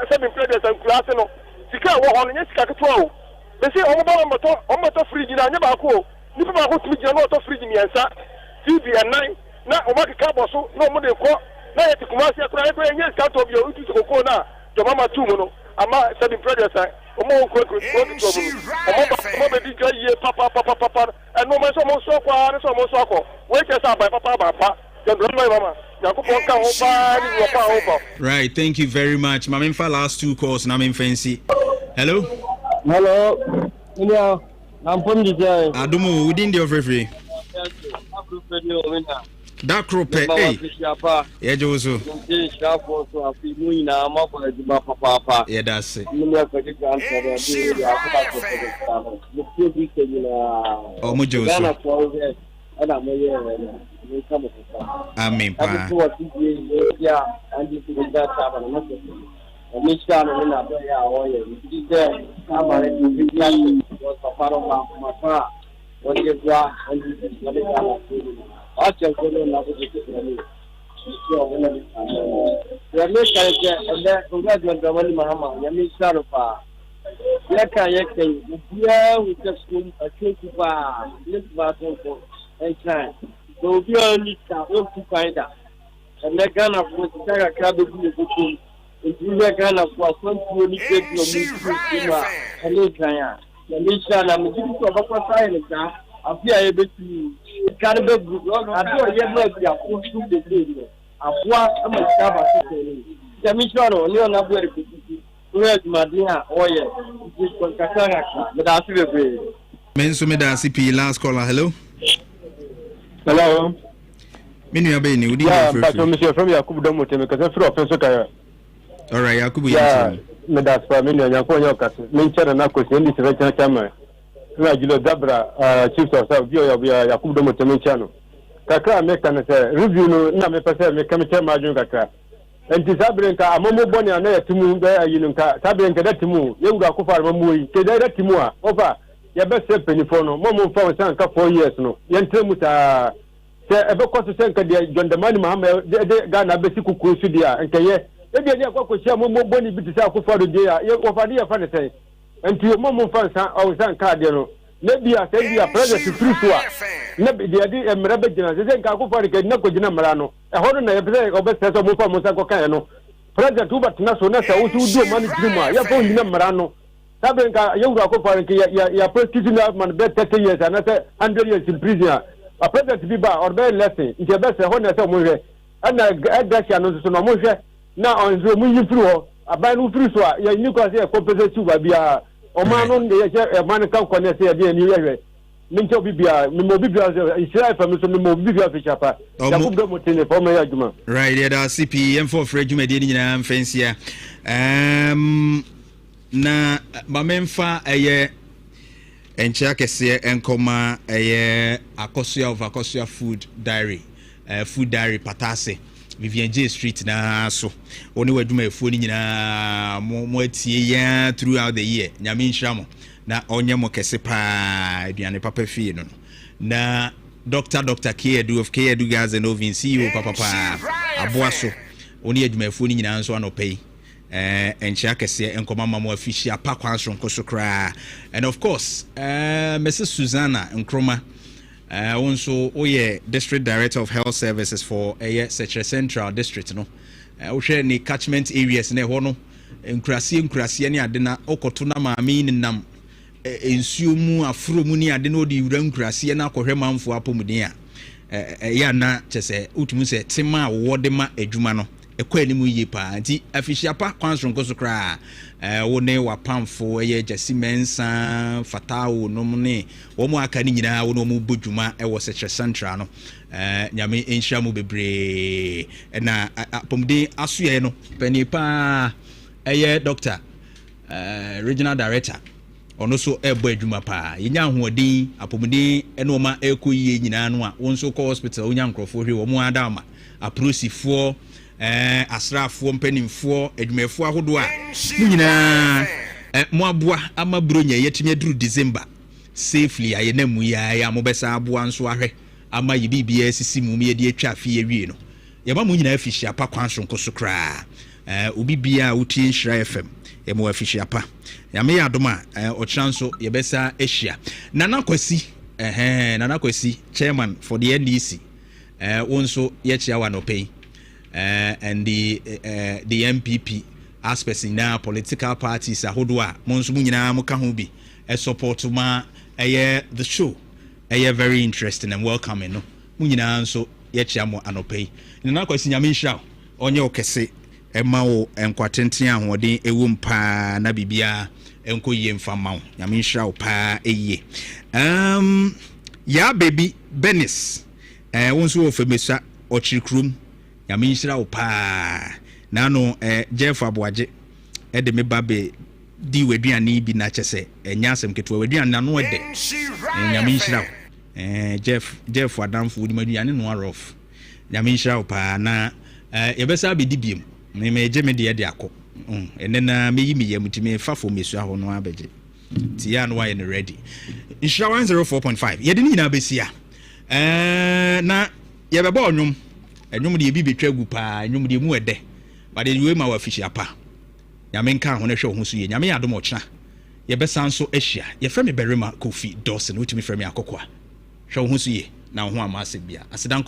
seven players and Classino. Sika, one in Skakatro. They say, Omoto Frigina, never go. Never go to Janoto Frigina, TV and 9. Now, Omaka Caboso, no more than na yeti kumasi akura ebe yenye skato bio utu soko na to mama tumo ama seven brothers omo ko omo be dika ye papa no me so mo so kwa ne so mo so ko we ke sa ba papa the mama yakupon ka ho ba ni wo pa ho ba. Right, thank you very much. Mamemfa last two calls na me fancy. Hello? Yeah, I'm from the jail. Adumu within the free. That crop, hey, yeah, Josu. Yeah, that's it. Oh, Mujosu. I mean, Acha kolo na kujikoni. Yamesha yake kungaza wali mahama yamesha ropa. Yaka yake ubia utaskum akukupa letwa tonko encha. So ubia lita okupaida. Na Ghana kwa kitaka kabe kule kutum. Ndio Ghana kwa kontu ni kwetu mkubwa. Alekanya. Yamesha na mjibu kwa kwa saina afia yebeti Caribbean group, I do a year of the Apu de Video. Apua, I'm a stab at it. The mission on Leon very quickly. Where's Madina? Oh, yeah, this was Kataka, but I feel very. Mensumeda CP, last caller. Hello. Hello. Many are being new. Yeah, but Monsieur from Yakubu Domote, because I'm from Offensive. All right, Yakubu. Yeah, Medas for me, and Yakoyakas, mention and Akos in this regional camera. Julo Dabra, chief of South Yakubu Domote. Kakra American review no me pese me kamete majun kakra enti sabrenka amomo boni ana yatimu be ayinunka sabrenka datimu yewura kofa mamu yi kede datimu a ofa ye be se penifo no momo fa san ka 4 years no yentremu ta se ebe koso senka de jondamani mahama de Ghana be sikukuru su dia nkeye ebi eni akwa sia momo boni bitisa akofa do dia ye ofa dia fa ne sen enti momo fa san o san ka de no maybe a say you are present to free so maybe the idea emrebe gina say nka ko fari ke na ko gina mara no e hono na ye be obese so mo fa mo sa ko kan no present u bat na so na sa u du man gina ya fo gina mara no sabe nka ye ura ko fari ke ya practice na man be 30 years and 100 years in prison a present bi ba or be lesson nke be se hono sa mo hwe ana gasia no so no mo hwe na on zo mu yi free ho aban no free so ya ni ko say compensate ba bia o manu de ye man kan ko ne se de ni ye mincho bibia mo bibia Israel fam so mo bibia fi chapa Yakubu do mo tene for me aduma right there that CP M4 for aduma de ni nyina mfansia na mamemfa eye encha kese enkoma eye akosia of akosia food diary patase Vivian J Street na so oni wadwuma efuo ni nyina mo atie ya throughout the year nyame nhyira mo na onye mo kese pa aduane papa fie no na Dr. Kedu of Kedu Gas and Ovin CEO papa aboa so oni adwuma efuo ni nyina nso anopai enchia kese enkoma mama official pa kwanso nkoso kra and of course Mrs. Susanna Nkroma also District Director of Health Services for Secretary Central District no share ni catchment areas na ho no nkurase ni ade na okoto na maami ni nam ensuo mu afro mu ni ade na odi wura nkurase na akohwe manfo apomuden ya na chese utumu se tema wode ma adwuma no ekwa ni mu yie pa nti afishiapa kwanso nkoso kra wo ne wapamfo jasimensa fatawo no ne wo mu aka ni nyina wo no mu bodwuma wo Secretary Central no nyame enhia mu bebre na apomden asoye no pani pa Dr. Regional Director ono so ebo adwuma pa yenya hoodin apomden eno ma ekoyie nyina no a wo nso ko hospital onya nkrofo hwe wo mu adama aprosifo asrafo mpanimfo adwumefo ahodo a nyina mo aboa ama bronya yetime duru December safely ayenamu ya mobesa aboa nso ahwe ama yibibia sisi mu me de atwa afie wie no yeba mo nyina afihia pa kwanso nkoso kra obibia utie Nhyira FM emo afihia pa yame ya adoma ochanso yebesa Asia Nana Kwesi chairman for the NDC wonso yechia wa no pay and the MPP aspects in our political parties ahodoa monso mu nyina mo ka ho bi support ma the show very interesting and welcoming no mu nyina nso yechia mo anopai Nana Kwesi nyame nhira onye okese ema wo enkwatenten ahoden ewo mpa na bibia enko yie mfa mawo nyame nhira wo pa eye ya baby Benis wonso wo femesa ochirikrum nyame nhira wo pa na no Jeff Aboaje de me babe di waduane bi na chese enya asem keto waduane na no ede nyame nhira Jeff Adamfo di maduane no arof nyame nhira wo pa na yebesa be di biem me je me de akọ enena meyi meye mutime fafo mesu aho no abeje ti ya no wa ne ready Nhyira 104.5 yede ni na besia na yebeba onwom enwom de bi betwa gu pa enwom de mu ede ba de we ma wa fihia pa nyame nka ho na hwe ho so ye nyame yadom ochna yebesa nso ahia ye frɛ me Barima Kofi Dawson utimi frɛ me akokwa hwe ho so ye na ho ama asebia asedan